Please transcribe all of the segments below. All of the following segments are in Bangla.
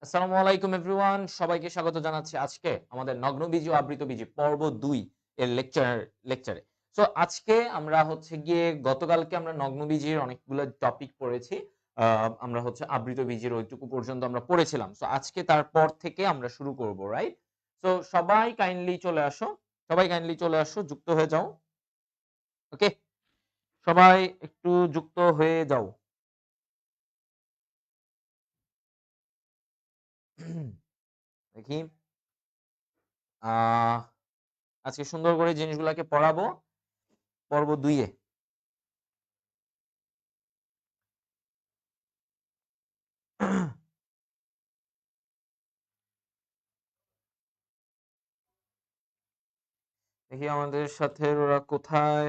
আসসালামু আলাইকুম এভরিওয়ান, সবাইকে স্বাগত জানাচ্ছি আজকে আমাদের নগ্নবীজি ও আবৃতবীজি পর্ব ২ এর লেকচারে। সো আজকে আমরা হচ্ছে গিয়ে গতকালকে আমরা নগ্নবীজির অনেকগুলো টপিক পড়েছি। আমরা হচ্ছে আবৃতবীজির ওইটুকু পর্যন্ত আমরা পড়েছিলাম। সো আজকে তারপর থেকে আমরা শুরু করব, রাইট? সো সবাই কাইন্ডলি চলে আসো, যুক্ত হয়ে যাও। ওকে? সবাই একটু যুক্ত হয়ে যাও। দেখি। আ আজকে সুন্দর করে জিনিসগুলাকে পড়াবো পর্ব ২ এ। দেখি আমাদের সাথে ওরা কোথায়?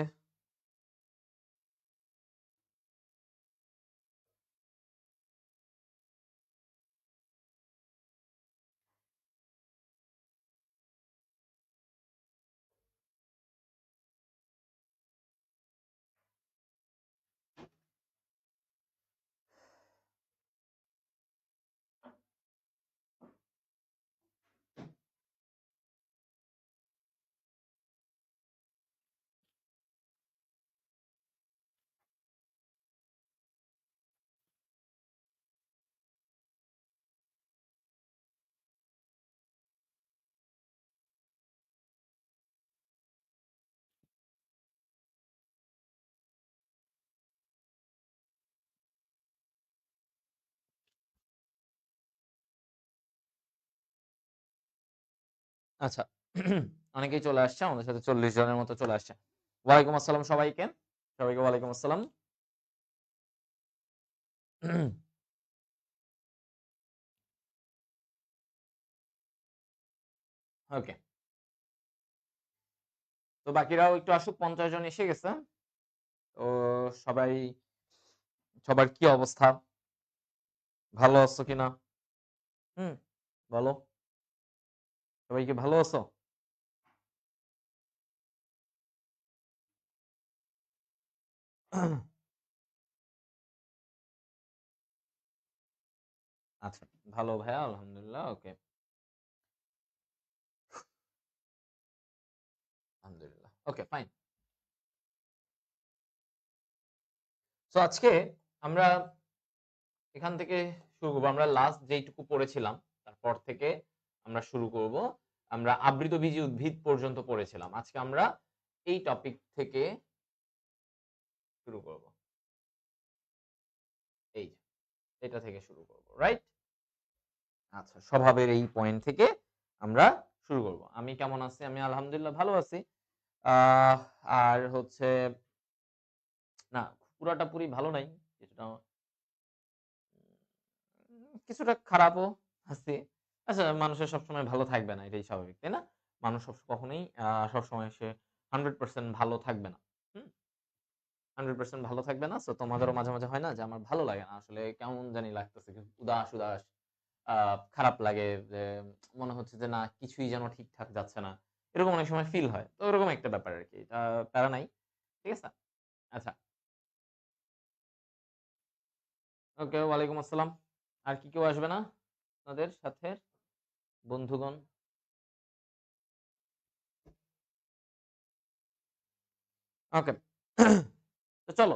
আচ্ছা। অনেকেই চলে আসছে। আমাদের সাথে ৪০ জনের মতো চলে আসছে। ওয়ালাইকুম আসসালাম সবাইকে। সবাইকে ওয়ালাইকুম আসসালাম। ওকে। তো বাকিরাও একটু আসুক। ৫০ জন এসে গেছে। তো সবাই সবার কি অবস্থা? ভালো আছো কিনা? হুম, বলো। সবাই কি ভালো আছো? আচ্ছা, ভালো ভাইয়া, আলহামদুলিল্লাহ। ওকে, আলহামদুলিল্লাহ। ওকে, ফাইন। সো আজকে আমরা এখান থেকে শুরু করব। আমরা লাস্ট যেইটুকু পড়েছিলাম, তারপর থেকে আমরা শুরু করব। আমরা আবৃতবীজী উদ্ভিদ পর্যন্ত পড়েছিলাম। আজকে আমরা এই টপিক থেকে শুরু করব। এই যে, এটা থেকে শুরু করব। রাইট? আচ্ছা, স্বভাবের এই পয়েন্ট থেকে আমরা শুরু করব। আমি কেমন আছি? আমি আলহামদুলিল্লাহ ভালো আছি। আহ আর হচ্ছে না, পুরাটা পুরি ভালো নাই। কিছুটা কিছুটা খারাপও আছি। আচ্ছা, মানুষের সবসময় ভালো থাকবে না, এটাই স্বাভাবিক, তাই না? মানুষ কখনোই সবসময় সে 100% ভালো থাকবে না। হুম? 100% ভালো থাকবে না। সো তোমাদেরও মাঝে, মাঝে হয় না যে আমার ভালো লাগে না। আসলে কেমন জানি লাগতেছে। উদাস, উদাস আ খারাপ লাগে যে মনে হচ্ছে যে না, কিছুই যেন ঠিকঠাক যাচ্ছে না। এরকম অনেক সময় ফিল হয়। তো ওরকম একটা ব্যাপার আরকি। প্যারা নাই। ঠিক আছে? আচ্ছা। ওকে, ওয়ালাইকুম আসসালাম। আর কি কেউ আসবে না আপনাদের সাথে বন্ধুগণ? ওকে। তো চলো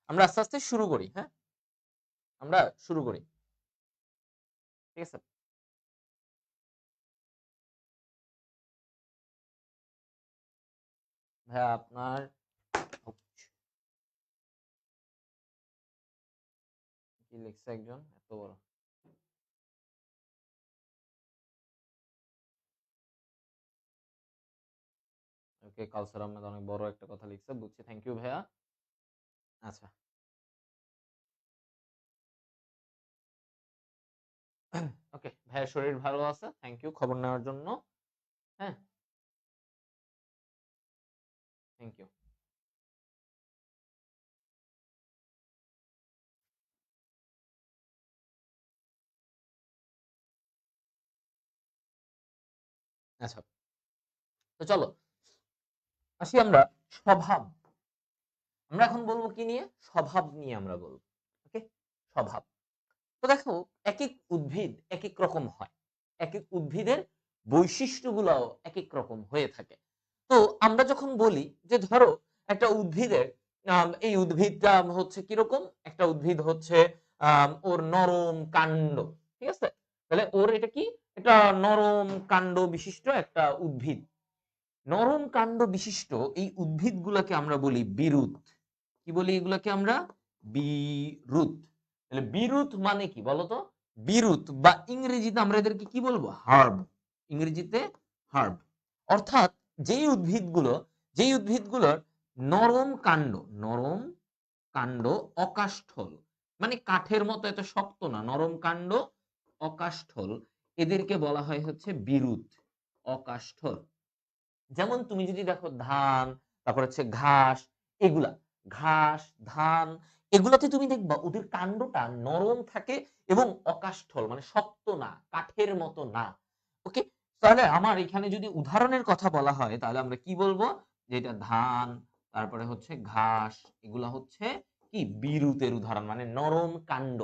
আমরা আস্তে, আস্তে শুরু করি, হ্যাঁ? আমরা শুরু করি। ঠিক আছে? ভাইয়া আপনার কি লিখছে একজন এত বড়? ওকে, কাউসার আহমেদ অনেক বড় একটা কথা লিখছে। বুঝছি। থ্যাংক ইউ ভাইয়া। আচ্ছা। ওকে, ভাইয়ার শরীর ভালো আছে। থ্যাংক ইউ খবর নেওয়ার জন্য। হ্যাঁ? Thank you. আচ্ছা। তো চলো আসি আমরা স্বভাব। আমরা এখন বলবো কি নিয়ে? স্বভাব নিয়ে আমরা বলবো। ওকে? স্বভাব। তো দেখো একেক উদ্ভিদ একেক রকম হয়। একেক উদ্ভিদের বৈশিষ্ট্যগুলাও একেক রকম হয়ে থাকে। তো আমরা যখন বলি যে ধরো একটা উদ্ভিদের এই উদ্ভিদটা হচ্ছে কিরকম? একটা উদ্ভিদ হচ্ছে ওর নরম কাণ্ড। ঠিক আছে? তাহলে ওর এটা কি? এটা নরম কাণ্ড বিশিষ্ট একটা উদ্ভিদ। নরম কাণ্ড বিশিষ্ট এই উদ্ভিদগুলাকে আমরা বলি বিরুৎ। কি বলি এগুলাকে আমরা? বিরুৎ। তাহলে বিরুৎ মানে কি বলতো? বিরুৎ বা ইংরেজিতে আমরা এদেরকে কি বলবো? হার্ব। ইংরেজিতে হার্ব। অর্থাৎ যেই উদ্ভিদগুলোর নরম কাণ্ড, নরম কাণ্ড অকাষ্ঠল, মানে কাঠের মতো এত শক্ত না, নরম কাণ্ড অকাষ্ঠল, এদেরকে বলা হয় হচ্ছে বিরুৎ, অকাষ্ঠল। যেমন তুমি যদি দেখো ধান, তারপর হচ্ছে ঘাস, এগুলা ঘাস, ধান, এগুলাতে তুমি দেখবা ওদের কাণ্ডটা নরম থাকে এবং অকাষ্ঠল, মানে শক্ত না, কাঠের মতো না। ওকে? তাহলে আমার এখানে যদি উদাহরণের কথা বলা হয় তাহলে আমরা কি বলবো? যে এটা ধান, তারপরে হচ্ছে ঘাস, এগুলা হচ্ছে কি? বিরুতের উদাহরণ, মানে নরম কাণ্ড।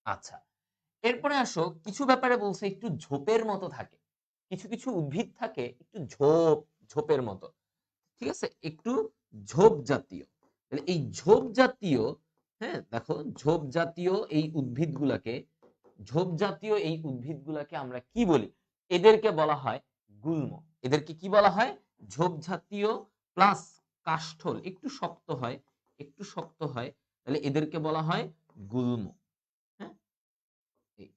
আচ্ছা, এরপরে আসো কিছু ব্যাপারে বলছে একটু ঝোপের মতো থাকে। কিছু উদ্ভিদ থাকে একটু ঝোপের মতো। ঠিক আছে? একটু ঝোপ জাতীয়। তাহলে এই ঝোপ জাতীয়, হ্যাঁ, দেখো ঝোপ জাতীয় এই উদ্ভিদগুলাকে আমরা কি বলি? এদেরকে বলা হয় গুল্ম। এদেরকে কি বলা হয়? ঝোপ জাতীয় প্লাস কাষ্ঠল, একটু শক্ত হয়। তাহলে এদেরকে বলা হয় গুল্ম। হ্যাঁ? এই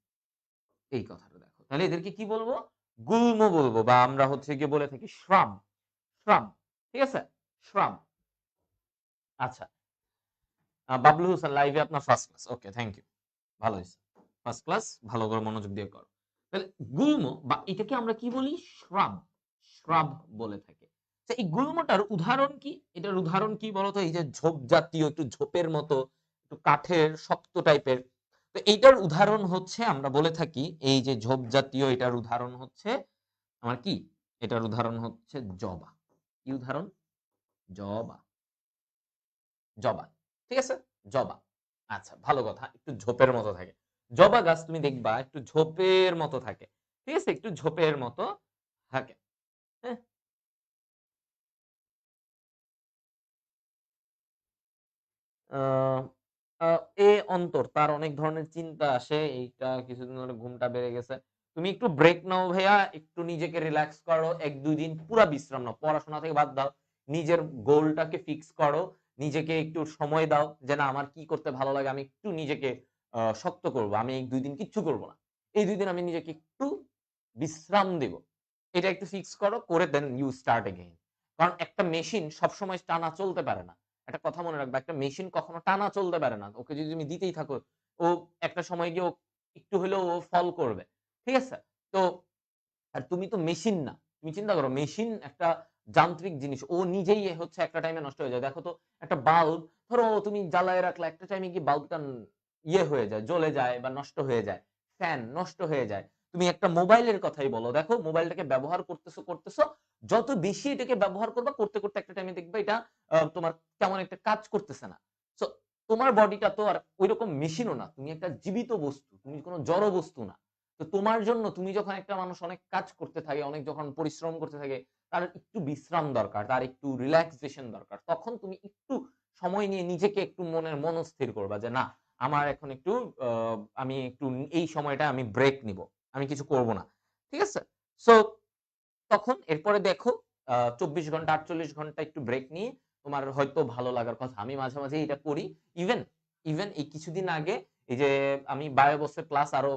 এই কথাটা দেখো। তাহলে এদেরকে কি বলবো? গুল্ম বলবো, বা আমরা হচ্ছে গিয়ে বলে থাকি শ্রাব। শ্রাব। ঠিক আছে? শ্রাব। আচ্ছা। বাবলু হোসেন লাইভে আপনার first class. Okay, thank you. ভালো হইছে। ফার্স্ট ক্লাস, ভালো করে মনোযোগ দিয়ে করো। তাহলে গুল্ম বা এটাকে আমরা কি বলি? শ্রাব। শ্রাব বলে থাকি। তো এই গুল্মটার উদাহরণ কি? এটার উদাহরণ কি বলতো? এই যে ঝোপ জাতীয়, একটু ঝোপের মতো, একটু কাঠের শক্ত টাইপের। তো এইটার উদাহরণ হচ্ছে আমরা বলে থাকি এই যে ঝোপ জাতীয়, এটার উদাহরণ হচ্ছে আমার কি? এটার উদাহরণ হচ্ছে জবা। কি উদাহরণ? জবা। জবা। ঠিক আছে? জবা। আচ্ছা, ভালো কথা। একটু ঝোপের মতো থাকে। জবা গাছ তুমি দেখবা একটু ঝোপের মতো থাকে। ঠিক আছে? একটু ঝোপের মতো থাকে। হ্যাঁ? আ আ এ অন্তর, তার অনেক ধরনের চিন্তা আসে। এইটা কিছুদিন ধরে ঘুমটা বেড়ে গেছে। তুমি একটু ব্রেক নাও ভাইয়া, একটু নিজেকে রিল্যাক্স করো। ১-২ দিন পুরা বিশ্রাম নাও। পড়াশোনা থেকে বাদ দাও। নিজের গোলটাকে ফিক্স করো। নিজেকে একটু সময় দাও যে, "না, আমার কি করতে ভালো লাগে? আমি একটু নিজেকে শক্ত করব। আমি এই ২ দিন কিচ্ছু করব না। এই ২ দিন আমি নিজেকে একটু বিশ্রাম দিব।" এটা একটু ফিক্স করো। করে দেন ইউ স্টার্ট এগেইন। কারণ একটা মেশিন সবসময় টানা চলতে পারে না। একটা কথা মনে রাখবা, একটা মেশিন কখনো টানা চলতে পারে না। ওকে যদি তুমি দিতেই থাকো, ও একটা সময় গিয়ে ও একটু হইলেও ও ফল করবে। ঠিক আছে? তো আর তুমি তো মেশিন না। তুমি চিন্তা করো, মেশিন একটা যান্ত্রিক জিনিস। ও নিজেই হচ্ছে একটা টাইমে নষ্ট হয়ে যায়। দেখো তো একটা বাল্ব, ধরো তুমি জ্বালায় রাখলা, একটা টাইমে গিয়ে বাল্বটা হয়ে যায়, জ্বলে যায় বা নষ্ট হয়ে যায়। ফ্যান নষ্ট হয়ে যায়। তুমি একটা মোবাইলের কথাই বলো। দেখো মোবাইলটাকে ব্যবহার করতেছো। যত বেশি এটাকে ব্যবহার করবা, করতে একটা টাইমে দেখবা এটা তোমার তেমন একটা কাজ করতেছে না। সো তোমার বডিটা তো আর ঐরকম মেশিনও না। তুমি একটা জীবিত বস্তু। তুমি কোন জড় বস্তু না। তো তোমার জন্য, তুমি যখন একটা মানুষ অনেক কাজ করতে থাকে, অনেক যখন পরিশ্রম করতে থাকে, তার একটু বিশ্রাম দরকার, তার একটু রিল্যাক্সেশন দরকার। তখন তুমি একটু সময় নিয়ে নিজেকে একটু মনস্থির করবা যে, "না, আমার এখন একটু আ আমি একটু এই সময়টা আমি ব্রেক নিবো। আমি কিছু করব না।" ঠিক আছে? সো তখন এরপরে দেখো ২৪ ঘন্টা ৪৮ ঘন্টা একটু ব্রেক নিয়ে তোমার হয়তো ভালো লাগার কথা। আমি মাঝে মাঝে এটা করি। ইভেন ইভেন এই কিছুদিন আগে এই যে আমি বায়ো বসের ক্লাস আরো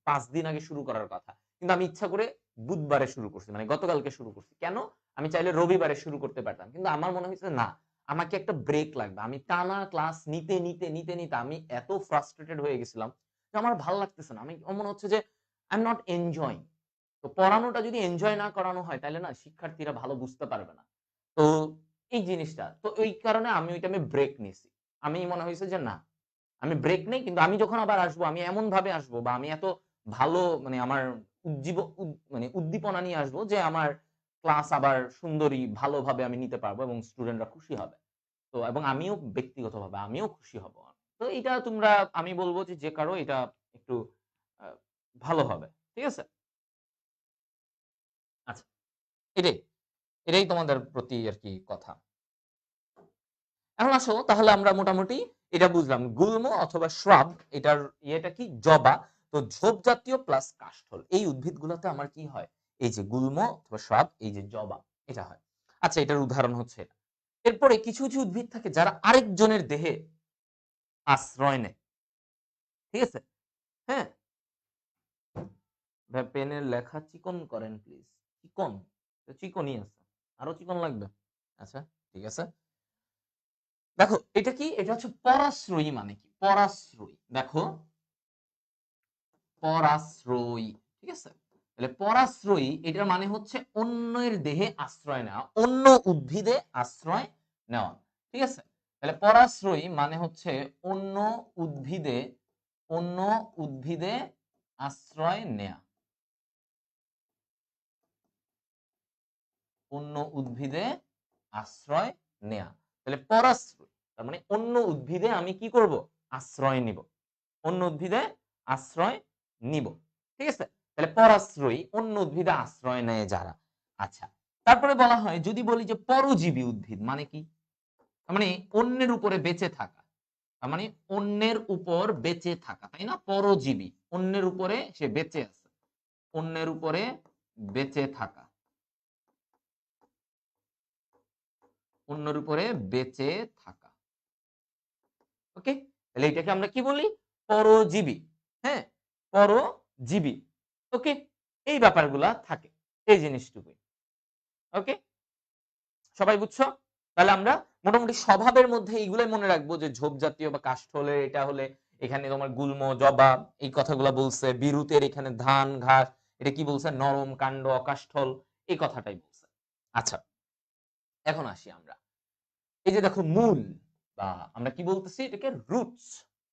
৫ দিন আগে শুরু করার কথা। কিন্তু আমি ইচ্ছা করে বুধবারে শুরু করছি। মানে গতকালকে শুরু করছি। কেন? আমি চাইলে রবিবারে শুরু করতে পারতাম। কিন্তু আমার মনে হইছে না, আমাকে একটা ব্রেক লাগবে। আমি টানা ক্লাস নিতে আমি এত ফ্রাস্ট্রেটেড হয়ে গেছিলাম যে আমার ভাল লাগতেছে না। আমার মনে হচ্ছে যে আই এম নট এনজয়িং। তো পড়ানোটা যদি এনজয় না করানো হয় তাইলে না শিক্ষার্থীরা ভালো বুঝতে পারবে না। তো এই জিনিসটা। তো ওই কারণে আমি ওই টাইমে ব্রেক নিছি। আমি মনে হইছে যে না, আমি ব্রেক নেই, কিন্তু আমি যখন আবার আসবো আমি এমনভাবে আসবো, বা আমি এত ভালো, মানে আমার মানে উদ্দীপনা নিয়ে আসবো যে আমার ক্লাস আবার সুন্দরী ভালোভাবে আমি নিতে পারবো এবং স্টুডেন্টরা খুশি হবে। তো এবং আমিও ব্যক্তিগতভাবে আমিও খুশি হব। তো এটা তোমরা আমি বলব যে কারো এটা একটু আ ভালো হবে। ঠিক আছে? আচ্ছা, এটাই। এটাই তোমাদের প্রতি আরকি কথা। এখন আসো তাহলে আমরা মোটামুটি এটা বুঝলাম। গুল্ম অথবা শ্রাব এটার ইয়েটা কি? জবা। তো ঝোপ জাতীয় প্লাস কাষ্ঠল। এই উদ্ভিদগুলোতে আমার কি হয়? এই যে গুল্ম অথবা শ্রাব, এই যে জবা এটা হয়। আচ্ছা এটার উদাহরণ হচ্ছে এটা। এরপরে কিছু উদ্ভিদ থাকে যারা আরেকজনের দেহে আশ্রয় নেয়। ঠিক আছে? হ্যাঁ? ভাই পেনের লেখা চিকন করেন প্লিজ। চিকন? তো চিকনই আছে। আরো চিকন লাগবে? আচ্ছা, ঠিক আছে। দেখো এটা কি? এটা হচ্ছে পরাশ্রয়ী মানে কি? পরাশ্রয়ী। দেখো পরাশ্রয়ী। ঠিক আছে? তাহলে পরাশ্রয়ী এটার মানে হচ্ছে অন্যের দেহে আশ্রয় নেওয়া। অন্য উদ্ভিদে আশ্রয় নেওয়া। ঠিক আছে? তাহলে পরাশ্রয়ী মানে হচ্ছে অন্য উদ্ভিদে অন্য উদ্ভিদে আশ্রয় নেয়া। অন্য উদ্ভিদে আশ্রয় নেয়া। তাহলে পরাশ্রয় তার মানে অন্য উদ্ভিদে আমি কি করব? আশ্রয় নিব। অন্য উদ্ভিদে আশ্রয় নিব। ঠিক আছে? তাহলে পরাশ্রয়ী অন্য উদ্ভিদে আশ্রয় নেয় যারা। আচ্ছা। তারপরে বলা হয় যদি বলি যে পরজীবী উদ্ভিদ মানে কি? তার মানে অন্যের উপরে বেঁচে থাকা। তার মানে অন্যের উপর বেঁচে থাকা। তাই না? পরজীবী। অন্যের উপরে সে বেঁচে আছে। অন্যের উপরে বেঁচে থাকা। অন্যের উপরে বেঁচে থাকা। ওকে? তাহলে এটাকে আমরা কি বলি? পরজীবী। হ্যাঁ? পরজীবী। ওকে? এই ব্যাপারগুলা থাকে। এই জিনিসটুকুই। ওকে? সবাই বুঝছো? তাহলে আমরা মোটামুটি স্বভাবের মধ্যে এইগুলাই মনে রাখবো যে ঝোপ জাতীয় বা কাষ্ঠলে এটা হলে এখানে তোমার গুল্ম, জবা এই কথাগুলা বলছে। বিরুতের এখানে ধান, ঘাস এটা কি বলছে? নরম কাণ্ড, অকাষ্ঠল এই কথাটাই বলছে। আচ্ছা, এখন আসি আমরা। এই যে দেখো মূল বা আমরা কি বলতেছি এটাকে রুটস।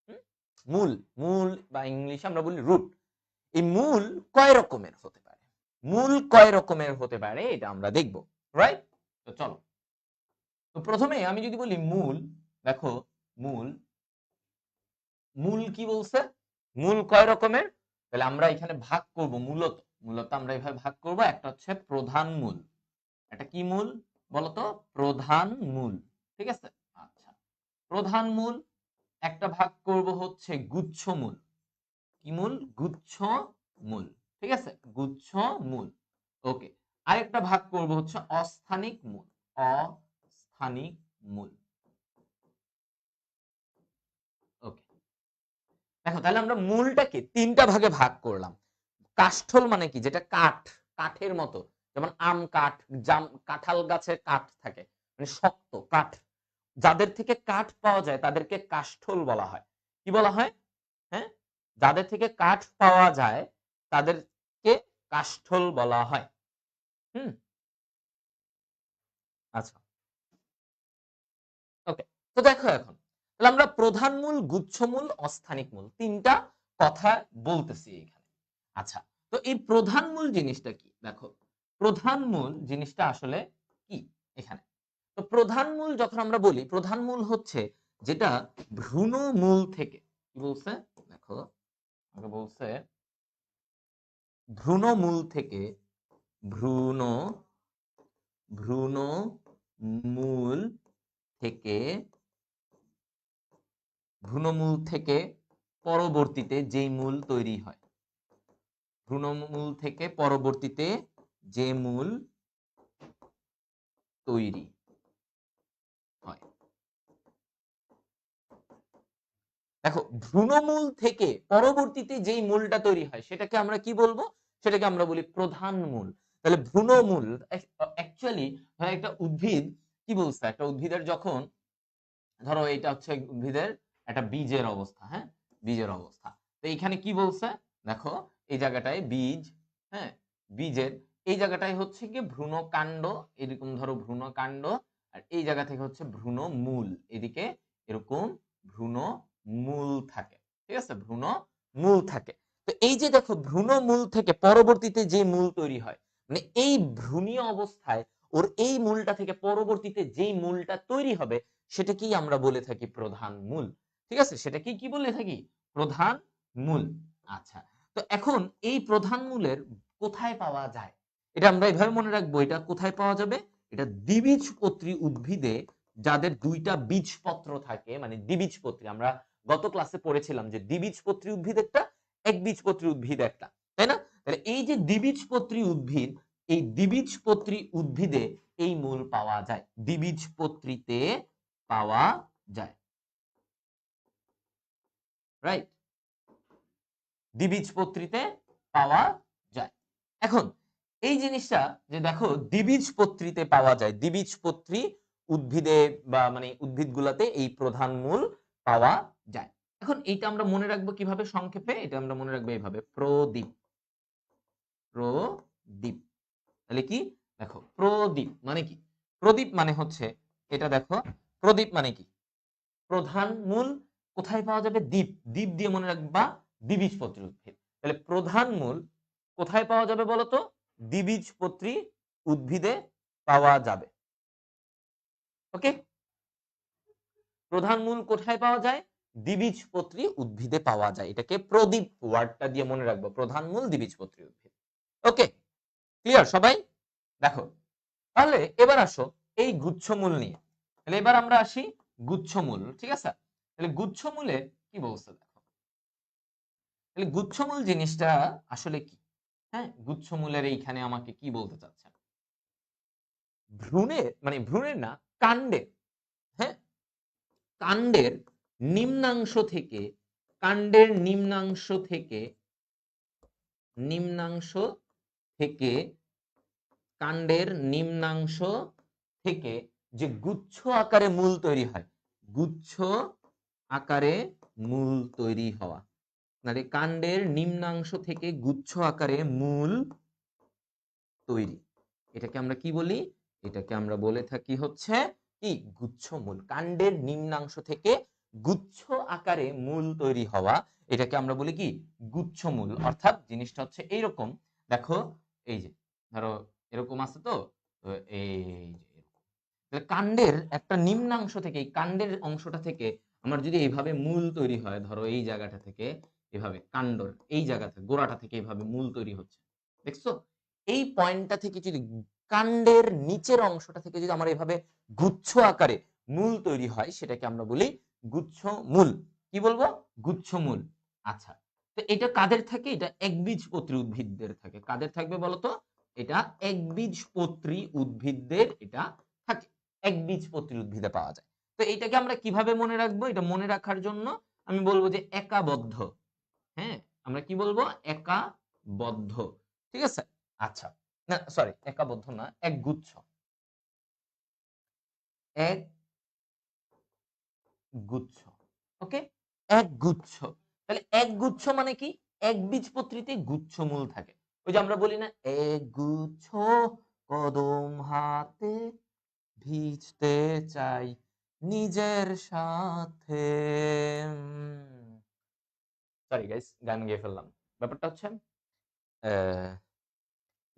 হুম? মূল, মূল বা ইংলিশে আমরা বলি রুট। এই মূল কয় রকমের হতে পারে? মূল কয় রকমের হতে পারে এটা আমরা দেখব। রাইট? তো চলো। তো প্রথমে আমি যদি বলি মূল, দেখো মূল, মূল কি বলছে? মূল কয় রকমের? তাহলে আমরা এখানে ভাগ করব মূলত আমরা এভাবে ভাগ করব। একটা হচ্ছে প্রধান মূল। এটা কি মূল? বলতো প্রধান মূল। ঠিক আছে? আচ্ছা। প্রধান মূল একটা ভাগ করব হচ্ছে গুচ্ছ মূল। কি মূল? গুচ্ছ মূল। ঠিক আছে? গুচ্ছ মূল। ওকে। আরেকটা ভাগ করব হচ্ছে অস্থানিক মূল। অস্থানিক মূল। ওকে। দেখো তাহলে আমরা মূলটাকে ৩ টা ভাগে ভাগ করলাম। কাষ্ঠল মানে কি? যেটা কাঠ, কাঠের মতো। যেমন আম কাঠ, কাঁঠাল গাছের কাঠ থাকে। মানে শক্ত কাঠ। যাদের থেকে কাঠ পাওয়া যায় তাদেরকে কাষ্ঠল বলা হয়। কি বলা হয়? হ্যাঁ? যাদের থেকে কাঠ পাওয়া যায় তাদেরকে কাষ্ঠল বলা হয়। হুম? আচ্ছা। ওকে। তো দেখো এখন। তাহলে আমরা প্রধান মূল, গুচ্ছমূল, অস্থানিক মূল ৩ টা কথা বলতেছি এখানে। আচ্ছা। তো এই প্রধান মূল জিনিসটা কি? দেখো। প্রধান মূল জিনিসটা আসলে কি এখানে? তো প্রধান মূল যখন আমরা বলি, প্রধান মূল হচ্ছে যেটা ভ্রূণমূল থেকে কি বলছে? দেখো, আমাকে বলছে ভ্রূণমূল থেকে ভ্রূণ ভ্রূণমূল থেকে ভ্রূণমূল থেকে পরবর্তীতে যেই মূল তৈরি হয়। ভ্রূণমূল থেকে পরবর্তীতে যে মূল তৈরি হয়। দেখো ভ্রূণমূল থেকে পরবর্তীতে যেই মূলটা তৈরি হয় সেটাকে আমরা কি বলবো? সেটাকে আমরা বলি প্রধান মূল। তাহলে ভ্রূণমূল অ্যাকচুয়ালি একটা উদ্ভিদ কি বলছে? একটা উদ্ভিদের যখন ধরো এটা হচ্ছে উদ্ভিদের একটা বীজের অবস্থা, হ্যাঁ? বীজের অবস্থা। তো এইখানে কি বলছে? দেখো এই জায়গাটায় বীজ, হ্যাঁ? বীজের এই জায়গাটায় হচ্ছে গিয়ে ভ্রূণকাণ্ড, এরকম ধরো ভ্রূণকাণ্ড আর এই জায়গা থেকে হচ্ছে ভ্রূণমূল। এদিকে এরকম ভ্রূণমূল থাকে। ঠিক আছে? ভ্রূণমূল থাকে। তো এই যে দেখো ভ্রূণমূল থেকে পরবর্তীতে যে মূল তৈরি হয়, মানে এই ভ্রূণীয় অবস্থায় ওর এই মূলটা থেকে পরবর্তীতে যেই মূলটা তৈরি হবে সেটাকেই আমরা বলে থাকি প্রধান মূল। ঠিক আছে, সেটাকে কি বলে থাকি? প্রধান মূল। আচ্ছা, তো এখন এই প্রধান মূলের কোথায় পাওয়া যায়? এটা আমরা এভাবে মনে রাখবো, এটা কোথায় পাওয়া যাবে? এটা দ্বিবীজপত্রী উদ্ভিদে যাদের দুইটা বীজপত্র থাকে, মানে দ্বিবীজপত্রী। আমরা গত ক্লাসে পড়েছিলাম যে দ্বিবীজপত্রী উদ্ভিদ একটা, একবীজপত্রী উদ্ভিদ একটা, তাই না? তাহলে এই যে দ্বিবীজপত্রী উদ্ভিদ, এই দ্বিবীজপত্রী উদ্ভিদে এই মূল পাওয়া যায়, দ্বিবীজপত্রীতে পাওয়া যায়, রাইট? দ্বিবীজপত্রীতে পাওয়া যায়। এখন এই জিনিসটা যে দেখো দ্বিবীজপত্রীতে পাওয়া যায়, দ্বিবীজপত্রী উদ্ভিদে বা মানে উদ্ভিদগুলোতে এই প্রধান মূল পাওয়া যায়। এখন এইটা আমরা মনে রাখবো কিভাবে সংক্ষেপে? এটা আমরা মনে রাখবো এইভাবে, প্রদীপ। প্রদীপ তাহলে কি? দেখো প্রদীপ মানে কি? প্রদীপ মানে হচ্ছে এটা, দেখো প্রদীপ মানে কি? প্রধান মূল কোথায় পাওয়া যাবে? দ্বীপ। দ্বীপ দিয়ে মনে রাখবা দ্বিবীজপত্রী উদ্ভিদ। তাহলে প্রধান মূল কোথায় পাওয়া যাবে বলতো? দ্বিবীজপত্রী উদ্ভিদে পাওয়া যাবে। ওকে, প্রধান মূল কোথায় পাওয়া যায়? দ্বিবীজপত্রী উদ্ভিদে পাওয়া যায়। এটাকে প্রদীপ ওয়ার্ডটা দিয়ে মনে রাখবো, প্রধান মূল দ্বিবীজপত্রী উদ্ভিদ। ওকে, ক্লিয়ার সবাই? দেখো তাহলে এবার আসো এই গুচ্ছমূল নিয়ে। তাহলে এবার আমরা আসি গুচ্ছমূল, ঠিক আছে? তাহলে গুচ্ছমূলে কি বলছে দেখো। তাহলে গুচ্ছমূল জিনিসটা আসলে কি? হ্যাঁ, গুচ্ছমূলের এইখানে আমাকে কি বলতে চাচ্ছেন? ভ্রূণের, মানে ভ্রূণের না, কাণ্ডের, হ্যাঁ, কাণ্ডের নিম্নাংশ থেকে, কাণ্ডের নিম্নাংশ থেকে, নিম্নাংশ থেকে, কাণ্ডের নিম্নাংশ থেকে যে গুচ্ছ আকারে মূল তৈরি হয়, গুচ্ছ আকারে মূল তৈরি হওয়া, মানে কাণ্ডের নিম্নাংশ থেকে গুচ্ছ আকারে মূল তৈরি, এটাকে আমরা কি বলি? এটাকে আমরা বলে থাকি হচ্ছে কি? গুচ্ছমূল। কাণ্ডের নিম্নাংশ থেকে গুচ্ছ আকারে মূল তৈরি হওয়া, এটাকে আমরা বলি কি? গুচ্ছমূল। অর্থাৎ জিনিসটা হচ্ছে এইরকম, দেখো এই যে ধরো এরকম আছে তো, তো এই যে তাহলে কাণ্ডের একটা নিম্নাংশ থেকে, এই কাণ্ডের অংশটা থেকে আমার যদি এইভাবে মূল তৈরি হয়, ধরো এই জায়গাটা থেকে এভাবে কাণ্ডর এই জায়গা থেকে গোড়াটা থেকে এইভাবে মূল তৈরি হচ্ছে, দেখছো? এই পয়েন্টটা থেকে যদি কাণ্ডের নিচের অংশটা থেকে যদি আমার এভাবে গুচ্ছ আকারে মূল তৈরি হয়, সেটাকে আমরা বলি গুচ্ছ মূল। কি বলবো? গুচ্ছ মূল। আচ্ছা, তো এটা কাদের থাকে? এটা একবীজপত্রী উদ্ভিদদের থাকে। কাদের থাকবে বলতো? এটা একবীজপত্রী উদ্ভিদদের এটা থাকে, একবীজপত্রী উদ্ভিদে পাওয়া যায়। তো এইটাকে আমরা কিভাবে মনে রাখবো? এটা মনে রাখার জন্য আমি বলবো যে একাবদ্ধ। হ্যাঁ, আমরা কি বলবো? একাবদ্ধ, ঠিক আছে? আচ্ছা, না সরি, একাবদ্ধ না, একগুচ্ছ, এক গুচ্ছ। ওকে, একগুচ্ছ। তাহলে একগুচ্ছ মানে কি? একবীজপত্রীতে গুচ্ছমূল থাকে। ওই যে আমরা বলি না, একগুচ্ছ কদম হাতে ভিজতে চাই নিজের সাথে। সরি গাইস, গান গেয়ে ফেললাম। ব্যাপারটা হচ্ছে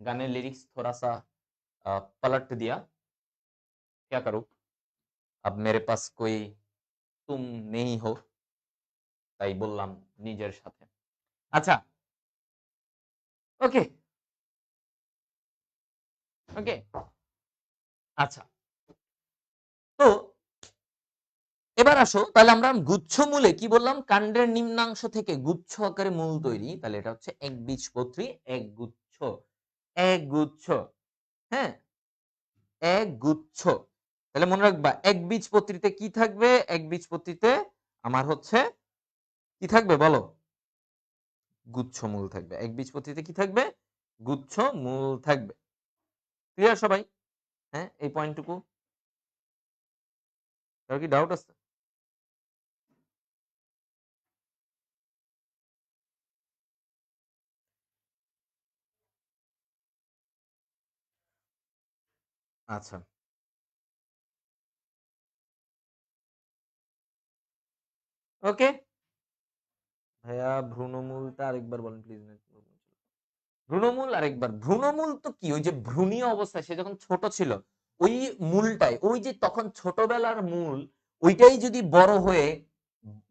गाने लिरिक्स थोड़ा सा पलट दिया, क्या करूं, अब मेरे पास कोई तुम नहीं हो, তাই বললাম নিজের সাথে। আচ্ছা, ওকে ওকে, আচ্ছা, তো এবার আসো তাহলে আমরা গুচ্ছমূলে কি বললাম? কাণ্ডের নিম্নাংশ থেকে গুচ্ছ আকারে মূল তৈরি, তাহলে এটা হচ্ছে একবীজপত্রী, একগুচ্ছ, একগুচ্ছ, হ্যাঁ, একগুচ্ছ। তাহলে মনে রাখবা একবীজপত্রীতে কি থাকবে? একবীজপত্রীতে আমার হচ্ছে কি থাকবে বলো? গুচ্ছমূল থাকবে। একবীজপত্রীতে কি থাকবে? গুচ্ছমূল থাকবে। ক্লিয়ার সবাই? হ্যাঁ, এই পয়েন্টটুকু কারো কি ডাউট আছে? আচ্ছা, ওকে ভাইয়া, ভ্রূণমূলটা আরেকবার বলেন প্লিজ। ভ্রূণমূল আরেকবার ভ্রূণমূল তো কি ওই যে ভ্রূণীয় অবস্থায় সে যখন ছোট ছিল ওই মূলটাই ওই যে তখন ছোটবেলার মূল ওইটাই যদি বড় হয়ে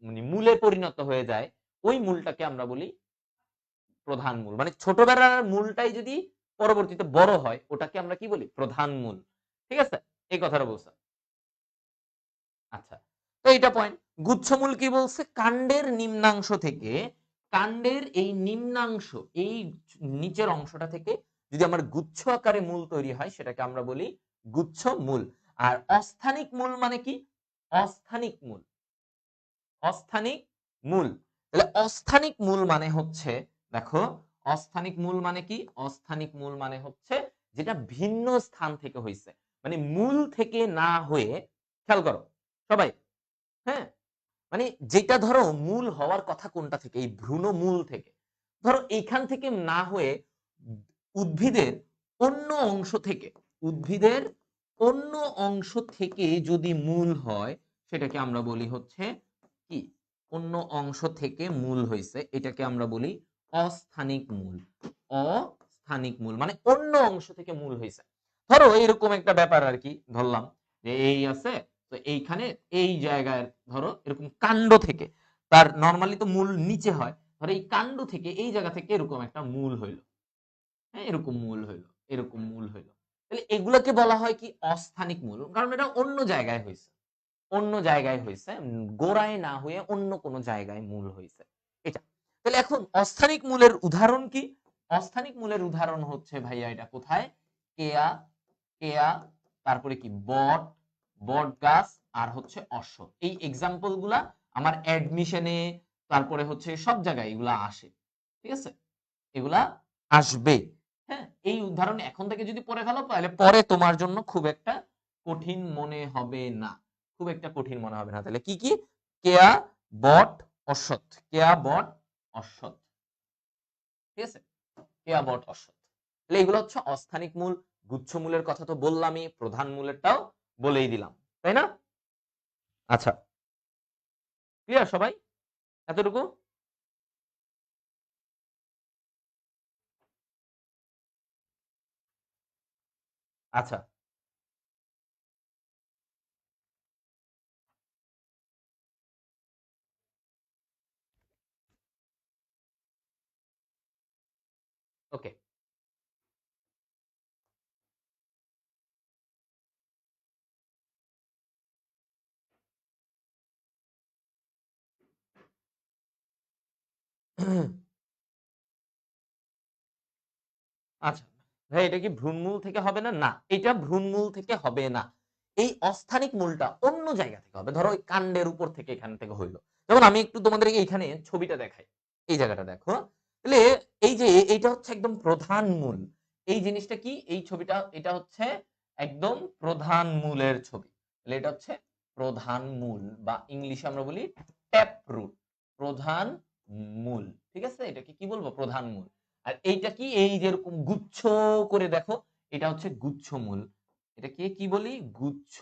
মানে মূলে পরিণত হয়ে যায় ওই মূলটাকে আমরা বলি প্রধান মূল মানে ছোটবেলার মূলটাই যদি পরবর্তীতে বড় হয় ওটাকে আমরা কি বলি প্রধান মূল ঠিক আছে এই কথাটা বলছে আচ্ছা তো এইটা পয়েন্ট গুচ্ছমূল কি বলছে কাণ্ডের নিম্নাংশ থেকে কাণ্ডের এই নিম্নাংশ এই নিচের অংশটা থেকে যদি আমার গুচ্ছ আকারে মূল তৈরি হয় সেটাকে আমরা বলি গুচ্ছ মূল আর অস্থানিক মূল মানে কি অস্থানিক মূল অস্থানিক মূল তাহলে অস্থানিক মূল মানে হচ্ছে দেখো অস্থানিক মূল মানে কি অস্থানিক মূল মানে হচ্ছে যেটা ভিন্ন স্থান থেকে হয়েছে মানে মূল থেকে না হয়ে খেয়াল করো সবাই হ্যাঁ মানে যেটা ধরো মূল হওয়ার কথা কোনটা থেকে এই ভ্রূণ মূল থেকে ধরো এইখান থেকে না হয়ে উদ্ভিদের অন্য অংশ থেকে উদ্ভিদের অন্য অংশ থেকে যদি মূল হয় সেটাকে আমরা বলি হচ্ছে কি অন্য অংশ থেকে মূল হয়েছে এটাকে আমরা বলি অস্থানিক মূল অস্থানিক মূল মানে অন্য অংশ থেকে মূল হয়েছে ধরো এরকম একটা ব্যাপার আর কি ধরলাম যে এই আছে তো এইখানে এই জায়গায় ধরো এরকম কাণ্ড থেকে তার নরমালি তো মূল নিচে হয় ধরো এই কাণ্ড থেকে এই জায়গা থেকে এরকম একটা মূল হইলো হ্যাঁ এরকম মূল হইলো এরকম মূল হইলো তাহলে এগুলাকে বলা হয় কি অস্থানিক মূল কারণ এটা অন্য জায়গায় হয়েছে অন্য জায়গায় হয়েছে গোড়ায় না হয়ে অন্য কোনো জায়গায় মূল হয়েছে এটা তাহলে এখন অস্থানিক মূলের উদাহরণ কি অস্থানিক মূলের উদাহরণ হচ্ছে ভাইয়া এটা কোথায় কেয়া কেয়া তারপরে কি বট বট গাছ আর হচ্ছে অশ্বত্থ এই এক্সাম্পল গুলা আমার অ্যাডমিশনে তারপরে হচ্ছে সব জায়গায় এগুলা আসে ঠিক আছে এগুলা আসবে হ্যাঁ এই উদাহরণ এখন থেকে যদি পড়ে ফেলো তাহলে পরে তোমার জন্য খুব একটা কঠিন মনে হবে না খুব একটা কঠিন মনে হবে না তাহলে কি কি কেয়া বট অশ্বত্থ কেয়া বট অশ্বত্থ ঠিক আছে কেয়া বট অশ্বত্থ তাহলে এগুলো হচ্ছে অস্থানিক মূল গুচ্ছ মূলের কথা তো বললামই প্রধান মূলেরটাও বলেই দিলাম তাই না আচ্ছা ক্লিয়ার সবাই এতটুকু আচ্ছা ওকে আচ্ছা ভাই এটা কি ভ্রূণমূল থেকে হবে না না এটা ভ্রূণমূল থেকে হবে না এই অস্থানিক মূলটা অন্য জায়গা থেকে হবে ধরো ওই কাণ্ডের উপর থেকে এখান থেকে হইলো যেমন আমি একটু তোমাদের এইখানে ছবিটা দেখাই এই জায়গাটা দেখো তাহলে এই যে এইটা হচ্ছে একদম প্রধান মূল এই জিনিসটা কি এই ছবিটা এটা হচ্ছে একদম প্রধান মূলের ছবি তাহলে এটা হচ্ছে প্রধান মূল বা ইংলিশে আমরা বলি ট্যাপ রুট প্রধান মূল ঠিক আছে এটাকে কি বলবো প্রধান মূল আর এইটা কি এই যেরকম গুচ্ছ করে দেখো এটা হচ্ছে গুচ্ছ মূল এটাকে কি বলি গুচ্ছ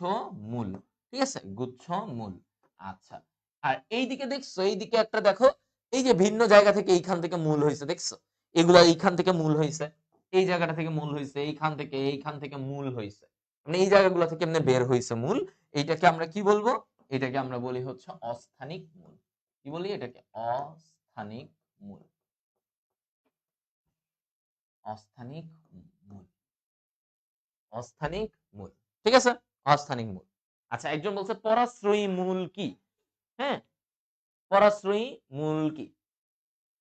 মূল ঠিক আছে গুচ্ছ মূল আচ্ছা আর এইদিকে দেখছো এইদিকে একটা দেখো এই যে ভিন্ন জায়গা থেকে এইখান থেকে মূল হয়েছে দেখছো এগুলা এইখান থেকে মূল হয়েছে এই জায়গাটা থেকে মূল হয়েছে এইখান থেকে মূল হয়েছে মানে এই জায়গাগুলো থেকে এমনি বের হয়েছে মূল এইটাকে আমরা কি বলবো এটাকে আমরা বলি হচ্ছে অস্থানিক মূল কি বলি এটাকে অস্থানিক মূল অস্থানিক মূল অস্থানিক মূল ঠিক আছে অস্থানিক মূল আচ্ছা একজন বলছে পরাশ্রয়ী মূল কি হ্যাঁ পরাশ্রয়ী মূল কি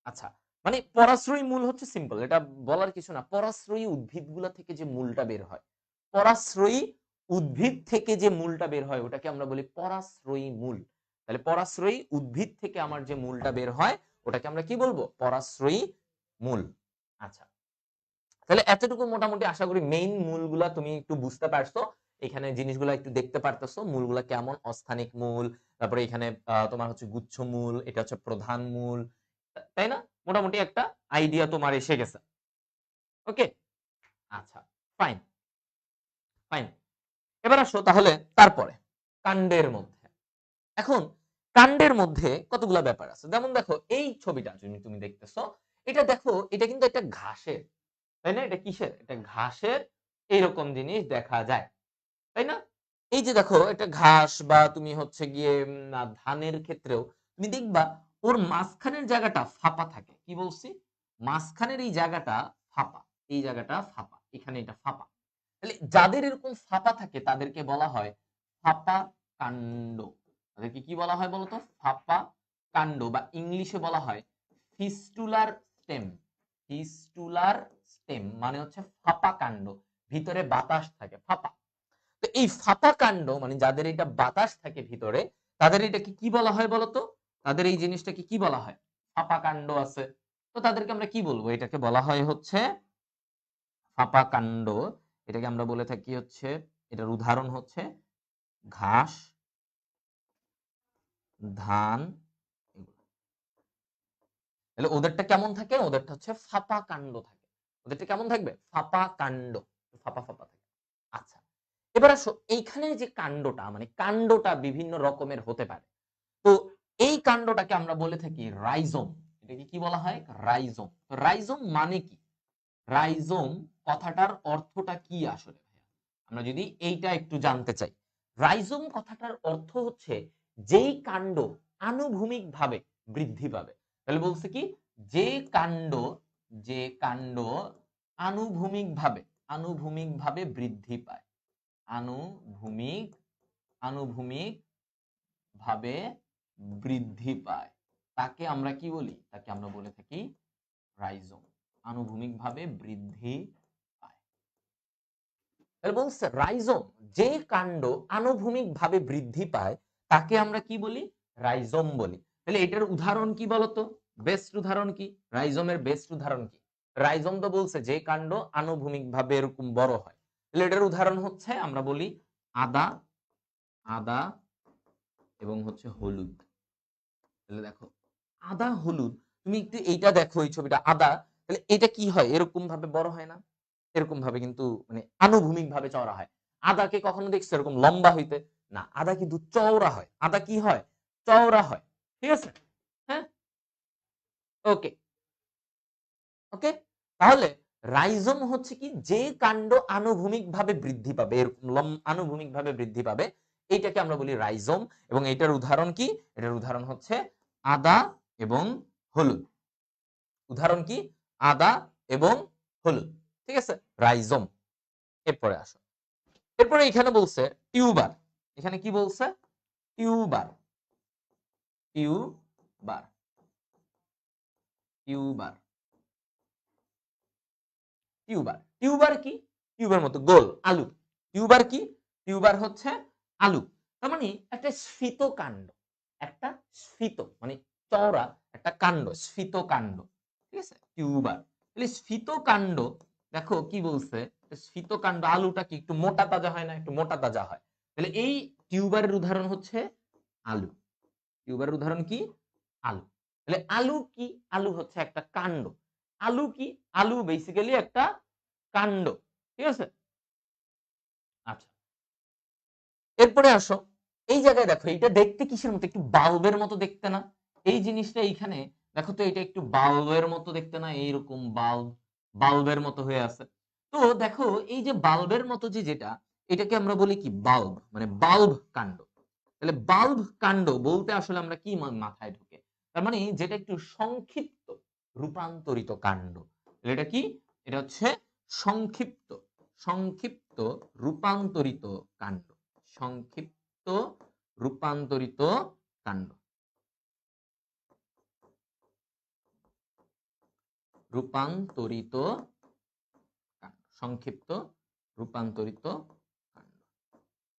আচ্ছা মানে পরাশ্রয়ী মূল হচ্ছে সিম্পল এটা বলার কিছু না পরাশ্রয়ী উদ্ভিদগুলা থেকে যে মূলটা বের হয় পরাশ্রয়ী উদ্ভিদ থেকে যে মূলটা বের হয় ওটাকে আমরা বলি পরাশ্রয়ী মূল তাহলে পরাশ্রয়ী উদ্ভিদ থেকে আমার যে মূলটা বের হয় ওটাকে আমরা কি বলবো পরাশ্রয়ী মূল আচ্ছা তাহলে এতটুকু মোটামুটি আশা করি মেইন মূলগুলা তুমি একটু বুঝতে পারছো এখানে জিনিসগুলা একটু দেখতে পারতেছো মূলগুলা কেমন অস্থানিক মূল তারপরে এখানে তোমার হচ্ছে গুচ্ছ মূল এটা হচ্ছে প্রধান মূল তাই না মোটামুটি একটা আইডিয়া তোমার এসে গেছে ওকে আচ্ছা ফাইন ফাইন এবার আসো তাহলে তারপরে কাণ্ডের মধ্যে এখন কাণ্ডের মধ্যে কতগুলা ব্যাপার আছে যেমন দেখো এই ছবিটা তুমি তুমি দেখতেছো এটা দেখো এটা কিন্তু একটা ঘাসের তাই না? এটা কিসের? এটা ঘাসের এইরকম জিনিস দেখা যায়। তাই না? এই যে দেখো এটা ঘাস বা তুমি হচ্ছে গিয়ে ধানের ক্ষেত্রেও তুমি দেখবা ওর মাঝখানের জায়গাটা ফাঁপা থাকে। কি বলছি? মাঝখানের এই জায়গাটা ফাঁপা। এই জায়গাটা ফাঁপা। এখানে এটা ফাঁপা। তাহলে যাদের এরকম ফাঁপা থাকে তাদেরকে বলা হয় ফাঁপা কাণ্ড। তাদেরকে কি বলা হয় বলতো? ফাঁপা কাণ্ড বা ইংলিশে বলা হয় ফিস্টুলার স্টেম। ফিস্টুলার স্টেম মানে হচ্ছে ফাঁপা কাণ্ড। ভিতরে বাতাস থাকে, ফাঁপা। তো এই ফাঁপা কাণ্ড মানে যাদের এটা বাতাস থাকে ভিতরে, তাদের এটাকে কি বলা হয় বলতো? তাদের এই জিনিসটাকে কি বলা হয়? ফাঁপা কাণ্ড আছে। তো তাদেরকে আমরা কি বলবো? এটাকে বলা হয় হচ্ছে ফাঁপা কাণ্ড। এটাকে আমরা বলে থাকি হচ্ছে, এটার উদাহরণ হচ্ছে ঘাস, ধান। তাহলে ওদেরটা কেমন থাকে? ওদেরটা হচ্ছে ফাঁপা কাণ্ড থাকে। ওদেরটা কেমন থাকবে? ফাঁপা কাণ্ড। ফাঁপা, ফাঁপা থাকে। আচ্ছা। এবার আসো এইখানে যে কাণ্ডটা মানে কাণ্ডটা বিভিন্ন রকমের হতে পারে। তো এই কাণ্ডটাকে আমরা বলে থাকি রাইজোম। এটাকে কি বলা হয়? রাইজোম। রাইজোম মানে কি? রাইজোম কথাটার অর্থটা কি আসলে? আমরা যদি এইটা একটু জানতে চাই। রাইজোম কথাটার অর্থ হচ্ছে যেই কাণ্ড আনুভূমিকভাবে বৃদ্ধি পাবে। তাহলে বলছে কি? যে কাণ্ড, যে কাণ্ড আনুভূমিকভাবে আনুভূমিকভাবে বৃদ্ধি পায়। আনুভূমিক আনুভূমিক ভাবে বৃদ্ধি পায়। তাকে আমরা কি বলি? তাকে আমরা বলে থাকি রাইজোম। আনুভূমিকভাবে বৃদ্ধি পায়। তাহলে বলছে রাইজোম যে কাণ্ড আনুভূমিকভাবে বৃদ্ধি পায় তাকে আমরা কি বলি? রাইজোম বলি। তাহলে এটার উদাহরণ কি বলতো? বেস্ট উদাহরণ কি? রাইজোমের বেস্ট উদাহরণ কি? রাইজোম তো বলছে যে কাণ্ড আনুভূমিকভাবে এরকম বড় হয়। তাহলে এটার উদাহরণ হচ্ছে আমরা বলি আদা, আদা এবং হচ্ছে হলুদ। তাহলে দেখো আদা হলুদ, তুমি একটু এইটা দেখো এই ছবিটা আদা, তাহলে এটা কি হয়? এরকম ভাবে বড় হয় না? এরকম ভাবে কিন্তু মানে আনুভূমিক ভাবে চওড়া হয়। আদাকে কখনো দেখছো এরকম লম্বা হইতে? না, আদা কিন্তু চওড়া হয়। আদা কি হয়? চওড়া হয়। ঠিক আছে? হ্যাঁ, ওকে ওকে। তাহলে রাইজোম হচ্ছে কি? যে কাণ্ড আনুভূমিক ভাবে বৃদ্ধি পাবে, এরকম আনুভূমিক ভাবে বৃদ্ধি পাবে, এইটাকে আমরা বলি রাইজোম। এবং এটার উদাহরণ কি? এটার উদাহরণ হচ্ছে আদা এবং হলুদ। উদাহরণ কি? আদা এবং হলুদ। ঠিক আছে? রাইজোম। এরপরে আসো। এরপরে এখানে বলছে টিউবার। এখানে কি বলছে? Tuber. Tuber. Tuber. Tuber. Tuber কি? টিউবার মতো গোল, আলু। টিউবার কি? টিউবার হচ্ছে আলু। তার মানে একটা স্ফীত কাণ্ড। একটা স্ফীত মানে চওড়া একটা কাণ্ড, স্ফীত কাণ্ড। ঠিক আছে? টিউবার। তাহলে স্ফীত কাণ্ড দেখো কি বলছে? স্ফীত কাণ্ড আলুটা কি একটু মোটা তাজা হয় না? একটু মোটা তাজা হয়। তাহলে এই টিউবারের উদাহরণ হচ্ছে আলু। টিউবারের উদাহরণ কি? আলু। তাহলে আলু কি? আলু হচ্ছে একটা কাণ্ড। আলু কি? আলু বেসিক্যালি একটা কাণ্ড। ঠিক আছে? আচ্ছা। এরপরে আসো। এই জায়গায় দেখো এটা দেখতে কিসের মতো? একটু বাল্বের মতো দেখতে না? এই জিনিসটা এইখানে দেখো তো, এটা একটু বাল্বের মতো দেখতে না? এইরকম বাল্ব, বাল্বের মতো হয়ে আছে। তো দেখো এই যে বাল্বের মতো যে যেটা, এটাকে আমরা বলি কি? বাল্ব। মানে বাল্ব কাণ্ড। তাহলে বাল্ব কাণ্ড বলতে আসলে আমরা কি মাথায় ঢুকে? তার মানে যেটা একটু সংক্ষিপ্ত রূপান্তরিত কাণ্ড। তাহলে এটা কি? এটা হচ্ছে সংক্ষিপ্ত, সংক্ষিপ্ত রূপান্তরিত কাণ্ড। সংক্ষিপ্ত রূপান্তরিত কাণ্ড। রূপান্তরিত কাণ্ড। সংক্ষিপ্ত রূপান্তরিত কাণ্ড।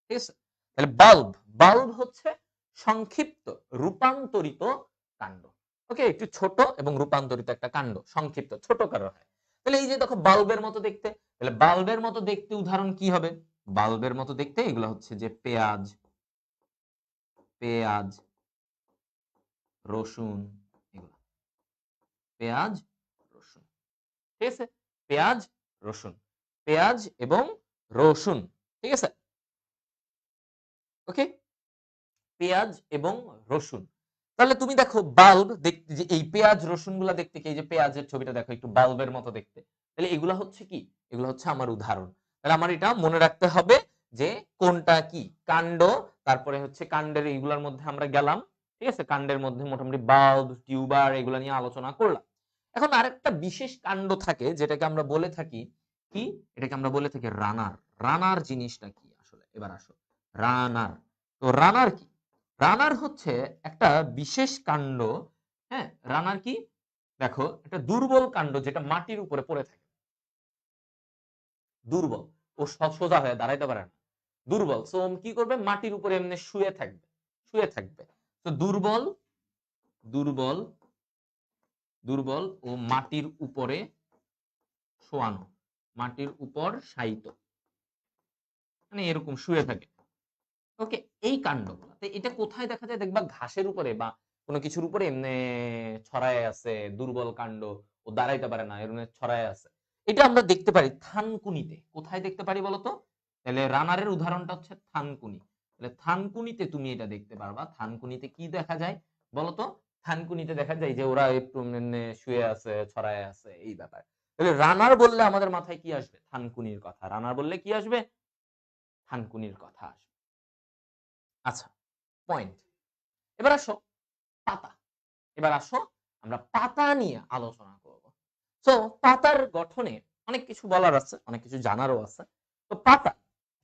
ঠিক আছে? তাহলে বাল্ব, বাল্ব হচ্ছে সংক্ষিপ্ত রূপান্তরিত কাণ্ড। ওকে, একটু ছোট এবং রূপান্তরিত একটা কাণ্ড, সংক্ষিপ্ত ছোট কারো হয়। তাহলে এই যে দেখো বাল্বের মতো দেখতে, তাহলে বাল্বের মতো দেখতে উদাহরণ কি হবে? বাল্বের মতো দেখতে এগুলো হচ্ছে যে পেঁয়াজ, পেঁয়াজ, রসুন, এগুলো পেঁয়াজ, রসুন। ঠিক আছে? পেঁয়াজ, রসুন, পেঁয়াজ এবং রসুন। ঠিক আছে? ওকে, পেঁয়াজ এবং রসুন। তাহলে তুমি দেখো বাল্ব দেখতে, যে এই পেঁয়াজ রসুন গুলা দেখতে কি? এই যে পেঁয়াজের ছবিটা দেখো একটু বাল্বের মতো দেখতে। তাহলে এগুলা হচ্ছে কি, এগুলো হচ্ছে আমার উদাহরণ। তাহলে আমার এটা মনে রাখতে হবে যে কোনটা কি কাণ্ড, তারপরে হচ্ছে কাণ্ডের এইগুলোর মধ্যে আমরা গেলাম। ঠিক আছে, কাণ্ডের মধ্যে মোটামুটি বাল্ব, টিউবার এগুলা নিয়ে আলোচনা করলাম। এখন আরেকটা বিশেষ কাণ্ড থাকে যেটাকে আমরা বলে থাকি কি, এটাকে আমরা বলে থাকি রানার। রানার জিনিসটা কি আসলে, এবার আসো রানার। তো রানার কি, রানার হচ্ছে একটা বিশেষ কাণ্ড। হ্যাঁ, রানার কি, দেখো একটা দুর্বল কাণ্ড যেটা মাটির উপরে পড়ে থাকে। দুর্বল, ও সোজা হয়ে দাঁড়াইতে পারে না, দুর্বল। সো কি করবে, মাটির উপরে এমনি শুয়ে থাকবে, শুয়ে থাকবে। তো দুর্বল, দুর্বল, দুর্বল ও মাটির উপরে শোয়ানো, মাটির উপর শায়িত, মানে এরকম শুয়ে থাকে। ওকে, এই কাণ্ডগুলো তো এটা কোথায় দেখা যায়, দেখবা ঘাসের উপরে বা কোনো কিছুর উপরে এমনি ছড়ায় আছে দুর্বল কাণ্ড, ও দাঁড়াইতে পারে না, এরকম ছড়ায় আছে। এটা আমরা দেখতে পারি থানকুনিতে। কোথায় দেখতে পারি বলতো, তাহলে রানারের উদাহরণটা হচ্ছে থানকুনি। তাহলে থানকুনিতে তুমি এটা দেখতে পারবা। থানকুনিতে কি দেখা যায় বলতো, থানকুনিতে দেখা যায় যে ওরা একটু এমনি শুয়ে আছে, ছড়ায় আছে, এই ব্যাপার। তাহলে রানার বললে আমাদের মাথায় কি আসবে, থানকুনির কথা। রানার বললে কি আসবে, থানকুনির কথা আসবে। আচ্ছা, পয়েন্ট। এবার আসো পাতা। এবার আসো আমরা পাতা নিয়ে আলোচনা করব। সো পাতার গঠনে অনেক কিছু বলার আছে, অনেক কিছু জানারও আছে। তো পাতা,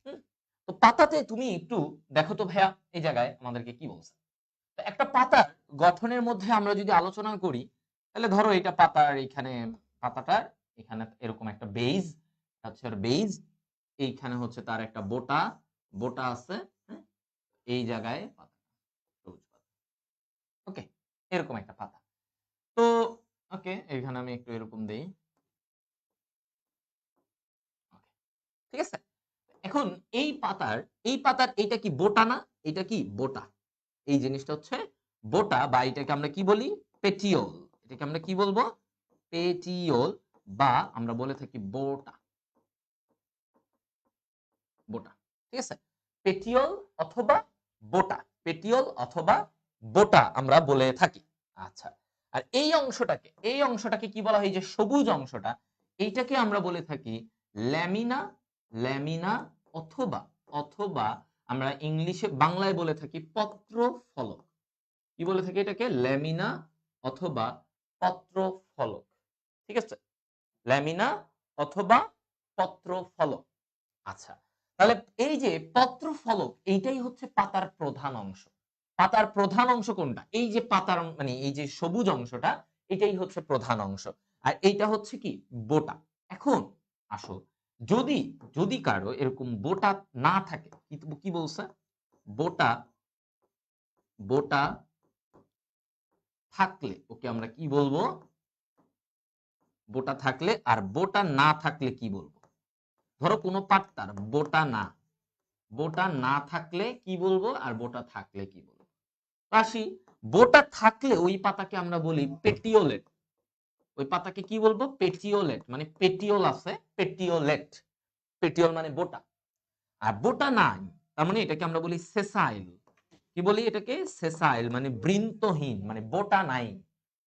হুম, তো পাতাতে তুমি একটু দেখো তো ভাইয়া, এই জায়গায় আমাদেরকে কি বলছে। তো একটা পাতার গঠনের মধ্যে আমরা যদি আলোচনা করি, তাহলে ধরো এটা পাতার এখানে, পাতাটার এখানে এরকম একটা বেজ, হচ্ছে বেজ, এইখানে হচ্ছে তার একটা বোটা, বোটা আছে, হ্যাঁ, এই জায়গায় পাতা, সবুজ পাতা। ওকে, এরকম একটা পাতা। তো ওকে, এখানে আমি একটু এরকম দেই। ঠিক আছে, এখন এই পাতার, এই পাতার এটা কি বোটা না, এটা কি বোটা, এই জিনিসটা হচ্ছে বোটা, বা এটাকে আমরা কি বলি, পেটিওল। এটাকে আমরা কি বলবো, পেটিওল, বা আমরা বলে থাকি বোটা, বোটা। ঠিক আছে, পেটিওল অথবা বোটা, পেটিওল অথবা বোটা আমরা বলে থাকি। আচ্ছা, আর এই অংশটাকে, এই অংশটাকে কি বলা হয়, যে সবুজ অংশটা, এইটাকে আমরা বলে থাকি ল্যামিনা, ল্যামিনা, অথবা, অথবা আমরা ইংলিশে বাংলায় বলে থাকি পত্র ফলক। কি বলে থাকি এটাকে, ল্যামিনা অথবা পত্র ফলক। ঠিক আছে, ল্যামিনা অথবা পত্র ফলক। আচ্ছা, তাহলে এই যে পত্র ফলক, এইটাই হচ্ছে পাতার প্রধান অংশ। পাতার প্রধান অংশ কোনটা, এই যে পাতার মানে এই যে সবুজ অংশটা, এটাই হচ্ছে প্রধান অংশ। আর এইটা হচ্ছে কি বোটা। এখন আসো, যদি, যদি কারো এরকম বোটা না থাকে, কি বলছে, বোটা, বোটা থাকলে ওকে আমরা কি বলবো, বোটা থাকলে। আর বোটা না থাকলে কি বলবো, ধরো কোনো পাতার বোটা না, বোটা না থাকলে কি বলবো, আর বোটা থাকলে কি বলবো। আসি, বোটা থাকলে ওই পাতাকে আমরা বলি পেটিওলেট। ওই পাতাকে কি বলবো, পেটিওলেট, মানে পেটিওল আছে, পেটিওলেট। পেটিওল মানে বোটা। আর বোটা নাই, তার মানে এটাকে আমরা বলি সেসাইল। কি বলি এটাকে, সেসাইল, মানে বৃন্তহীন, মানে বোটা নাই,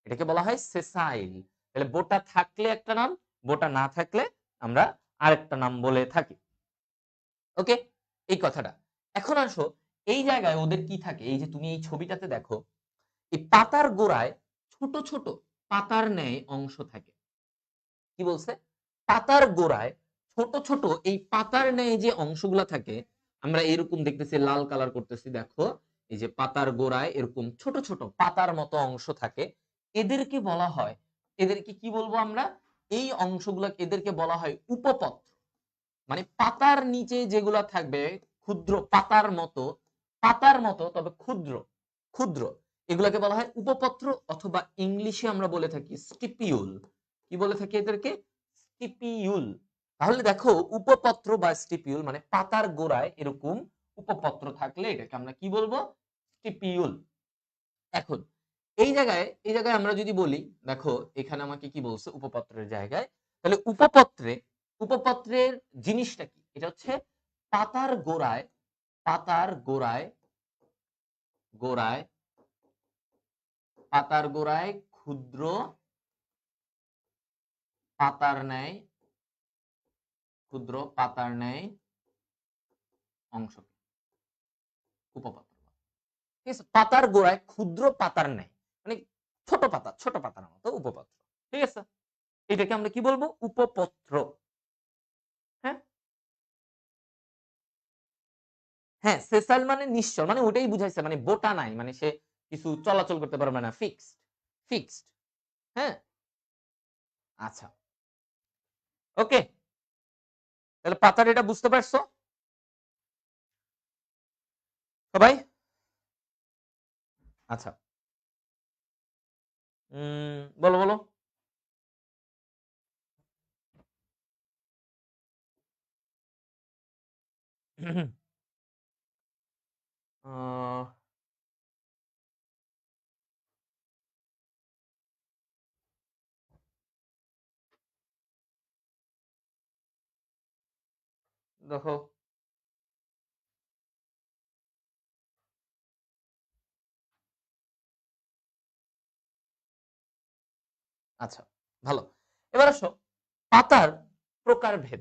এটাকে বলা হয় সেসাইল। তাহলে বোটা থাকলে একটা নাম, বোটা না থাকলে আমরা আরেকটা নাম বলে থাকি। ওকে, এই কথাটা। এখন আসো, এই জায়গায় ওদের কি থাকে, এই যে তুমি এই ছবিটাতে দেখো, এই পাতার গোড়ায় ছোট ছোট পাতার ন্যায় অংশ থাকে। কি বলছে, পাতার গোড়ায় ছোট ছোট এই পাতার ন্যায় যে অংশগুলা থাকে, আমরা এরকম দেখতেছি, লাল কালার করতেছি, দেখো এই যে পাতার গোড়ায় এরকম ছোট ছোট পাতার মতো অংশ থাকে, এদেরকে বলা হয়, এদেরকে কি বলবো আমরা, এই অংশগুলা এদেরকে বলা হয় উপপত্র। মানে পাতার নিচে যেগুলা থাকবে ক্ষুদ্র পাতার মতো, পাতার মতো তবে ক্ষুদ্র, ক্ষুদ্র, এগুলাকে বলা হয় উপপত্র, অথবা ইংলিশে আমরা বলে থাকি স্টিপিউল। কি বলে থাকি এদেরকে, স্টিপিউল। তাহলে দেখো উপপত্র বা স্টিপিউল মানে পাতার গোড়ায় এরকম উপপত্র থাকলে এটাকে আমরা কি বলবো, স্টিপিউল। এখন এই জায়গায়, এই জায়গায় আমরা যদি বলি, দেখো এখানে আমাকে কি বলছে উপপত্রের জায়গায়, তাহলে উপপত্রে, উপপত্রের জিনিসটা কি, এটা হচ্ছে পাতার গোড়ায়, পাতার গোড়ায়, গোড়ায়, পাতার গোড়ায় ক্ষুদ্র পাতার ন্যায় ক্ষুদ্র পাতার ন্যায় অংশকে উপপত্র বলে। ঠিক আছে, পাতার গোড়ায় ক্ষুদ্র পাতার ন্যায় মানে ছোট পাতার মতো উপপত্র। ঠিক আছে, এটাকে আমরা কি বলবো? উপপত্র। হ্যাঁ, হ্যাঁ, সেসাইল মানে নিশ্চল, মানে ওটাই বুঝাইছে, মানে বোটা নাই, মানে সে কিছু চলাচল করতে পারবে না, ফিক্সড। ফিক্সড। হ্যাঁ, আচ্ছা, ওকে। তাহলে পাতার এটা বুঝতে পারছো সবাই? আচ্ছা, বলো বলো। আহ, দেখো, আচ্ছা, ভালো। এবার আসো পাতার প্রকারভেদ।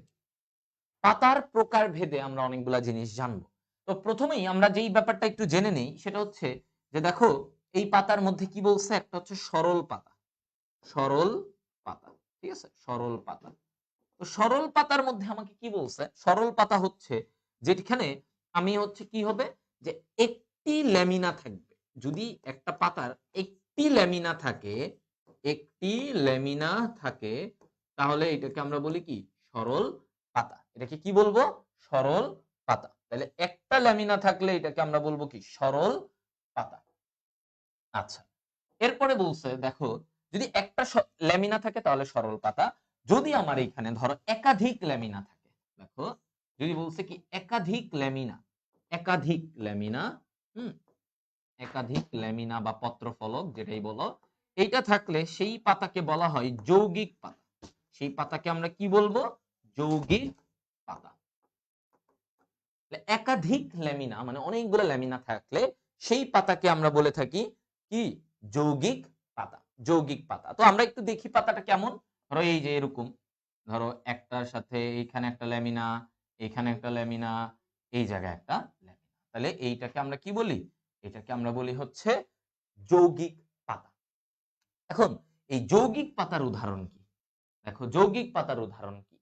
পাতার প্রকারভেদে আমরা অনেকগুলা জিনিস জানবো। তো প্রথমেই আমরা যেই ব্যাপারটা একটু জেনে নেই সেটা হচ্ছে যে দেখো, এই পাতার মধ্যে কি বলছে, একটা হচ্ছে সরল পাতা। সরল পাতা, ঠিক আছে, সরল পাতা। তো সরল পাতার মধ্যে আমাকে কি বলছে? সরল পাতা হচ্ছে যেখানে আমি হচ্ছে কি হবে, যে একটি ল্যামিনা থাকবে। যদি একটা পাতার একটি ল্যামিনা থাকে, একটি ল্যামিনা থাকে, তাহলে এটাকে আমরা বলি কি? সরল পাতা। এটাকে কি বলবো? সরল পাতা। তাহলে একটা ল্যামিনা থাকলে এটাকে আমরা বলবো কি? সরল পাতা। আচ্ছা, এরপরে বলছে দেখো, যদি একটা ল্যামিনা থাকে তাহলে সরল পাতা। যদি আমার এখানে ধরো একাধিক ল্যামিনা থাকে, দেখো, যদি বলছে কি একাধিক ল্যামিনা, একাধিক ল্যামিনা, হুম, একাধিক ল্যামিনা বা পত্রফলক যেটাই বলো, এইটা থাকলে সেই পাতাকে বলা হয় যৌগিক পাতা। সেই পাতাকে আমরা কি বলবো? যৌগিক পাতা। একাধিক ল্যামিনা মানে অনেকগুলো ল্যামিনা থাকলে সেই পাতাকে আমরা বলে থাকি কি? যৌগিক পাতা। যৌগিক পাতা। তো আমরা একটু দেখি পাতাটা কেমন। ধরো এই যে এরকম, ধরো একটার সাথে এইখানে একটা ল্যামিনা, এখানে একটা ল্যামিনা, এই জায়গায় একটা ল্যামিনা, তাহলে এইটাকে আমরা কি বলি? এটাকে আমরা বলি হচ্ছে যৌগিক পাতা। এখন এই যৌগিক পাতার উদাহরণ কি? দেখো, যৌগিক পাতার উদাহরণ কি?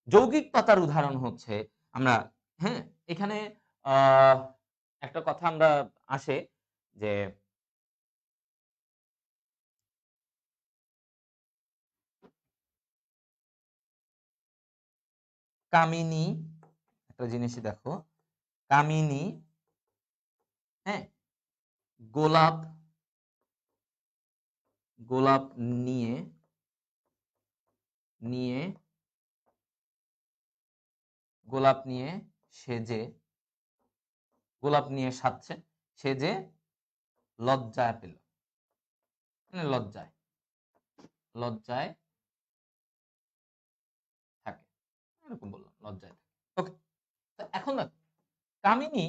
যৌগিক পাতার উদাহরণ হচ্ছে আমরা, হ্যাঁ, এখানে আহ একটা কথা আমরা আসে যে কামিনী, একটা জিনিস দেখো, কামিনী, হ্যাঁ, গোলাপ, গোলাপ নিয়ে নিয়ে গোলাপ নিয়ে সেজে, গোলাপ নিয়ে সাজছে, সেজে লজ্জায় পেল, মানে লজ্জায়, লজ্জায় থাকে, এরকম বললাম, লজ্জায় থাকে। ওকে, তো এখন দেখো, কামিনী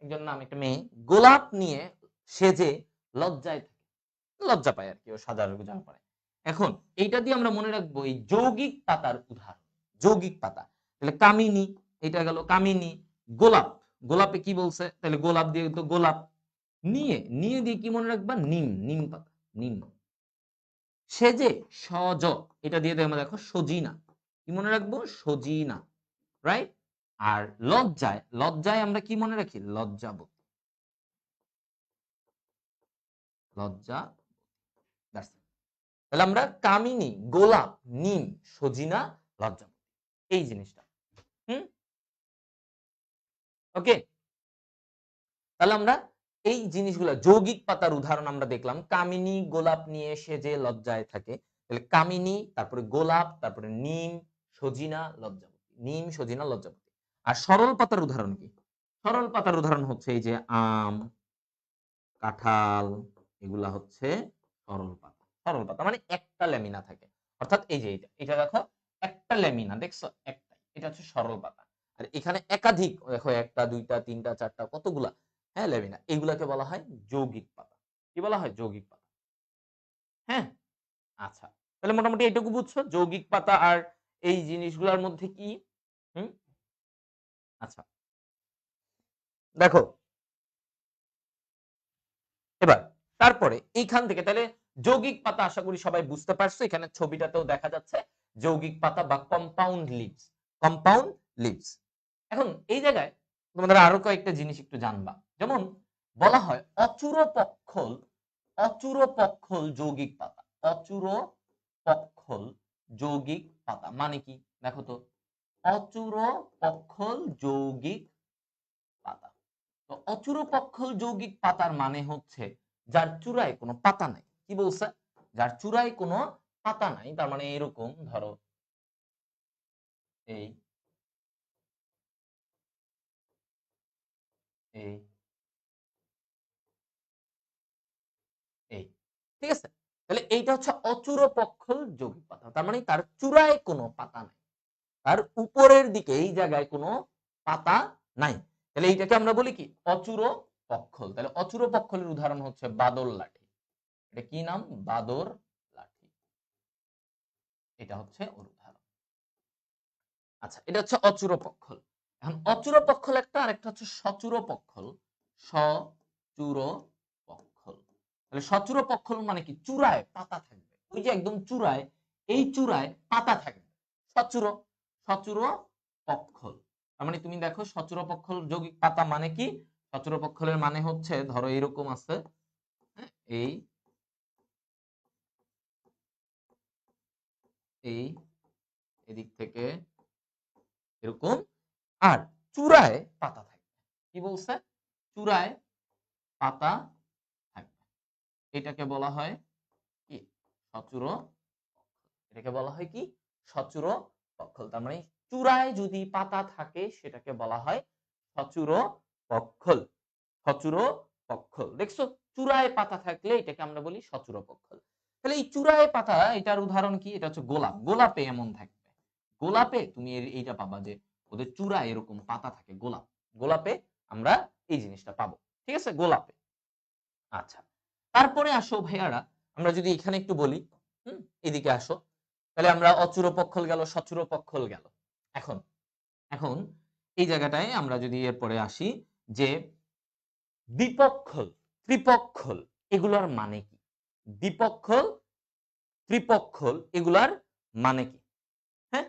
একজন নাম, একটা মেয়ে, গোলাপ নিয়ে সেজে লজ্জায় থাকে, লজ্জা পায় আর কি, ও সাজার গুজার পায়। এখন এইটা দিয়ে আমরা মনে রাখবো এই যৌগিক পাতার উদাহরণ। যৌগিক পাতা, তাহলে কামিনী, এটা গেল কামিনী। গোলাপ, গোলাপে কি বলছে? তাহলে গোলাপ দিয়ে তো গোলাপ। নিয়ে, নিয়ে দিয়ে কি মনে রাখবা? নিম, নিম পাতা, নিম। সেজে, সজ, এটা দিয়ে আমরা দেখো সজিনা, কি মনে রাখবো? সজিনা, রাইট? আর লজ্জায়, লজ্জায় আমরা কি মনে রাখি? লজ্জাবতী, লজ্জা। That's it. তাহলে আমরা কামিনী, গোলাপ, নিম, সজিনা, লজ্জাবতী, এই জিনিসটা। হুম, ওকে। তাহলে আমরা এই জিনিসগুলো, যৌগিক পাতার উদাহরণ আমরা দেখলাম, কামিনী গোলাপ নিয়ে সেজে লজ্জায় থাকে। তাহলে কামিনী, তারপরে গোলাপ, তারপরে নিম, সজিনা, লজ্জাবতী, নিম, সজিনা, লজ্জাবতী। আর সরল পাতার উদাহরণ কি? সরল পাতার উদাহরণ হচ্ছে এই যে আম, কাঁঠাল, এগুলা হচ্ছে সরল পাতা। সরল পাতা মানে একটা ল্যামিনা থাকে, অর্থাৎ এই যে এটা, এটা দেখো একটা ল্যামিনা, দেখছো? একটা, এটা হচ্ছে সরল পাতা। আর এখানে একাধিক, দেখো একটা, দুইটা, তিনটা, চারটা, কতগুলা, হ্যাঁ, ল্যামিনা, এগুলাকে বলা হয় যৌগিক পাতা। কি বলা হয়? যৌগিক পাতা। হ্যাঁ, আচ্ছা, তাহলে মোটামুটি এটুকু বুঝছো যৌগিক পাতা আর এই জিনিসগুলোর মধ্যে কি হুম আচ্ছা দেখো এবার তারপরে এইখান থেকে তাহলে যৌগিক পাতা আশা করি সবাই বুঝতে পারছো, এখানে ছবিটাতেও দেখা যাচ্ছে যৌগিক পাতা বা কম্পাউন্ড লিভস, কম্পাউন্ড লিভস। এখন এই জায়গায় তোমাদের আরো কয়েকটা জিনিস একটু জানবা, যেমন বলা হয় অচূড়পক্ষল, অচূড়পক্ষল যৌগিক পাতা, অচূড়পক্ষল যৌগিক পাতা মানে কি দেখো তো, অচূড়পক্ষল যৌগিক পাতা। তো অচূড়পক্ষল যৌগিক পাতার মানে হচ্ছে যার চূড়ায় কোনো পাতা নাই। কি বলছে? যার চূড়ায় কোনো পাতা নাই, তার মানে এরকম ধরো এই এই এই ঠিক আছে, তাহলে এইটা হচ্ছে অচূড়পক্ষল যৌগিক পাতা, তার মানে তার চূড়ায় কোনো পাতা নাই, তার উপরের দিকে এই জায়গায় কোনো পাতা নাই, তাহলে এইটাকে আমরা বলি কি অচূড়পক্ষল। তাহলে অচূড়পক্ষলের উদাহরণ হচ্ছে বাদল লাঠি, এটা কি নাম? বাদর লাঠি, এটা হচ্ছে ওর উদাহরণ। আচ্ছা এটা হচ্ছে অচূড়পক্ষল। এখন অচূড়পক্ষল একটা, আরেকটা হচ্ছে সচূড়পক্ষল, সচূড়পক্ষল। তাহলে সচূড়পক্ষল মানে কি চূড়ায় পাতা থাকবে, ওই যে একদম চূড়ায়, এই চূড়ায় পাতা থাকবে, সচূড়, সচূড়পক্ষল। তার মানে তুমি দেখো সচূড়পক্ষল যৌগিক পাতা মানে কি, সচূড়পক্ষলের মানে হচ্ছে ধরো এরকম আছে, হ্যাঁ, এই এই এদিক থেকে এরকম, আর চূড়ায় পাতা থাকবে। কি বলছে? চূড়ায় পাতা থাকবে, এটাকে বলা হয় কি সচূড়, এটাকে বলা হয় কি সচূড় পক্ষল। তার মানে চূড়ায় যদি পাতা থাকে সেটাকে বলা হয় সচূড় পক্ষল, সচূড় পক্ষল। দেখছো চূড়ায় পাতা থাকলে এটাকে আমরা বলি সচূড় পক্ষল। তাহলে এই চূড়ায় পাতা এটার উদাহরণ কি? এটা হচ্ছে গোলাপ, গোলাপে এমন থাকবে, গোলাপে তুমি এইটা পাবা যে ওদের চূড়ায় এরকম পাতা থাকে, গোলাপ, গোলাপে আমরা এই জিনিসটা পাবো, ঠিক আছে, গোলাপে। আচ্ছা তারপরে আসো ভাইয়ারা, আমরা যদি এখানে একটু বলি, এদিকে আসো, তাহলে আমরা অচূড়পক্ষল গেল, সচূড়পক্ষল গেল। এখন এখন এই জায়গাটায় আমরা যদি এরপরে আসি যে দ্বিপক্ষল, ত্রিপক্ষল এগুলার মানে কি? দ্বিপক্ষল, ত্রিপক্ষল এগুলার মানে কি? হ্যাঁ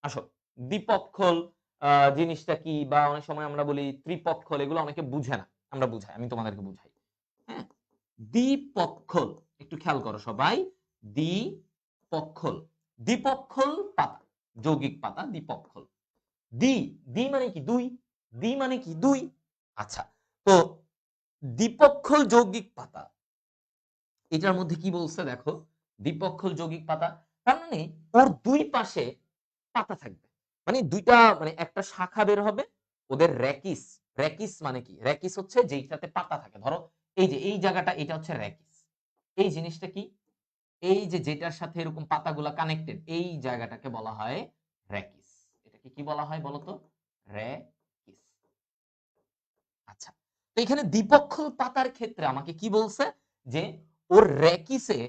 আসো, দ্বিপক্ষল জিনিসটা কি, বা অনেক সময় আমরা বলি ত্রিপক্ষল, এগুলো অনেকে বুঝে না, আমরা বুঝাই, আমি তোমাদেরকে বুঝাই। হ্যাঁ দ্বিপক্ষল, একটু খেয়াল করো সবাই, দ্বিপক্ষল, দ্বিপক্ষল পাতা, যৌগিক পাতা দ্বিপক্ষল। দ্বি, দ্বি মানে কি দুই, দ্বি মানে কি দুই। আচ্ছা তো দ্বিপক্ষল যৌগিক পাতা, এটার মধ্যে কি বলছে দেখো, দ্বিপক্ষল যৌগিক পাতা তার মানে ওর দুই পাশে পাতা থাকবে, মানে দুইটা, মানে একটা শাখা বের হবে, ওদের রেকিস, রেকিস মানে কি? রেকিস হচ্ছে যেইটাতে পাতা থাকে, ধরো এই যে এই জায়গাটা এটা হচ্ছে রেকিস, এই জিনিসটা কি, এই যে যেটার সাথে এরকম পাতাগুলা কানেক্টেড এই জায়গাটাকে বলা হয় রেকিস। এটাকে কি বলা হয় বলতো? রেকিস। আচ্ছা তো এখানে দ্বিপক্ষল পাতার ক্ষেত্রে আমাকে কি বলছে যে ওর রেকিসে,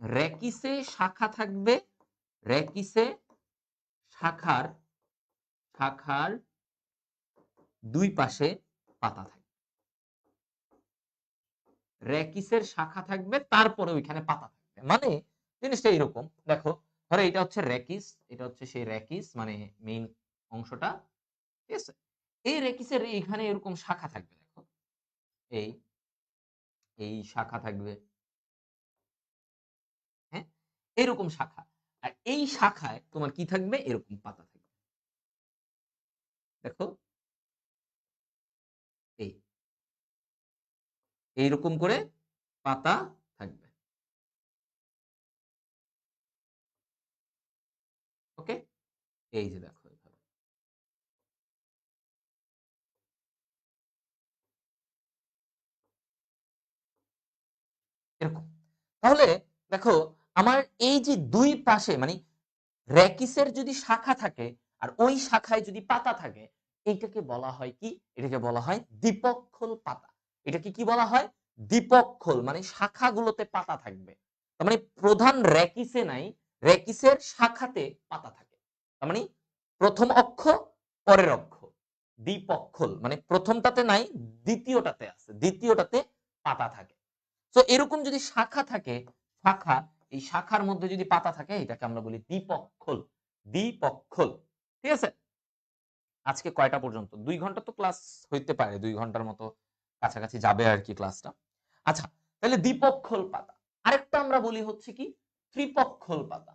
রেকিসে শাখা থাকবে, রেকিসে শাখার, শাখার দুই পাশে পাতা থাকবে, রেকিসের শাখা থাকবে তারপরে ওইখানে পাতা থাকবে, মানে জিনিসটা এরকম দেখো, ধরো এটা হচ্ছে রেকিস, এটা হচ্ছে সেই রেকিস মানে মেইন অংশটা, ঠিক আছে, এই রেকিসের এইখানে এরকম শাখা থাকবে, দেখো এই এই শাখা থাকবে, হ্যাঁ এরকম শাখা, আর এই শাখায় তোমার কি থাকবে? এরকম পাতা থাকবে, দেখো এই এইরকম করে পাতা থাকবে, ওকে, এই যে দেখো এইভাবে। এরকম, তাহলে দেখো আমার এই যে দুই পাশে মানে রেকিসের যদি শাখা থাকে আর ওই শাখায় যদি পাতা থাকে, এইটাকে বলা হয় কি? এটাকে বলা হয় দ্বিপক্ষল পাতা। এটাকে কি বলা হয়? দ্বিপক্ষল, মানে শাখাগুলোতে পাতা থাকবে, তার মানে প্রধান রেকিসে নাই, রেকিসের শাখাতে পাতা থাকে, তার মানে প্রথম অক্ষ পরের অক্ষর, দ্বিপক্ষল মানে প্রথমটাতে নাই, দ্বিতীয়টাতে আছে, দ্বিতীয়টাতে পাতা থাকে। তো এরকম যদি শাখা থাকে, শাখা, এই শাখার মধ্যে যদি পাতা থাকে এটাকে আমরা বলি দ্বিপক্ষল, দ্বিপক্ষল। ঠিক আছে? আজকে কয়টা পর্যন্ত? ২ ঘন্টা তো ক্লাস হইতে পারে, ২ ঘন্টার মতো কাছাকাছি যাবে আর কি ক্লাসটা। আচ্ছা, তাহলে দ্বিপক্ষল পাতা। আরেকটা আমরা বলি হচ্ছে কি ত্রিপক্ষল পাতা,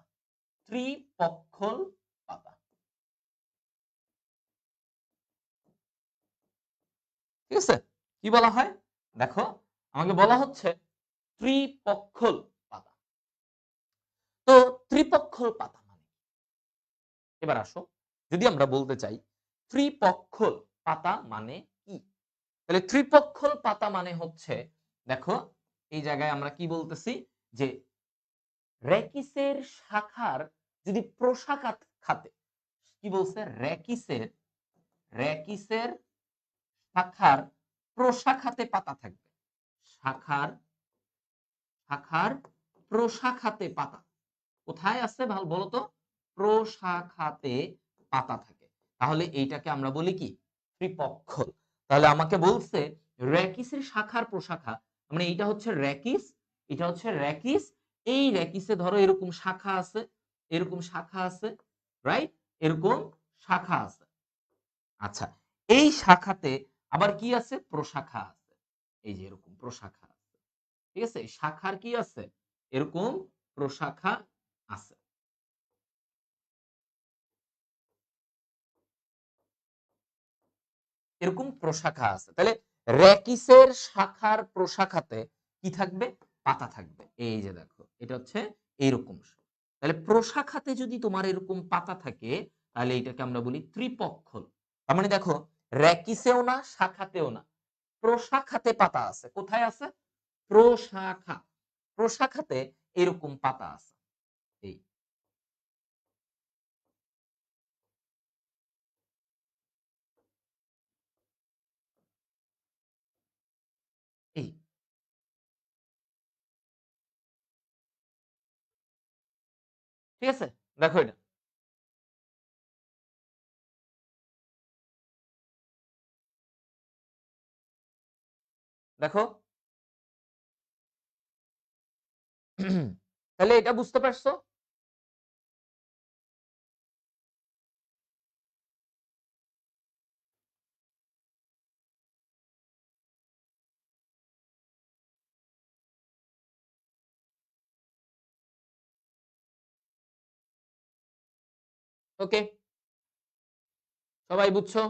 ত্রিপক্ষল পাতা। ঠিক আছে? কি বলা হয়? দেখো, আমাকে বলা হচ্ছে ত্রিপক্ষল পাতা। তো ত্রিপক্ষল পাতা মানে, এবার আসো, যদি আমরা বলতে চাই ত্রিপক্ষল পাতা মানে কি? তাহলে ত্রিপক্ষল পাতা মানে হচ্ছে, দেখো এই জায়গায় আমরা কি বলতেছি যে রেকিসের শাখার যদি প্রশাখা খাতে, কি বলছে? রেকিসের, রেকিসের শাখার প্রশাখাতে পাতা থাকবে। শাখার, শাখার প্রশাখাতে পাতা কোথায় আছে ভালো বলো তো? প্রশাখাতে পাতা থাকে। তাহলে এইটাকে আমরা বলি কি? ত্রিপক্ষল। তাহলে আমাকে বলছে রেকিসের শাখার প্রশাখা, মানে এইটা হচ্ছে রেকিস, এটা হচ্ছে রেকিস, এই রেকিসে ধরো এরকম শাখা আছে, এরকম শাখা আছে, রাইট? এরকম শাখা আছে। আচ্ছা, এই শাখাতে আবার কি আছে? প্রশাখা আছে। এই যে এরকম প্রশাখা আছে। ঠিক আছে? শাখার কি আছে? এরকম প্রশাখা আছে। এরকম প্রশাখা আছে। তাহলে রেকিসের শাখার প্রশাখাতে কি থাকবে? পাতা থাকবে। এই যে দেখো, এটা হচ্ছে এইরকম। তাহলে প্রশাখাতে যদি তোমার এরকম পাতা থাকে, তাহলে এটাকে আমরা বলি ত্রিপক্ষল। তার মানে দেখো, রেকিসেও না, শাখাতেও না, প্রশাখাতে পাতা আছে। কোথায় আছে? প্রশাখা, প্রশাখাতে এরকম পাতা আছে। এই এই ঠিক আছে? দেখো এটা, দেখো। তাহলে এটা বুঝতে পারছো? ওকে, সবাই বুঝছো?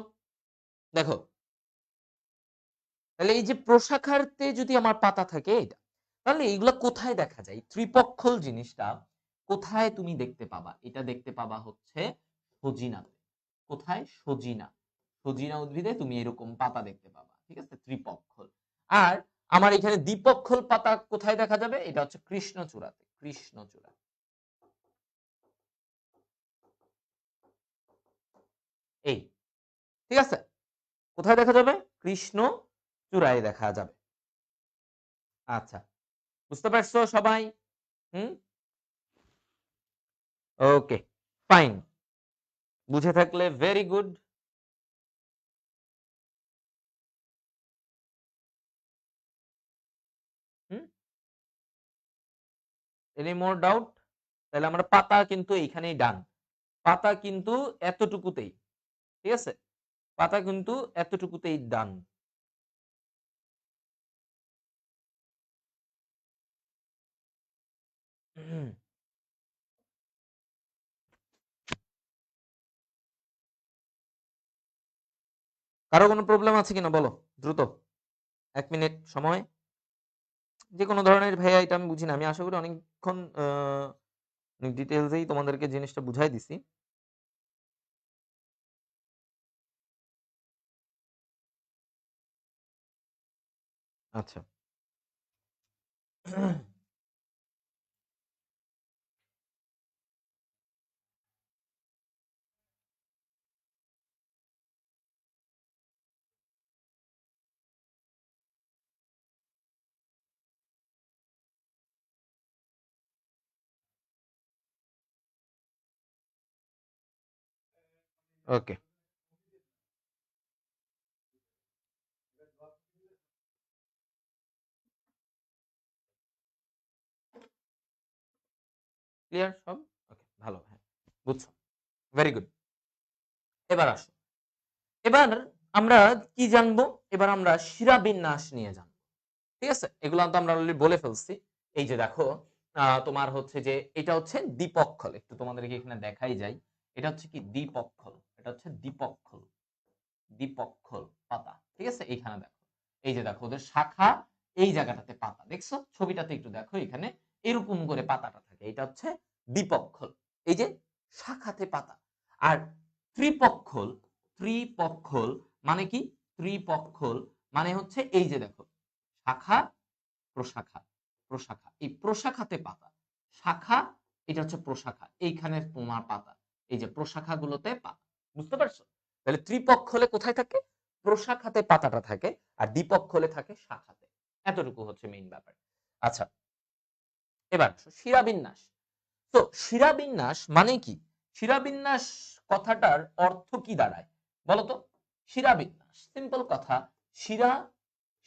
দেখো, তাহলে এই যে প্রশাখাতে যদি আমার পাতা থাকে এটা, তাহলে এইগুলা কোথায় দেখা যায়? ত্রিপক্ষল জিনিসটা কোথায় তুমি দেখতে পাবা? এটা দেখতে পাবা হচ্ছে সজিনাতে। কোথায়? সজিনা, সজিনা উদ্ভিদে তুমি এরকম পাতা দেখতে পাবা। ঠিক আছে? ত্রিপক্ষল। আর আমার এখানে দ্বিপক্ষল পাতা কোথায় দেখা যাবে? এটা হচ্ছে কৃষ্ণচূড়াতে, কৃষ্ণচূড়া। এই, ঠিক আছে? কোথায় দেখা যাবে? কৃষ্ণ চূড়ায় দেখা যাবে। আচ্ছা, বুঝতে পারছো সবাই? হুম, ওকে, ফাইন। বুঝে থাকলে ভেরি গুড। হুম, এনি মোর ডাউট? তাহলে আমরা পাতা কিন্তু এইখানেই ডান। পাতা কিন্তু এতটুকুতেই। ঠিক আছে? পাতা কিন্তু এতটুকুতেই ডান। কারো কোনো প্রবলেম আছে কিনা বলো দ্রুত, ১ মিনিট সময়। যে কোনো ধরনের ভাইয়া, এটা আমি বুঝি না। আমি আশা করি অনেকক্ষণ অনেক ডিটেইলসেই তোমাদেরকে জিনিসটা বুঝাই দিছি। আচ্ছা। ওকে। ক্লিয়ার সব? ওকে, ভালো, হ্যাঁ, বুঝছো, ভেরি গুড। এবার আসো, এবার আমরা কি জানবো? এবার আমরা শিরাবিন্যাস নিয়ে জানবো। ঠিক আছে? এগুলো তো আমরা অলরেডি বলে ফেলছি। এই যে দেখো, তোমার হচ্ছে যে এটা হচ্ছে দ্বিপক্ষল। একটু তোমাদেরকে এখানে দেখাই যায়। এটা হচ্ছে কি দ্বিপক্ষল। এটা হচ্ছে দ্বিপক্ষল। দ্বিপক্ষল পাতা। ঠিক আছে? এইখানে দেখো। এই যে দেখো ওদের শাখা এই জায়গাটাতে পাতা। দেখছো? ছবিটাতে একটু দেখো এখানে এরকম করে পাতাটা থাকে। এটা হচ্ছে দ্বিপক্ষল। এই যে শাখাতে পাতা। আর ত্রিপক্ষল, ত্রিপক্ষল মানে কি? ত্রিপক্ষল মানে হচ্ছে এই যে দেখো শাখা, প্রশাখা, প্রশাখা। এই প্রশাখাতে পাতা। শাখা এটা হচ্ছে প্রশাখা। এইখানে তোমার পাতা। এই যে প্রশাখাগুলোতে পাতা। বুঝতে পারছো? তাহলে ত্রিপক্ষলে কোথায় থাকে? প্রশাখাতে পাতাটা থাকে আর দ্বিপক্ষলে থাকে শাখাতে। এতটুকু হচ্ছে মেইন ব্যাপার। আচ্ছা, এবার আসো শিরাবিন্যাস। তো শিরাবিন্যাস মানে কি? শিরাবিন্যাস কথাটার অর্থ কি দাঁড়ায় বলতো? শিরাবিন্যাস সিম্পল কথা। শিরা,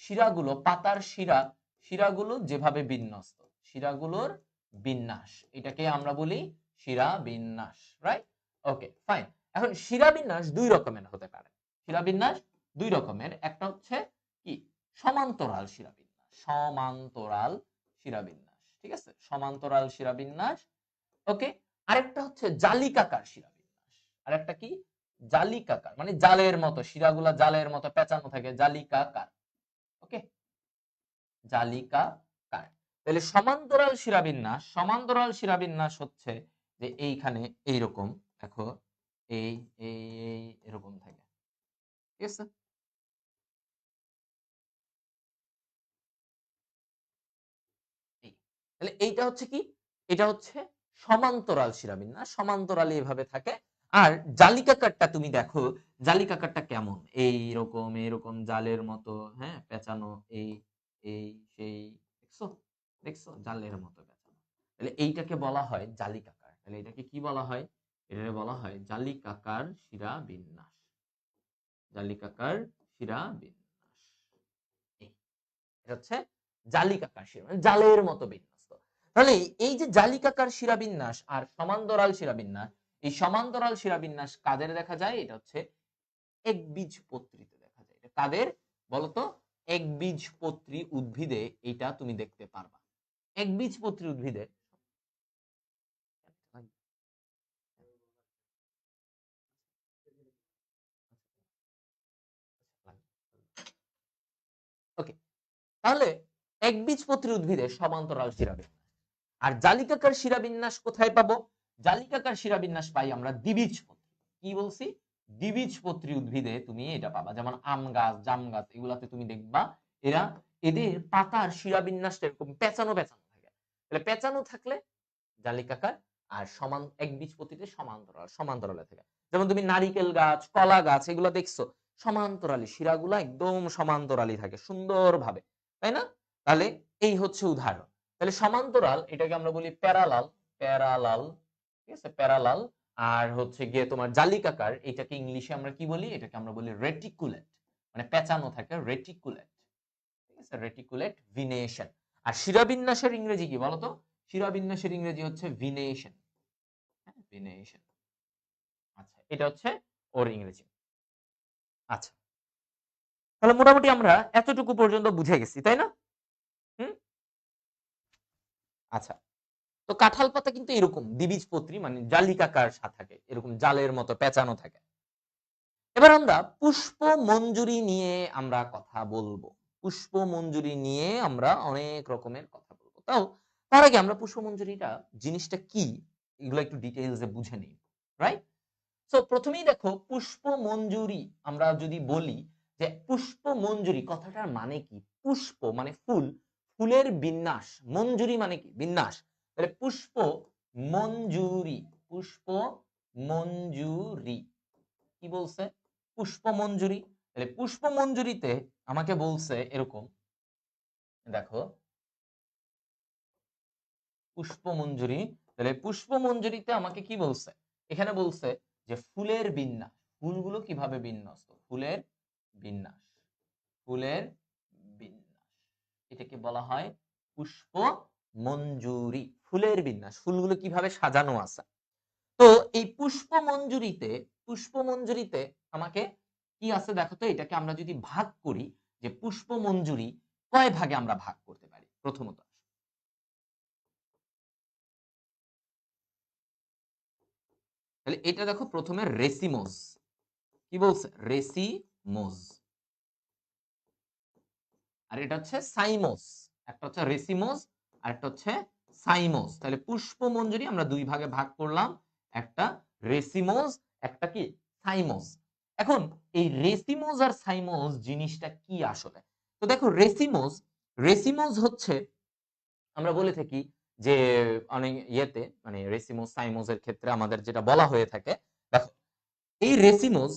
শিরাগুলো পাতার শিরা, শিরাগুলো যেভাবে বিন্যস্ত, শিরাগুলোর বিন্যাস, এটাকে আমরা বলি শিরাবিন্যাস, রাইট? ওকে, ফাইন। এখন শিরাবিন্যাস দুই রকমের হতে পারে। শিরাবিন্যাস দুই রকমের। একটা হচ্ছে কি সমান্তরাল শিরাবিন্যাস, সমান্তরাল শিরাবিন্যাস। ঠিক আছে? সমান্তরাল শিরাবিন্যাস। ওকে, আরেকটা হচ্ছে জালিকাকার শিরাবিন্যাস। আরেকটা কি? জালিকাকার, মানে জালের মতো, শিরাগুলা জালের মতো পেঁচানো থাকে, জালিকাকার। ওকে, জালিকাকার। তাহলে সমান্তরাল শিরাবিন্যাস, সমান্তরাল শিরাবিন্যাস হচ্ছে যে এইখানে এইরকম দেখো, এই এই এরকম থাকে। ঠিক আছে? এই। তাহলে এইটা হচ্ছে কি? এটা হচ্ছে সমান্তরাল শিরাবিন্যাস, সমান্তরালে এভাবে থাকে। আর জালিকাকারটা তুমি দেখো, জালিকাকারটা কেমন? এইরকম এরকম জালের মতো, হ্যাঁ, পেঁচানো, এই এই সেই, দেখছো? দেখছো জালের মতো পেঁচানো। তাহলে এইটাকে বলা হয় জালিকাকার। তাহলে এটাকে কি বলা হয়? এটাকে বলা হয় জালিকাকার শিরাবিন্যাস। জালিকাকার শিরাবিন্যাস। এই, এটা হচ্ছে জালিকাকার শিরা, মানে জালের মতো বিন্যস্ত। তাহলে এই যে জালিকাকার শিরাবিন্যাস আর সমান্তরাল শিরাবিন্যাস, এই সমান্তরাল শিরাবিন্যাস কাদের দেখা যায়? এটা হচ্ছে একবীজপত্রীতে দেখা যায়। এটা কাদের বলতো? একবীজপত্রী উদ্ভিদে এটা তুমি দেখতে পারবা। একবীজপত্রী উদ্ভিদে ওকে, তাহলে একবীজপত্রী উদ্ভিদে সমান্তরাল শিরাবিন্যাস। আর জালিকাকার শিরাবিন্যাস কোথায় পাবো? জালিকাকার শিরাবিন্যাস পাই আমরা দ্বিবীজপত্রী। কি বলছি? দ্বিবীজপত্রী উদ্ভিদে তুমি এটা পাবা। যেমন আম গাছ, জাম গাছ, এগুলাতে তুমি দেখবা এরা, এদের পাতার শিরাবিন্যাসটা এরকম পেঁচানো পেঁচানো থাকে। তাহলে পেঁচানো থাকলে জালিকাকার, আর সমান একবীজপত্রীতে সমান্তরাল, সমান্তরালে থাকে। যেমন তুমি নারিকেল গাছ, কলা গাছ, এগুলো দেখছো সমান্তরালী, শিরাগুলো একদম সমান্তরালী থাকে সুন্দরভাবে, তাই না? তাহলে এই হচ্ছে উদাহরণ। তাহলে সমান্তরাল এটাকে আমরা বলি প্যারালাল, প্যারালাল। ঠিক আছে? প্যারালাল। আর হচ্ছে গিয়ে তোমার জালিকাকার, এটাকে ইংলিশে আমরা কি বলি? এটাকে আমরা বলি রেটিকুলেট, মানে পেঁচানো থাকে, রেটিকুলেট। ঠিক আছে? রেটিকুলেট ভিনেশন। আর শিরাবিন্যাসের ইংরেজি কি বলতো? শিরাবিন্যাসের ইংরেজি হচ্ছে ভিনেশন। হ্যাঁ, ভিনেশন। আচ্ছা, এটা হচ্ছে ওর ইংরেজি। আচ্ছা, তাহলে মোটামুটি আমরা এতটুকু পর্যন্ত বুঝে গেছি, তাই না? হুম। আচ্ছা, তো কাঁঠাল পাতা কিন্তু এরকম দ্বিবীজপত্রী, মানে জালিকাকার থাকে, এরকম জালের মতো পেঁচানো থাকে। এবার আমরা পুষ্প মঞ্জুরি নিয়ে আমরা কথা বলবো। পুষ্প মঞ্জুরি নিয়ে আমরা অনেক রকমের কথা বলবো। তাও তার আগে আমরা পুষ্প মঞ্জুরিটা জিনিসটা কি এগুলো একটু ডিটেইলস এ বুঝে নিই, রাইট? সো প্রথমেই দেখো পুষ্প মঞ্জুরি, আমরা যদি বলি যে পুষ্প মঞ্জুরি কথাটার মানে কি? পুষ্প মানে ফুল, ফুলের বিন্যাস, মঞ্জুরি মানে কি? বিন্যাস। তাহলে পুষ্প মঞ্জুরি, পুষ্প মঞ্জুরি কি বলছে? পুষ্প মঞ্জুরি। তাহলে পুষ্প মঞ্জুরিতে আমাকে বলছে এরকম, দেখো পুষ্পমঞ্জুরি। তাহলে পুষ্পমঞ্জুরিতে আমাকে কি বলছে? এখানে বলছে যে ফুলের বিন্যাস, ফুলগুলো কিভাবে বিন্যস্ত, ফুলের বিন্যাস, ফুলের বিন্যাস, এটাকে বলা হয় পুষ্প মঞ্জুরি। ফুলের বিন্যাস, ফুলগুলো কিভাবে সাজানো আছে। তো এই পুষ্পমঞ্জুরিতে আমাকে কি আছে দেখো তো, এটাকে আমরা যদি ভাগ করি, যে পুষ্পমঞ্জুরি কয় ভাগে আমরা ভাগ করতে পারি। প্রথমত তাহলে এটা দেখো, প্রথমে রেসিমোস, কি বলছে, রেসিমোস, আর এটা হচ্ছে সাইমোস। একটা হচ্ছে রেসিমোস আর একটা হচ্ছে সাইমোস। তাহলে পুষ্পমঞ্জুরি আমরা দুই ভাগে ভাগ করলাম, একটা রেসিমোস, একটা কি সাইমোস। এখন এই রেসিমোস আর সাইমোস জিনিসটা কি আসলে। তো দেখো রেসিমোস হচ্ছে, আমরা বলে থাকি যে অনেক ইয়েতে, মানে রেসিমোস সাইমোসের ক্ষেত্রে আমাদের যেটা বলা হয়ে থাকে, দেখো এই রেসিমোস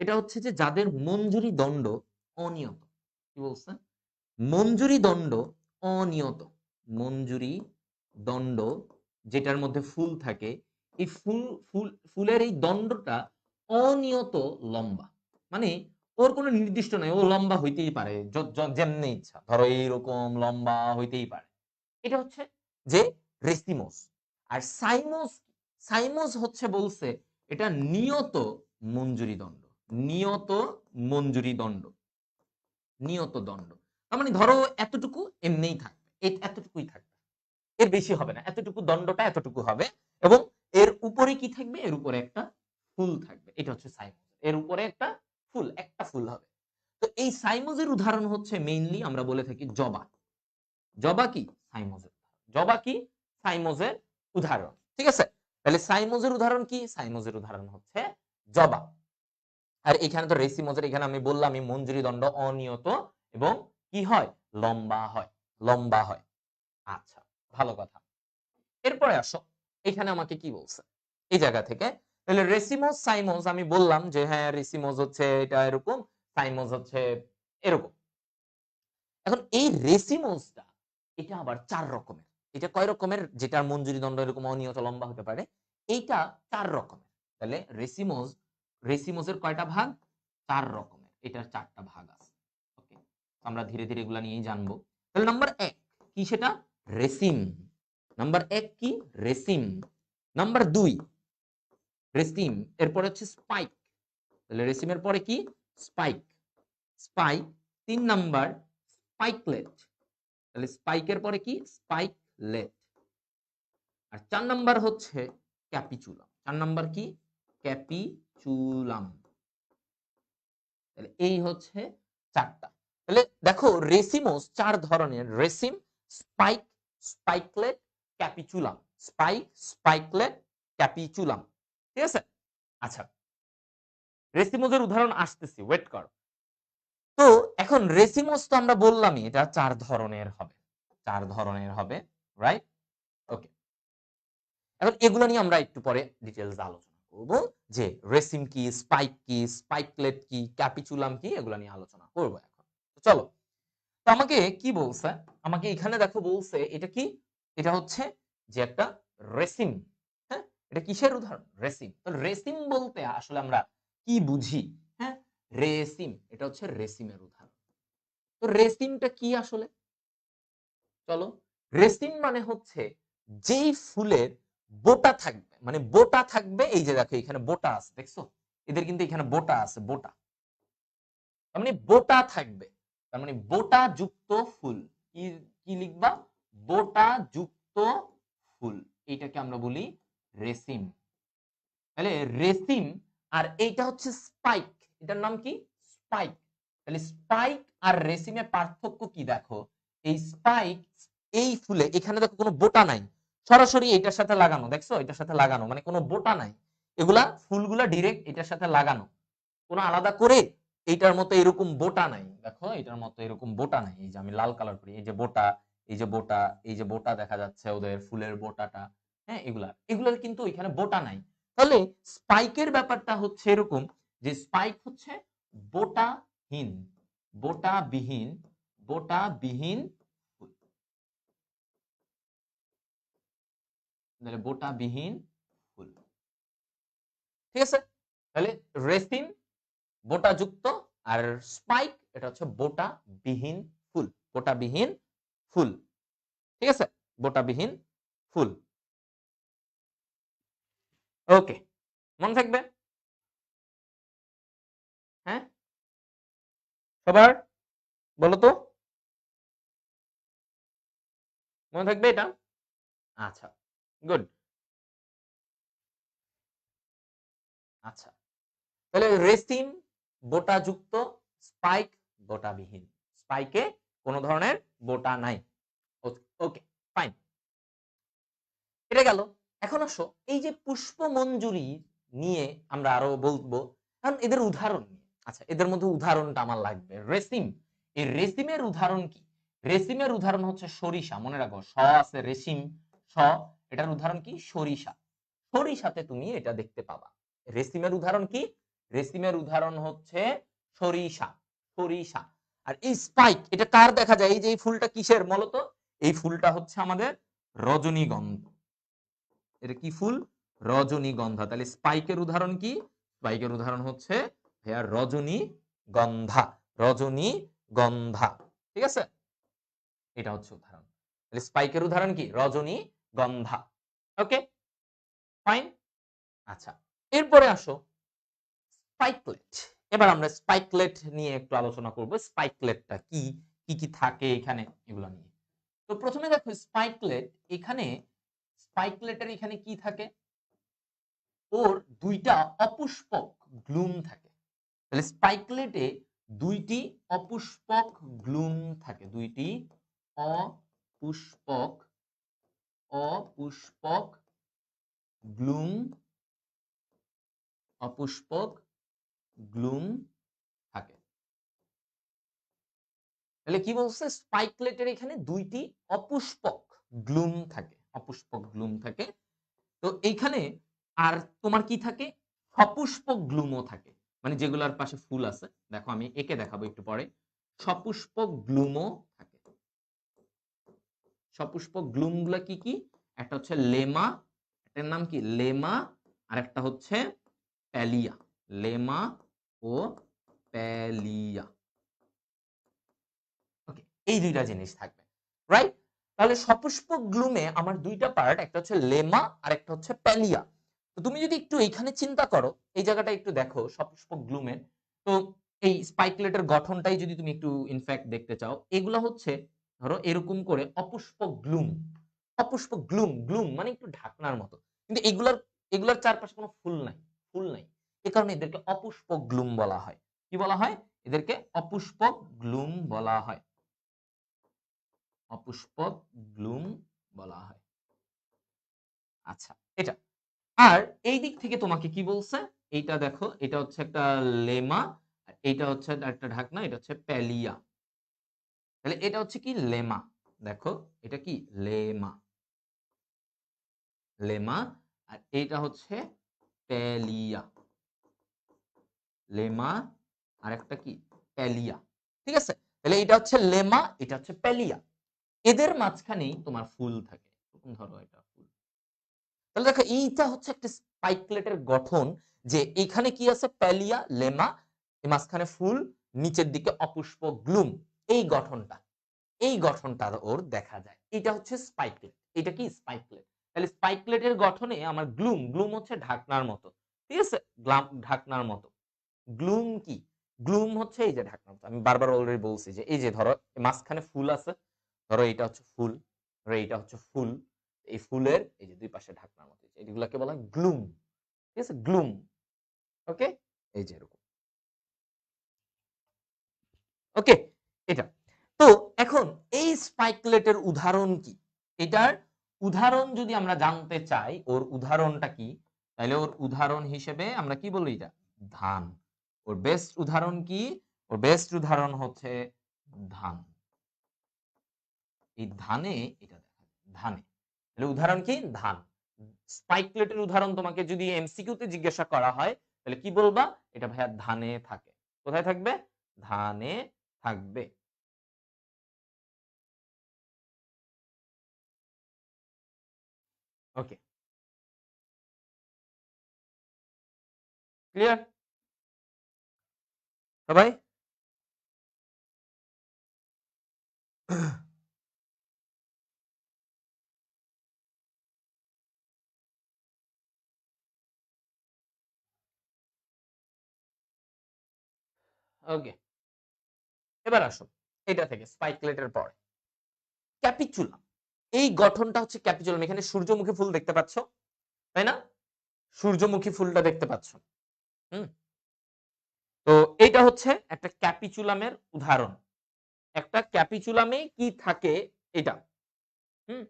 এটা হচ্ছে যে যাদের মঞ্জুরি দণ্ড অনিয়ত। কি বলছে, মঞ্জুরি দণ্ড অনিয়ত। মঞ্জুরি দণ্ড যেটার মধ্যে ফুল থাকে, এই ফুলের এই দণ্ডটা অনিয়ত লম্বা, মানে ওর কোনো নির্দিষ্ট নাই, ও লম্বা হইতেই পারে যেমনি ইচ্ছা, ধরো এইরকম লম্বা হইতেই পারে। এটা হচ্ছে যে রেসিমোস। আর সাইমোস হচ্ছে বলছে এটা নিয়ত মঞ্জুরি দণ্ড, নিয়ত মঞ্জুরি দণ্ড, নিয়ত দণ্ড। তার মানে ধরো এতটুকু এমনিই থাকবে, এতটুকুই থাকবে, এর বেশি হবে না, এতটুকু দণ্ডটা এতটুকু হবে, এবং এর উপরে কি থাকবে, এর উপরে একটা ফুল থাকবে। এটা হচ্ছে সাইমোস, এর উপরে একটা ফুল হবে। তো এই সাইমোসের উদাহরণ হচ্ছে মেইনলি আমরা বলে থাকি জবা। জবা কি সাইমোসের, জবা কি সাইমোসের উদাহরণ। ঠিক আছে, তাহলে সাইমোসের উদাহরণ কি, সাইমোসের উদাহরণ হচ্ছে জবা। আর এখানে তো রেসিমোসের, এখানে আমি বললাম মঞ্জুরি দণ্ড অনিয়ত এবং কি হয়, লম্বা হয়, লম্বা হয়। আচ্ছা, ভালো কথা। এরপরে আসো, এখানে আমাকে কি বলছে এই জায়গা থেকে, তাহলে রেসিমোস সাইমোস আমি বললাম যে হ্যাঁ রেসিমোস হচ্ছে এটা এরকম, সাইমোস হচ্ছে এরকম। এখন এই রেসিমোসটা এটা আবার 4 রকমের। এটা কয় রকমের, যেটার মঞ্জুরি দণ্ড এরকম অনিয়ত লম্বা হতে পারে, এইটা 4 রকমের। তাহলে রেসিমোসের কয়টা ভাগ, 4 রকমের, এটার 4টা ভাগ আছে। ওকে, আমরা ধীরে ধীরে এগুলা নিয়েই জানবো। তাহলে নাম্বার 1 কি, সেটা রেসিম। নাম্বার 1 কি, রেসিম। নাম্বার 2 রেসিম, এরপরে হচ্ছে স্পাইক। তাহলে রেসিমের পরে কি, স্পাইক, স্পাইক। 3 number spikelet. তাহলে স্পাইকের পরে কি, স্পাইকলেট। আর 4 নাম্বার হচ্ছে ক্যাপিচুলাম। 4 নাম্বার কি, ক্যাপিচুলাম। তাহলে এই হচ্ছে 4টা। তাহলে দেখো রেসিমোস 4 ধরনের, raceme, spike, spikelet, capitulum. Spike, spikelet, capitulum. ঠিক আছে, আচ্ছা রেসিমোসের উদাহরণ আসতেছি, ওয়েট কর। তো এখন রেসিমোস তো আমরা বললামই এটা 4 ধরনের হবে, 4 ধরনের হবে, রাইট। ওকে, এখন এগুলো নিয়ে আমরা একটু পরে ডিটেইলস আলোচনা করব, যে রেসিম কি, স্পাইক কি, স্পাইকলেট কি, ক্যাপিচুলাম কি, এগুলো নিয়ে আলোচনা করব এখন। তো চলো, তো আমাকে কি বলছে, আমাকে এখানে দেখো বলছে এটা কি, এটা হচ্ছে যে একটা রেসিম। হ্যাঁ, এটা কিসের উদাহরণ, রেসিম। তো রেসিম বলতে আসলে আমরা কি বুঝি, হ্যাঁ, রেসিম এটা হচ্ছে রেসিমের উদাহরণ। তো রেসিমটা কি আসলে, চলো। রেসিম মানে হচ্ছে যেই ফুলের বোটা থাকবে, মানে বোটা থাকবে, এই যে দেখো এখানে বোটা আছে, দেখছো এদের কিন্তু এখানে বোটা আছে, বোটা, তার মানে বোটা থাকবে, তার মানে বোটা যুক্ত ফুল। কি কি লিখবা, বোটা যুক্ত ফুল, এইটাকে আমরা বলি রেসিম। তাহলে রেসিম, আর এইটা হচ্ছে স্পাইক, এটার নাম কি, স্পাইক। তাহলে স্পাইক আর রেসিমের পার্থক্য কি দেখো, এই স্পাইক এই ফুলে এখানে দেখো কোনো বোটা নাই, সরাসরি এটার সাথে লাগানো, দেখছো এটার সাথে লাগানো, মানে কোনো বোটা নাই, এগুলা ফুলগুলা ডিরেক্ট এটার সাথে লাগানো, কোনো আলাদা করে এইটার মতো এরকম বোটা নাই, দেখো এটার মতো এরকম বোটা নাই। এই যে আমি লাল কালার করি, এই যে বোটা, এই যে বোটা, এই যে বোটা দেখা যাচ্ছে ওদের ফুলের বোটাটা, হ্যাঁ এগুলার কিন্তু এখানে বোটা নাই। তাহলে স্পাইকের ব্যাপারটা হচ্ছে এরকম, যে স্পাইক হচ্ছে বোটাহীন, বোটাবিহীন, বোটাবিহীন ফুল। তাহলে বোটাবিহীন ফুল, ঠিক আছে। তাহলে রেসিন বোটা যুক্ত, আর স্পাইক এটা হচ্ছে বোটা বিহীন ফুল, বোটা বিহীন ফুল, ঠিক আছে। বোটাবিহীন ফুল। ওকে, মনে থাকবে? হ্যাঁ, সবার বলো তো, মনে থাকবে এটা? আচ্ছা, গুড। আচ্ছা, তাহলে রেসিম বোটাযুক্ত, স্পাইক বোটাবিহীন। স্পাইকে কোন ধরনের বোটা নাই। ওকে, ফাইন। এটা গেল। এখন আসো এই যে পুষ্পমঞ্জুরি নিয়ে আমরা আরো বলবো। কারণ এদের উদাহরণ নিয়ে। আচ্ছা, এদের মধ্যে উদাহরণটা আমার লাগবে। রেসিম। এই রেসিমের উদাহরণ কি? রেসিমের উদাহরণ হচ্ছে সরিষা। মনে রাখো, স আছে রেসিম, স, এটার উদাহরণ কি? সরিষা। সরিষাতে তুমি এটা দেখতে পাবা। রেসিমের উদাহরণ কি? রেসিমের উদাহরণ হচ্ছে সরিষা। সরিষা। আর এই স্পাইক, এটা কার দেখা যায়? এই যে এই ফুলটা কিসের মূলত? এই ফুলটা হচ্ছে আমাদের রজনীগন্ধা। এটা কি ফুল? রজনীগন্ধা। তাহলে স্পাইকের উদাহরণ কি? স্পাইকের উদাহরণ হচ্ছে ভাইয়া রজনীগন্ধা। রজনীগন্ধা। ঠিক আছে? এটা হচ্ছে উদাহরণ। তাহলে স্পাইকের উদাহরণ কি? রজনীগন্ধা। ওকে, ফাইন। আচ্ছা, এরপরে আসো স্পাইকলেট। এবার আমরা স্পাইকলেট নিয়ে একটু আলোচনা করব। স্পাইকলেটটা কি, কি কি থাকে এখানে, এগুলো নিয়ে। তো প্রথমে দেখো স্পাইকলেট, এখানে স্পাইকলেটের এখানে কি থাকে? ওর দুইটা অপুষ্পক গ্লুম থাকে। তাহলে স্পাইকলেটে দুইটি অপুষ্পক গ্লুম থাকে। দুইটি অপুষ্পক অপুষ্পক গ্লুম অপুষ্পক গ্লুম থাকে। তাহলে কি বলছে? স্পাইকলেটের এখানে দুইটি অপুষ্পক গ্লুম থাকে। অপুষ্পক গ্লুম থাকে। তো এইখানে আর তোমার কি থাকে? সপুষ্পক গ্লুমও থাকে। মানে যেগুলার পাশে ফুল আছে। দেখো আমি একে দেখাবো একটু পরে। সপুষ্পক গ্লুমও থাকে। সপুষ্পক গ্লুম গুলা কি কি? একটা হচ্ছে লেমা, এটার নাম কি? লেমা। আর একটা হচ্ছে প্যালিয়া। লেমা ও প্যালিয়া। ওকে, এই দুইটা জিনিস থাকবে, রাইট? তাহলে সপুষ্পক গ্লুমে আমার দুইটা পার্ট, একটা হচ্ছে লেমা আর একটা হচ্ছে প্যালিয়া। তো তুমি যদি একটু এইখানে চিন্তা করো, এই জায়গাটা একটু দেখো সপুষ্পক গ্লুমে, তো এই স্পাইকলেটের গঠনটাই যদি তুমি একটু ইনফ্যাক্ট দেখতে চাও, এগুলা হচ্ছে ধরো এরকম করে অপুষ্পক গ্লুম। অপুষ্পক গ্লুম, গ্লুম মানে একটু ঢাকনার মতো। কিন্তু এগুলার এগুলার চারপাশে কোনো ফুল নাই। ফুল নাই। এ কারণে এদেরকে অপুষ্পক গ্লুম বলা হয়। কি বলা হয়? এদেরকে অপুষ্পক গ্লুম বলা হয়। অপুষ্পক গ্লুম বলা হয়। আচ্ছা, এটা। আর এই দিক থেকে তোমাকে কি বলছে? এইটা দেখো, এটা হচ্ছে একটা লেমা, আর এইটা হচ্ছে একটা ঢাকনা, এটা হচ্ছে প্যালিয়া। তাহলে এটা হচ্ছে কি? লেমা। দেখো, এটা কি? লেমা। লেমা। আর এইটা হচ্ছে প্যালিয়া। লেমা আর একটা কি? প্যালিয়া। ঠিক আছে? তাহলে এটা হচ্ছে লেমা, এটা হচ্ছে প্যালিয়া। এদের মাঝখানেই তোমার ফুল থাকে। ধরো এটা ফুল। তাহলে দেখো, এইটা হচ্ছে একটা স্পাইকলেটের গঠন, যে এখানে কি আছে? প্যালিয়া, লেমা, মাঝখানে ফুল, নিচের দিকে অপুষ্পক গ্লুম। এই গঠনটা, এই গঠনটা ওর দেখা যায়। এটা হচ্ছে স্পাইকলেট। এটা কি? স্পাইকলেট। তাহলে স্পাইকলেটের গঠনে আমার গ্লুম, গ্লুম হচ্ছে ঢাকনার মতো। ঠিক আছে? ঢাকনার মতো। গ্লুম কি? গ্লুম হচ্ছে এই যে ঢাকনার মতো। আমি বারবার অলরেডি বলছি যে এই যে ধরো মাঝখানে ফুল আছে, ধরো এটা হচ্ছে ফুল, ধরো এইটা হচ্ছে ফুল। এই ফুলের এই যে দুই পাশে ঢাকনার মতো, এগুলাকে বলা হয় গ্লুম। ঠিক আছে? গ্লুম। ওকে, এই যে এরকম। ওকে, এটা। তো এখন এই স্পাইকলেটের উদাহরণ কি? এটার উদাহরণ যদি আমরা জানতে চাই, ওর উদাহরণটা কি, তাহলে ওর উদাহরণ হিসেবে আমরা কি বলি? এটা ধান। ওর বেস্ট উদাহরণ কি? ওর বেস্ট উদাহরণ হচ্ছে ধান। এই ধানে এটা দেখা যায়, ধানে। তাহলে উদাহরণ কি? ধান। স্পাইকলেটের উদাহরণ তোমাকে যদি এমসিকিউ তে জিজ্ঞাসা করা হয়, তাহলে কি বলবা? এটা ভাইয়া ধানে থাকে। কোথায় থাকবে? ধানে থাকবে। ওকে, ক্লিয়ার সবাই? ওকে, এবার আসো এটা থেকে স্পাইকলেটের পর ক্যাপিচুলাম। এই গঠনটা হচ্ছে ক্যাপিচুলাম। এখানে সূর্যমুখী ফুল দেখতে পাচ্ছ, তাই না? সূর্যমুখী ফুলটা দেখতে পাচ্ছ। হুম? তো এইটা হচ্ছে একটা ক্যাপিচুলামের উদাহরণ। একটা ক্যাপিচুলামে কি থাকে এটা। হুম?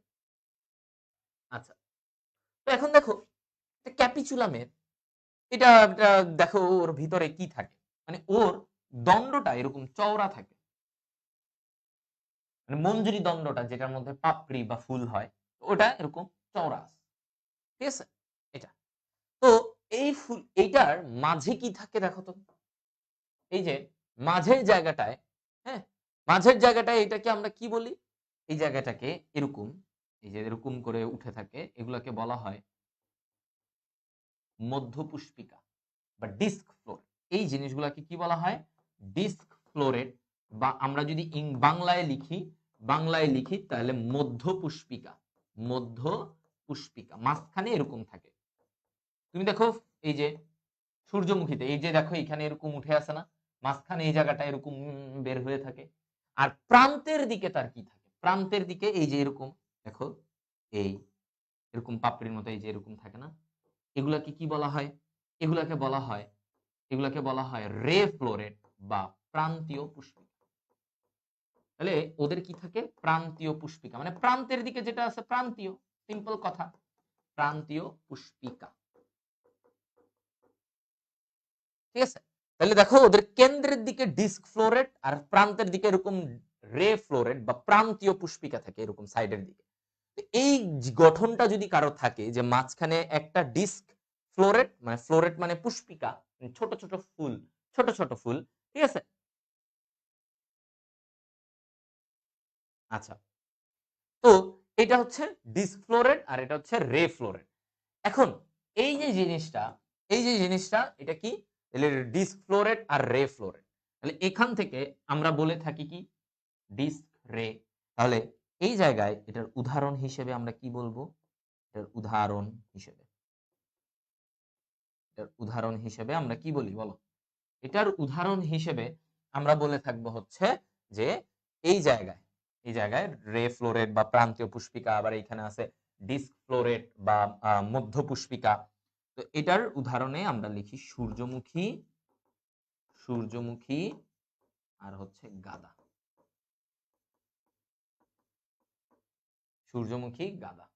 আচ্ছা। তো এখন দেখো একটা ক্যাপিচুলামের এটা দেখো ওর ভিতরে কি থাকে। মানে ওর দণ্ডটা এরকম চওড়া থাকে। মানে মঞ্জুরি দণ্ডটা যেটার মধ্যে পাপড়ি বা ফুল হয়, ওটা এরকম চওড়া আছে। ঠিক আছে? এটা। তো এই ফুল এইটার মাঝে কি থাকে দেখো তো? এই যে মাঝের জায়গাটায়, হ্যাঁ? মাঝের জায়গাটায় এটাকে আমরা কি বলি? এই জায়গাটাকে এরকম, এই যে এরকম করে উঠে থাকে, এগুলাকে বলা হয় মধ্যপুষ্পিকা বা ডিস্ক ফ্লোর। এই জিনিসগুলাকে কি বলা হয়? ডিস্ক ফ্লোরেট, বা আমরা যদি বাংলায় লিখি তাহলে মধ্যপুষ্পিকা। মধ্যপুষ্পিকা মাঝখানে এরকম থাকে। তুমি দেখো এই যে সূর্যমুখীতে এই যে দেখো এখানে এরকম উঠে আসে না, মাঝখানে এই জায়গাটা এরকম বের হয়ে থাকে। আর প্রান্তের দিকে তার কি থাকে? প্রান্তের দিকে এই যে এরকম দেখো, এই এরকম পাপড়ির মতো এই যে এরকম থাকে না, এগুলাকে কি বলা হয়? এগুলাকে বলা হয় এগুলাকে বলা হয় রে ফ্লোরেট বা প্রান্তীয় পুষ্পিকা। তাহলে ওদের কি থাকে? প্রান্তীয় পুষ্পিকা, মানে প্রান্তের দিকে যেটা আছে প্রান্তীয়, সিম্পল কথা, প্রান্তীয় পুষ্পিকা। ঠিক আছে? তাহলে দেখো ওদের কেন্দ্রের দিকে ডিস্ক ফ্লোরেট আর প্রান্তের দিকে এরকম রে ফ্লোরেট বা প্রান্তীয় পুষ্পিকা থাকে এরকম সাইডের দিকে। এই গঠনটা যদি কারো থাকে যে মাঝখানে একটা ডিস্ক ফ্লোরেট, মানে ফ্লোরেট মানে পুষ্পিকা, ছোট ছোট ফুল, ছোট ছোট ফুল, ঠিক আছে? আচ্ছা, তো এটা হচ্ছে ডিস্ক ফ্লোরেট আর এটা হচ্ছে রে ফ্লোরেট। এখন এই যে জিনিসটা, এটা কি? ডিস্ক ফ্লোরেট আর রে ফ্লোরেট। তাহলে এখান থেকে আমরা বলে থাকি কি? ডিস্ক রে। তাহলে এই জায়গায় এটার উদাহরণ হিসেবে আমরা কি বলবো? এটার উদাহরণ হিসেবে, আমরা কি বলি বলো? এটার উদাহরণ হিসেবে আমরা বলে থাকবো হচ্ছে যে এই জায়গায়, রে ফ্লোরেট বা প্রান্তীয় পুষ্পিকা, আবার এখানে আছে ডিস্ক ফ্লোরেট বা মধ্য পুষ্পিকা। তো এটার উদাহরণে আমরা লিখি সূর্যমুখী আর হচ্ছে গাঁদা। সূর্যমুখী গাঁদা,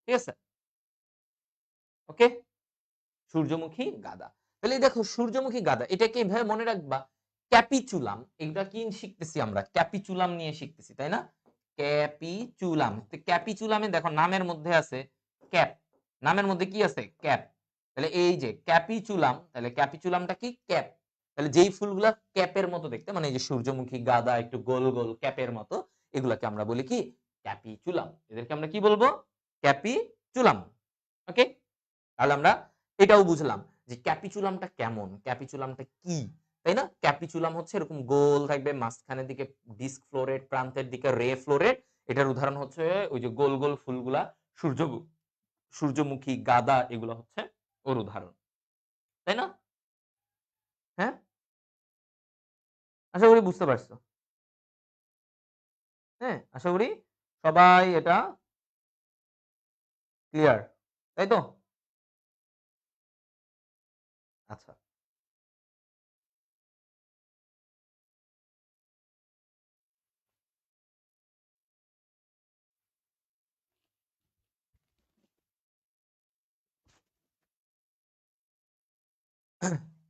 ঠিক আছে? ওকে, সূর্যমুখী গাঁদা। তাহলে এই দেখো সূর্যমুখী গাঁদা, এটাকে এভাবে মনে রাখবা ক্যাপিচুলাম। এটা কি শিখতেছি আমরা? ক্যাপিচুলাম নিয়ে শিখতেছি, তাই না? ক্যাপিচুলাম। তো ক্যাপিচুলামে দেখো নামের মধ্যে আছে ক্যাপ, নামের মধ্যে কি আছে? ক্যাপ। তাহলে এই যে ক্যাপিচুলাম, তাহলে ক্যাপিচুলামটা কি? ক্যাপ। তাহলে যেই ফুলগুলা ক্যাপের মতো দেখতে, মানে এই যে সূর্যমুখী গাঁদা একটু গোল গোল ক্যাপের মতো, এগুলাকে আমরা বলি কি? ক্যাপিচুলাম। এদেরকে আমরা কি বলবো? ক্যাপিচুলাম। ওকে, তাহলে আমরা এটাও বুঝলাম যে ক্যাপিচুলামটা কেমন, ক্যাপিচুলামটা কি, তাই না? ক্যাপিচুলাম হচ্ছে এরকম গোল থাকবে, মাঝখানের দিকে ডিস্ক ফ্লোরেট, প্রান্তের দিকে রে ফ্লোরেট। এটার উদাহরণ হচ্ছে ওই যে গোল গোল ফুলগুলা, সূর্য সূর্যমুখী গাঁদা, এগুলো হচ্ছে ওর উদাহরণ, তাই না? হ্যাঁ, আশা করি বুঝতে পারছো। হ্যাঁ, আশা করি সবাই এটা ক্লিয়ার, তাই তো? আচ্ছা,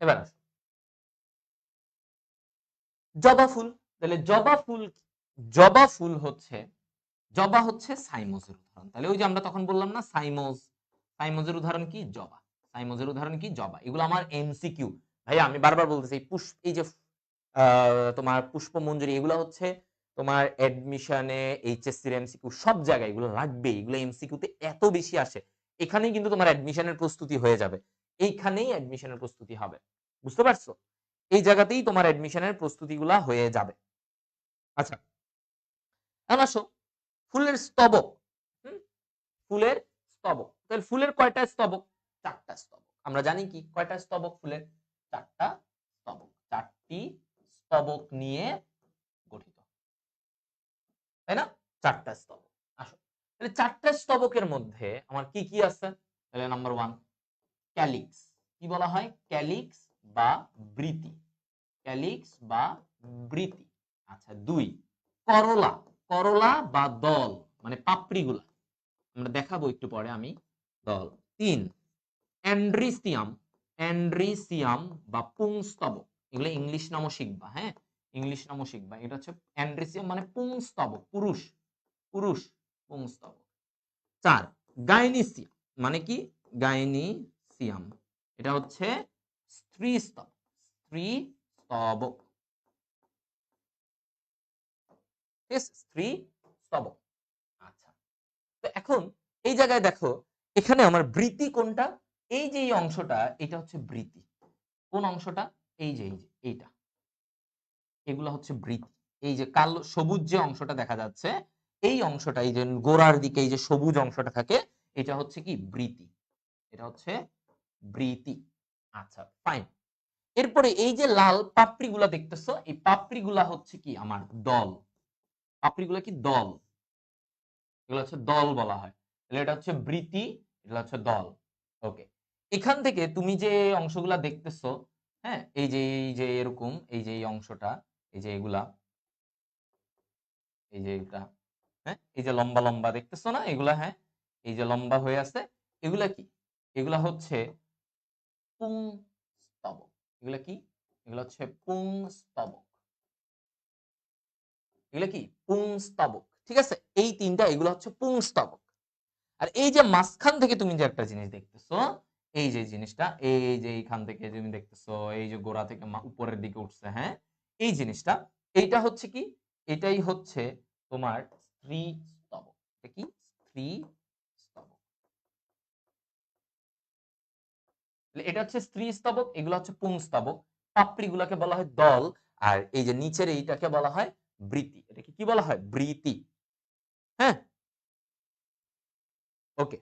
এবার আসো জবা ফুল। তাহলে জবা ফুল হচ্ছে, জবা হচ্ছে সাইমোজের উদাহরণ। তাহলে ওই যে আমরা তখন বললাম না সাইমোজ, সাইমোজের উদাহরণ কি? জবা। সাইমোজের উদাহরণ কি? জবা। এগুলো আমার এমসিকিউ। ভাইয়া আমি বারবার বলতেছি এই যে তোমার পুষ্পমঞ্জরি, এগুলো হচ্ছে তোমার অ্যাডমিশনে, এইচএসসি এর এমসিকিউ, সব জায়গায় এগুলো লাগবে। এগুলো এমসিকিউ তে এত বেশি আসে। এখানেই কিন্তু তোমার অ্যাডমিশনের প্রস্তুতি হয়ে যাবে। এইখানেই অ্যাডমিশনের প্রস্তুতি হবে। বুঝতে পারছো? এই জায়গাতেই তোমার অ্যাডমিশনের প্রস্তুতিগুলা হয়ে যাবে। আচ্ছা, এখন আসো ফুলের স্তবক। হুম? ফুলের স্তবক। তাহলে ফুলের কয়টা স্তবক? ৪ টা স্তবক। আমরা জানি কি কয়টা স্তবক ফুলের? ৪ টা স্তবক, ৪ টি স্তবক নিয়ে গঠিত, তাই না? 4টা স্তবক। আসো তাহলে 4টা স্তবকের মধ্যে আমার কি কি আছে? তাহলে নাম্বার 1 ক্যালিক্স। কি বলা হয়? ক্যালিক্স বা বৃতি। ক্যালিক্স বা বৃতি। আচ্ছা 2 করলা। করলা বা দল মানে পাপড়িগুলা। আমরা দেখাবো একটু পরে আমি দল। 3 অ্যান্ড্রিসিয়াম। অ্যান্ড্রিসিয়াম বা পুংস্তবক। এগুলো ইংলিশ নামও শিখবা, হ্যাঁ? ইংলিশ নামও শিখবা। এটা হচ্ছে অ্যান্ড্রিসিয়াম মানে পুংস্তবক, পুরুষ। পুরুষ পুংস্তবক। 4 গাইনিসিয়াম মানে কি? গাইনিসিয়াম। এটা হচ্ছে স্ত্রী স্তবক। স্ত্রী স্তবক। ঠিক আছে? স্ত্রী স্তবক। আচ্ছা। তো এখন এই জায়গায় দেখো এখানে আমার বৃতি কোনটা? এই যে এই অংশটা এটা হচ্ছে বৃতি। কোন অংশটা? এই যে এইটা। এগুলা হচ্ছে বৃতি। এই যে কালো সবুজ যে অংশটা দেখা যাচ্ছে এই অংশটা এই যে গোড়ার দিকে এই যে সবুজ অংশটা থাকে এটা হচ্ছে কি? বৃতি। এটা হচ্ছে বৃতি। আচ্ছা ফাইন। এরপরে এই যে লাল পাপড়িগুলা দেখতেছো এই পাপড়িগুলা হচ্ছে কি? আমার দল। পাপড়িগুলা কি? দল। এগুলো হচ্ছে দল বলা হয়। তাহলে এটা হচ্ছে বৃতি, এটা হচ্ছে দল। ওকে। এখান থেকে তুমি যে অংশগুলা দেখতেছো, হ্যাঁ? এই যে এরকম এই যে এই অংশটা, এই যে এগুলা, এই যে এটা, হ্যাঁ? এই যে লম্বা, লম্বা দেখতেছো না এগুলা, হ্যাঁ? এই যে লম্বা হয়ে আছে, এগুলা কি? এগুলা হচ্ছে পুংস্তবক। এগুলা কি? এগুলা হচ্ছে পুংস্তবক। এগুলা কি? পুংস্তবক। ঠিক আছে? এই 3টা এগুলা হচ্ছে পুংস্তবক। আর এই যে মাঝখান থেকে তুমি যে একটা জিনিস দেখতেছো, এই যে জিনিসটা, এই যে এইখান থেকে তুমি দেখতেছো, এই যে গোড়া থেকে উপরের দিকে উঠছে, হ্যাঁ? এই জিনিসটা, এইটা হচ্ছে কি? এটাই হচ্ছে তোমার স্ত্রী স্তবক। এটা কি? স্ত্রী স্তবক। এটা হচ্ছে স্ত্রী স্তবক, এগুলো হচ্ছে পুংস্তবক। পাপড়িগুলোকে বলা হয় দল, আর এই যে নিচের এইটাকে বলা হয় বৃতি। এটাকে কি বলা হয়? বৃতি। হ্যাঁ? ওকে।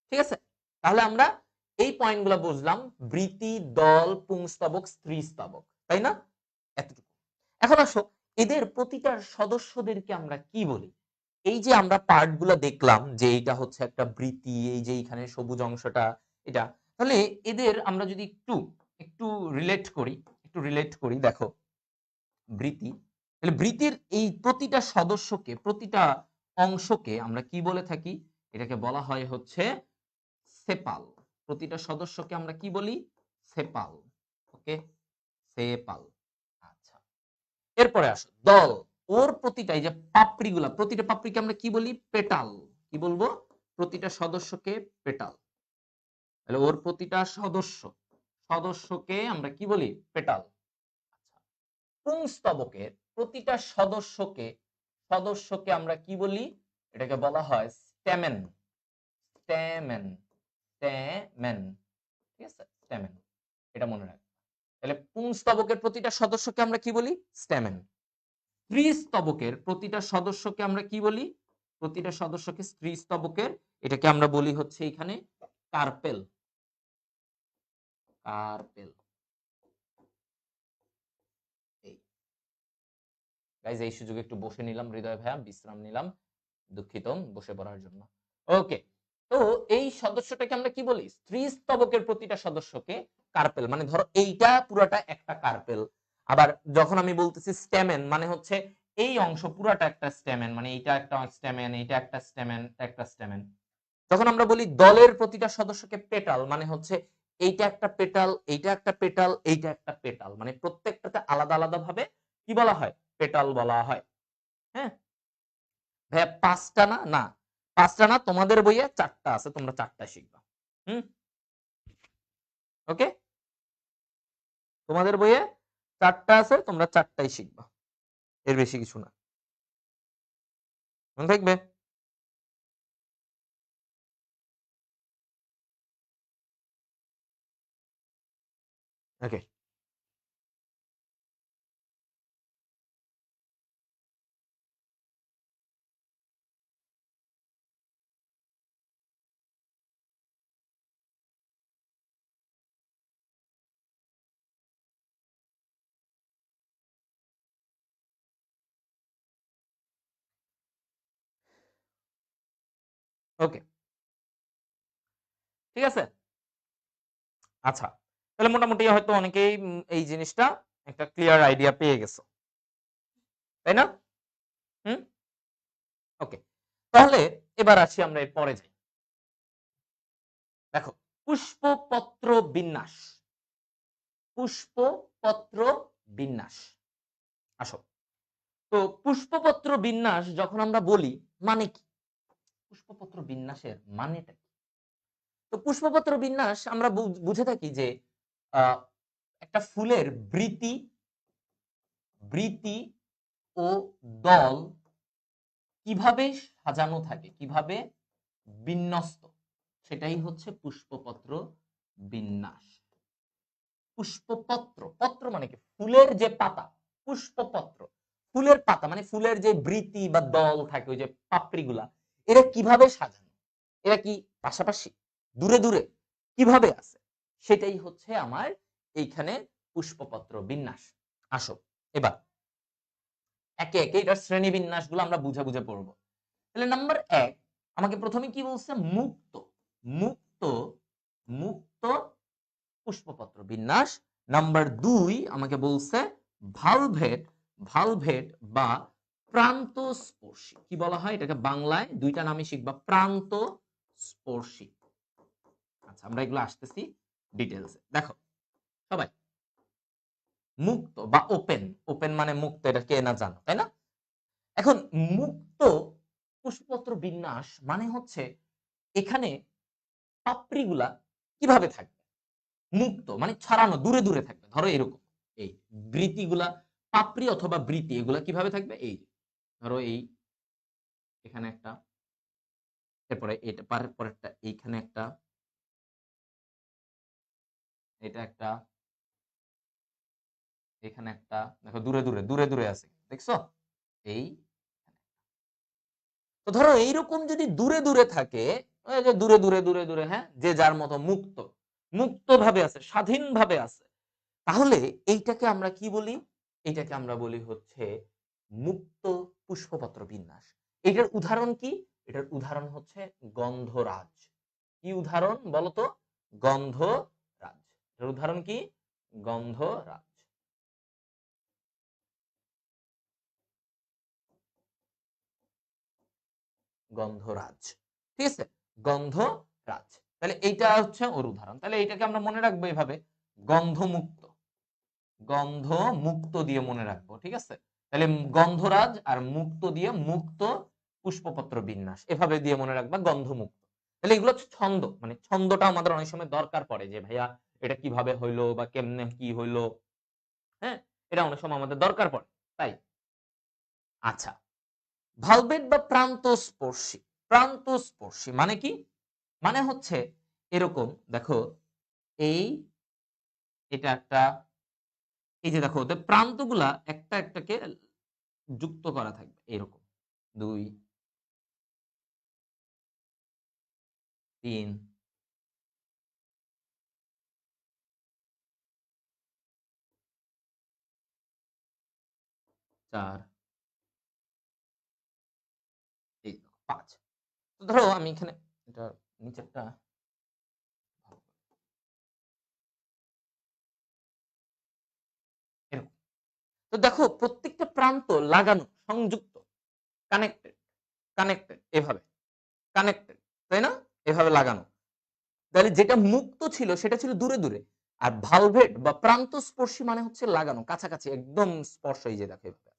ঠিক আছে? তাহলে আমরা এই পয়েন্টগুলো বুঝলাম। বৃতি, দল, পুংস্তবক, স্ত্রীস্তবক। তাই না? এতটুকু। এখন আসো এদের প্রতিটার সদস্যদেরকে আমরা কি বলি? এই যে আমরা পার্টগুলো দেখলাম যে এইটা হচ্ছে একটা বৃতি, এই যে এইখানে সবুজ অংশটা এটা। তাহলে এদের আমরা যদি একটু রিলেট করি দেখো। বৃতি। তাহলে বৃতির এই প্রতিটা সদস্যকে, প্রতিটা অংশকে আমরা কি বলে থাকি? এটাকে বলা হয় হচ্ছে সেপাল। প্রতিটা সদস্যকে আমরা কি বলি? সেপাল। ওকে? সেপাল। আচ্ছা। এরপরে আসো দল। ওর প্রতিটা এই যে পাপড়িগুলা, প্রতিটা পাপড়িকে আমরা কি বলি? পেটাল। কি বলবো? প্রতিটা সদস্যকে পেটাল। তাহলে ওর প্রতিটা সদস্যকে আমরা কি বলি? পেটাল। আচ্ছা। পুংস্তবকের প্রতিটা সদস্যকে আমরা কি বলি? এটাকে বলা হয় স্ট্যামেন। স্ট্যামেন। স্ট্যামেন। ঠিক আছে? স্ট্যামেন। এটা মনে রাখবে। তাহলে পুংস্তবকের প্রতিটা সদস্যকে আমরা কি বলি? স্ট্যামেন। স্ত্রীস্তবকের প্রতিটা সদস্যকে আমরা কি বলি? প্রতিটা সদস্যকে স্ত্রীস্তবকের এটাকে আমরা বলি হচ্ছে এখানে কার্পেল। কার্পেল। এই গাইজ এই সুযোগে একটু বসে নিলাম, হৃদয় ভাইয়া বিশ্রাম নিলাম, দুঃখিত বসে পড়ার জন্য। ওকে। তো এই সদস্যটাকে আমরা কি বলি? স্ত্রীস্তবকের প্রতিটা সদস্যকে কার্পেল। মানে ধরো এইটা পুরাটা একটা কার্পেল। আবার যখন আমি বলতেছি স্টেমেন মানে হচ্ছে এই অংশ পুরাটা একটা স্টেমেন, মানে এইটা একটা স্টেমেন, এইটা একটা স্টেমেন, একটা স্টেমেন। যখন আমরা বলি দলের প্রতিটা সদস্যকে পেটাল মানে হচ্ছে এইটা একটা পেটাল, এইটা একটা পেটাল, এইটা একটা পেটাল, মানে প্রত্যেকটাতে আলাদা আলাদা ভাবে কি বলা হয়? পেটাল বলা হয়। হ্যাঁ? ভাইয়া 5টা না? না, 5টা না, তোমাদের বইয়ে 4টা আছে, তোমরা 4টা শিখবা। হুম? ওকে? তোমাদের বইয়ে 4টা আছে, তোমরা 4টাই শিখবা। এর বেশি কিছু না। মনে থাকবে? ওকে। ওকে, ঠিক আছে? আচ্ছা, তাহলে মোটামুটি হয়তো অনেকেই এই জিনিসটা একটা ক্লিয়ার আইডিয়া পেয়ে গেছো, তাই না? হুম? ওকে, তাহলে এবার আসি আমরা এর পরে যাই। দেখো, পুষ্পপত্র বিন্যাস, পুষ্পপত্র বিন্যাস। আসো, তো পুষ্পপত্র বিন্যাস যখন আমরা বলি মানে কি? পুষ্পপত্র বিন্যাসের মানেটা কি? তো পুষ্পপত্র বিন্যাস আমরা বুঝে থাকি যে আ একটা ফুলের বৃতি ও দল কিভাবে সাজানো থাকে, কিভাবে বিন্যস্ত, সেটাই হচ্ছে পুষ্পপত্র বিন্যাস। পুষ্পপত্র, পত্র মানে কি? ফুলের যে পাতা, পুষ্পপত্র। ফুলের পাতা মানে ফুলের যে বৃতি বা দল থাকে, ওই যে পাপড়িগুলা, এরা কিভাবে সাজানো? এরা কি পাশাপাশি? দূরে, দূরে? কিভাবে আছে? সেটাই হচ্ছে আমার এইখানে পুষ্পপত্র বিন্যাস। আসো, এবার একে, একে এটার শ্রেণীবিন্যাসগুলো আমরা বুঝে, বুঝে পড়ব। তাহলে নাম্বার ১ আমাকে ১ম এ কি বলছে? মুক্ত, মুক্ত, মুক্ত পুষ্পপত্র বিন্যাস। নাম্বার ২ আমাকে বলছে ভালভেট, ভালভেট বা প্রান্তস্পর্শী। কি বলা হয় এটাকে বাংলায়? ২ টা নামই শিখবা। প্রান্তস্পর্শী। আচ্ছা, আমরা এগুলো আসতেছি ডিটেইলস এ। দেখো সবাই, মুক্ত বা ওপেন, ওপেন মানে মুক্ত, এটা কে না জানো, তাই না? এখন মুক্ত পুষ্পপত্র বিন্যাস মানে হচ্ছে এখানে পাপড়িগুলা কিভাবে থাকবে? মুক্ত মানে ছড়ানো, দূরে, দূরে থাকবে। ধরো এরকম। এই বৃতিগুলা, পাপড়ি অথবা বৃতি এগুলা কিভাবে থাকবে? এই যে, ধরো এই এখানে একটা, এরপরে এটা পরেরটা এইখানে একটা, এটা একটা, এখানে একটা। দেখো দূরে, দূরে, দূরে, দূরে আছে। দেখছো? এই, তো ধরো এইরকম যদি দূরে, দূরে থাকে, ওই যে দূরে, দূরে, দূরে, দূরে, হ্যাঁ? যে যার মতো মুক্ত, মুক্তভাবে আছে, স্বাধীনভাবে আছে। তাহলে এইটাকে আমরা কি বলি? এইটাকে আমরা বলি হচ্ছে মুক্ত পুষ্পপত্র বিন্যাস। এটার উদাহরণ কি? এটার উদাহরণ হচ্ছে গন্ধরাজ। কি উদাহরণ বলতো? গন্ধরাজ। এটার উদাহরণ কি? গন্ধরাজ। গন্ধরাজ। ঠিক আছে? গন্ধরাজ। তাহলে এইটা হচ্ছে ওর উদাহরণ। তাহলে এইটাকে আমরা মনে রাখবো এভাবে, গন্ধমুক্ত। গন্ধমুক্ত দিয়ে মনে রাখবো। ঠিক আছে? তাহলে গন্ধরাজ আর মুক্ত দিয়ে মুক্ত পুষ্পপত্র বিন্যাস। এভাবে দিয়ে মনে রাখবা গন্ধমুক্ত। তাহলে এগুলো হচ্ছে ছন্দ। মানে ছন্দটা আমাদের অনেক সময় দরকার পড়ে যে ভাইয়া এটা কিভাবে হইলো বা কেমনে কি হইলো। হ্যাঁ? এটা অনেক সময় আমাদের দরকার পড়ে। তাই? আচ্ছা। ভালভেট বা প্রান্তস্পর্শী। প্রান্তস্পর্শী মানে কি? মানে হচ্ছে এরকম, দেখো এই, এটা একটা, এই যে দেখো ওদের প্রান্তগুলা একটা একটাকে যুক্ত করা থাকবে এরকম। ২, ৩, ৪, এই ৫। তো ধরো আমি এখানে এটা নিচেরটা এরকম। তো দেখো প্রত্যেকটা প্রান্ত লাগানো, সংযুক্ত, কানেক্টেড, কানেক্টেড এভাবে, কানেক্টেড, তাই না? এভাবে লাগানো। তাহলে যেটা মুক্ত ছিল সেটা ছিল দূরে, দূরে। আর ভালভেট বা প্রান্তস্পর্শী মানে হচ্ছে লাগানো, কাছাকাছি একদম স্পর্শ, এই যে দেখো এভাবে।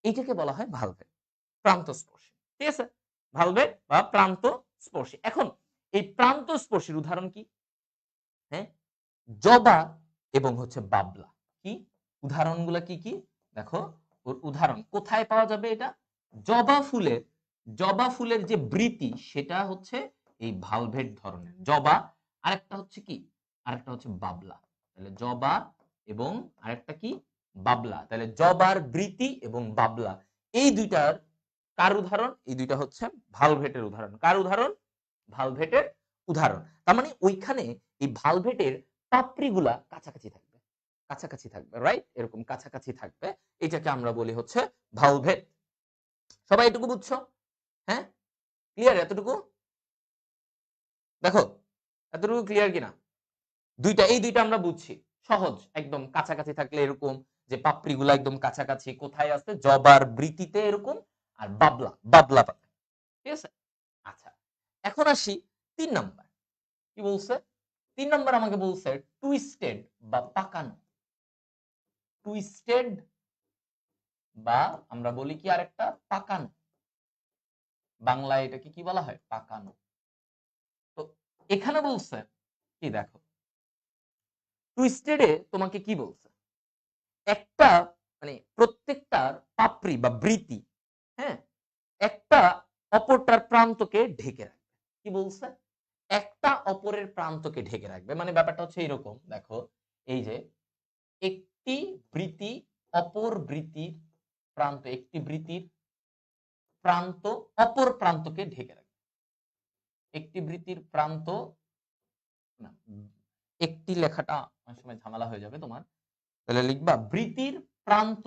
এইটাকে বলা হয় ভালভেট, প্রান্তস্পর্শী। ঠিক আছে? ভালভেট বা প্রান্তস্পর্শী। এখন এই প্রান্তস্পর্শীর উদাহরণ কি? হ্যাঁ? জবা এবং হচ্ছে বাবলা। কি? উদাহরণগুলা কি, কি? দেখো ওর উদাহরণ কোথায় পাওয়া যাবে এটা? জবা ফুলের, জবা ফুলের যে বৃতি সেটা হচ্ছে এই ভালভেট ধরনের। জবা, আরেকটা হচ্ছে কি? আরেকটা হচ্ছে বাবলা। তাহলে জবা এবং আরেকটা কি? বাবলা। তাহলে জবার বৃতি এবং বাবলা, এই ২ টার কার উদাহরণ? এই ২ টা হচ্ছে ভালভেটের উদাহরণ। কার উদাহরণ? ভালভেটের উদাহরণ। তার মানে ওইখানে এই ভালভেটের পাপড়িগুলা কাছাকাছি থাকবে। কাছাকাছি থাকবে, রাইট? এরকম কাছাকাছি থাকবে। এটাকে আমরা বলি হচ্ছে ভালভেট। সবাই এটুকু বুঝছো? হ্যাঁ? ক্লিয়ার এতটুকু? দেখো এতটুকু ক্লিয়ার কিনা? এই দুইটা আমরা বুঝছি। সহজ একদম কাছাকাছি থাকলে এরকম যে পাপড়িগুলা একদম কাছাকাছি কোথায় আছে? জবার বৃতিতে এরকম আর বাবলা পাতায়। ঠিক আছে? আচ্ছা। এখন আসি ৩ নাম্বার। কি বলছে? ৩ নাম্বার আমাকে বলছে টুইস্টেড বা পাকানো। টুইস্টেড বা আমরা বলি কি আরেকটা পাকানো। বাংলায় এটাকে কি বলা হয়? পাকানো। তো এখানে বলছে কি দেখো, টুইস্টেড এ তোমাকে কি বলছে? একটা মানে প্রত্যেকটার পাপড়ি বা বৃতি, হ্যাঁ? একটা অপরটার প্রান্তকে ঢেকে রাখবে। কি বলছে? একটা অপরের প্রান্তকে ঢেকে রাখবে। মানে ব্যাপারটা হচ্ছে এরকম, দেখো এই যে একটি বৃতি অপর বৃতির একটি বৃতির প্রান্ত অপর প্রান্তকে ঢেকে রাখবে। একটি বৃতির প্রান্ত না, একটি লেখাটা অনেক সময় ঝামেলা হয়ে যাবে তোমার। তাহলে লিখবা বৃতির প্রান্ত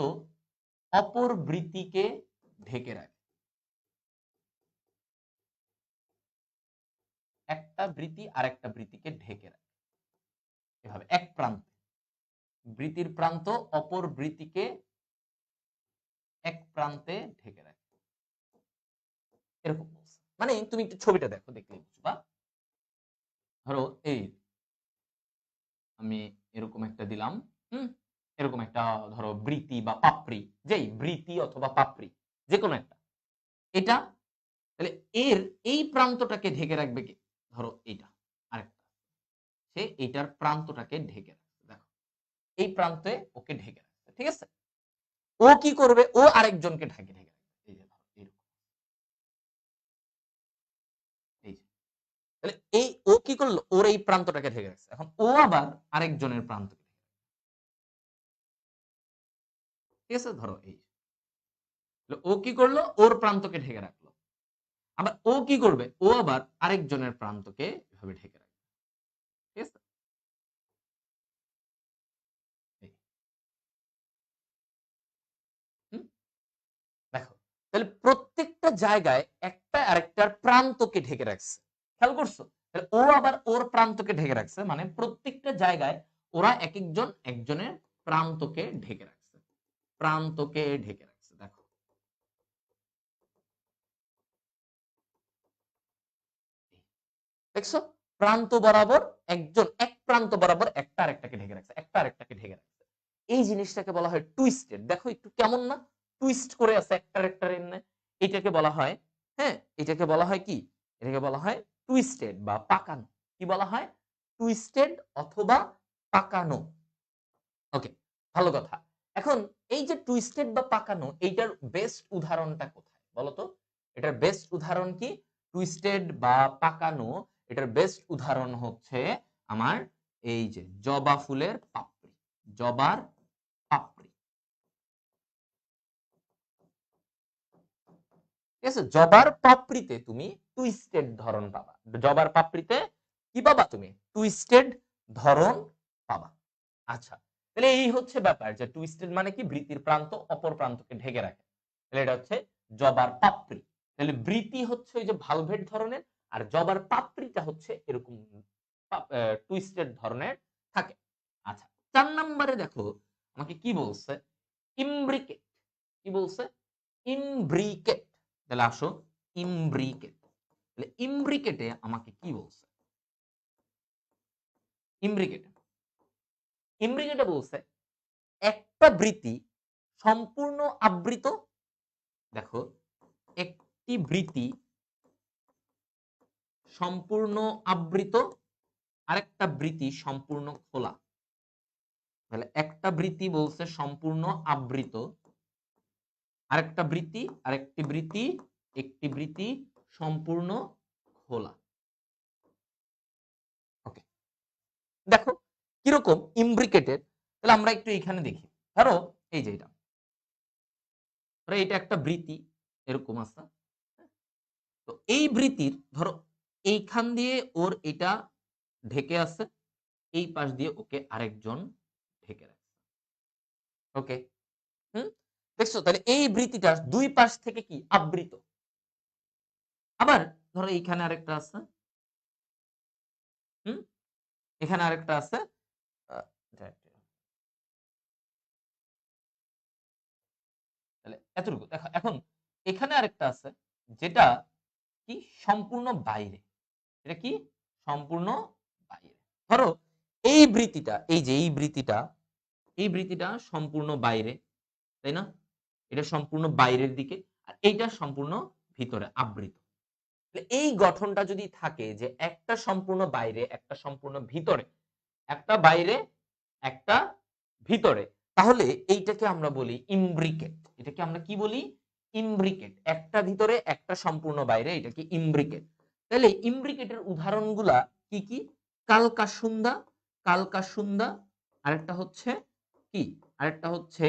অপর বৃতিকে ঢেকে রাখে। একটা বৃতি আরেকটা বৃতিকে ঢেকে রাখে। এভাবে এক প্রান্তে বৃতির প্রান্ত অপর বৃতিকে এক প্রান্তে ঢেকে রাখে। এরকম বলছে। মানে তুমি একটু ছবিটা দেখো, দেখলেই বুঝবা। ধরো এই আমি এরকম একটা দিলাম, হুম? এরকম একটা ধরো বৃতি বা পাপড়ি, যেই বৃতি অথবা পাপড়ি যেকোনো একটা। এটা তাহলে এর এই প্রান্তটাকে ঢেকে রাখবে কি? ধরো এইটা আরেকটা। সে এইটার প্রান্তটাকে ঢেকে রাখবে। দেখো এই প্রান্তে ওকে ঢেকে রাখবে। ঠিক আছে? ও কি করবে? ও আরেকজনকে ঢেকে রাখবে। এই যে ধরো এরকম। এই যে। তাহলে ও কি করলো? ওর এই প্রান্তটাকে ঢেকে রাখছে। এখন ও আবার আরেকজনের প্রান্তকে। ঠিক আছে? ধরো এই। ও কি করলো? ওর প্রান্তকে ঢেকে রাখলো। আবার ও কি করবে? ও আবার আরেকজনের প্রান্তকে এভাবে ঢেকে রাখবে। ঠিক আছে? এই। হুম? দেখো। তাহলে প্রত্যেকটা জায়গায় একটা আরেকটার প্রান্তকে ঢেকে রাখছে। খেয়াল করছো? তাহলে ও আবার ওর প্রান্তকে ঢেকে রাখছে। মানে প্রত্যেকটা জায়গায় ওরা একেকজন একজনের প্রান্তকে ঢেকে রাখছে। প্রান্তকে ঢেকে রাখছে। দেখো। দেখছো? প্রান্ত বরাবর একজন এক প্রান্ত বরাবর একটা আরেকটাকে ঢেকে রাখছে। একটা আরেকটাকে ঢেকে রাখছে। এই জিনিসটাকে বলা হয় টুইস্টেড। দেখো একটু কেমন না? টুইস্ট করে আছে একটা আরেকটার এমনে। এটাকে বলা হয়, হ্যাঁ? এটাকে বলা হয় কি? এটাকে বলা হয় টুইস্টেড বা পাকানো। কি বলা হয়? টুইস্টেড অথবা পাকানো। ওকে, ভালো কথা। এখন এই যে টুইস্টেড বা পাকানো এইটার বেস্ট উদাহরণটা কোথায়? বলো তো? এটার বেস্ট উদাহরণ কি? টুইস্টেড বা পাকানো এটার বেস্ট উদাহরণ হচ্ছে আমার এই যে জবা ফুলের পাপড়ি। জবার পাপড়ি। ঠিক আছে? জবার পাপড়িতে তুমি টুইস্টেড ধরন পাবা। জবার পাপড়িতে কি পাবা তুমি? টুইস্টেড ধরন পাবা। আচ্ছা। তাহলে এই হচ্ছে ব্যাপার যে টুইস্টেড মানে কি? বৃতির প্রান্ত অপর প্রান্তকে ঢেকে রাখে। তাহলে এটা হচ্ছে জবার পাপড়ি। তাহলে বৃতি হচ্ছে ওই যে ভালভেট ধরনের আর জবার পাপড়িটা হচ্ছে এরকম টুইস্টেড ধরনের থাকে। আচ্ছা। ৪ নম্বরে দেখো আমাকে কি বলছে? ইমব্রিকেট। কি বলছে? ইমব্রিকেট। তাহলে আসো ইমব্রিকেট। তাহলে ইমব্রিকেটে আমাকে কি বলছে? ইমব্রিকেটে। ইমব্রিকেটে বলছে একটা বৃতি সম্পূর্ণ আবৃত। দেখো একটি বৃতি সম্পূর্ণ আবৃত, আরেকটা বৃতি সম্পূর্ণ খোলা। তাহলে একটা বৃতি বলছে সম্পূর্ণ আবৃত, আরেকটি বৃতি একটি বৃতি সম্পূর্ণ খোলা। ওকে, দেখো কিরকম ইমব্রিকেটেড। তাহলে আমরা একটু এখানে দেখি। ধরো এই যে এটা, ধরো এটা একটা বৃতি এরকম আছে। তো এই বৃতির ধরো এইখান দিয়ে ওর এটা ঢেকে আছে, এই পাশ দিয়ে ওকে আরেকজন ঢেকে রাখছে। ওকে, হুম? দেখছো? তাহলে এই বৃতিটা দুই পাশ থেকে কি আবৃত। আবার ধরো এইখানে আরেকটা আছে, হুম, এখানে আরেকটা আছে তাহলে এতটুকু দেখো। এখন এখানে আরেকটা আছে যেটা কি সম্পূর্ণ বাইরে। এটা কি সম্পূর্ণ বাইরে। ধরো এই বৃত্তিটা, এই যে এই বৃত্তিটা সম্পূর্ণ বাইরে, তাই না? এটা সম্পূর্ণ বাইরের দিকে আর এইটা সম্পূর্ণ ভিতরে আবৃত। এই গঠনটা যদি থাকে যে একটা সম্পূর্ণ বাইরে একটা সম্পূর্ণ ভিতরে, একটা বাইরে একটা ভিতরে, তাহলে এইটাকে আমরা বলি ইমব্রিকেট। এটাকে আমরা কি বলি? ইমব্রিকেট। একটা ভিতরে একটা সম্পূর্ণ বাইরে, এটাকে ইমব্রিকেট। তাহলে ইমব্রিকেটের উদাহরণগুলা কি কি? কালকাসুন্দা, কালকাসুন্দা, আরেকটা হচ্ছে কি? আরেকটা হচ্ছে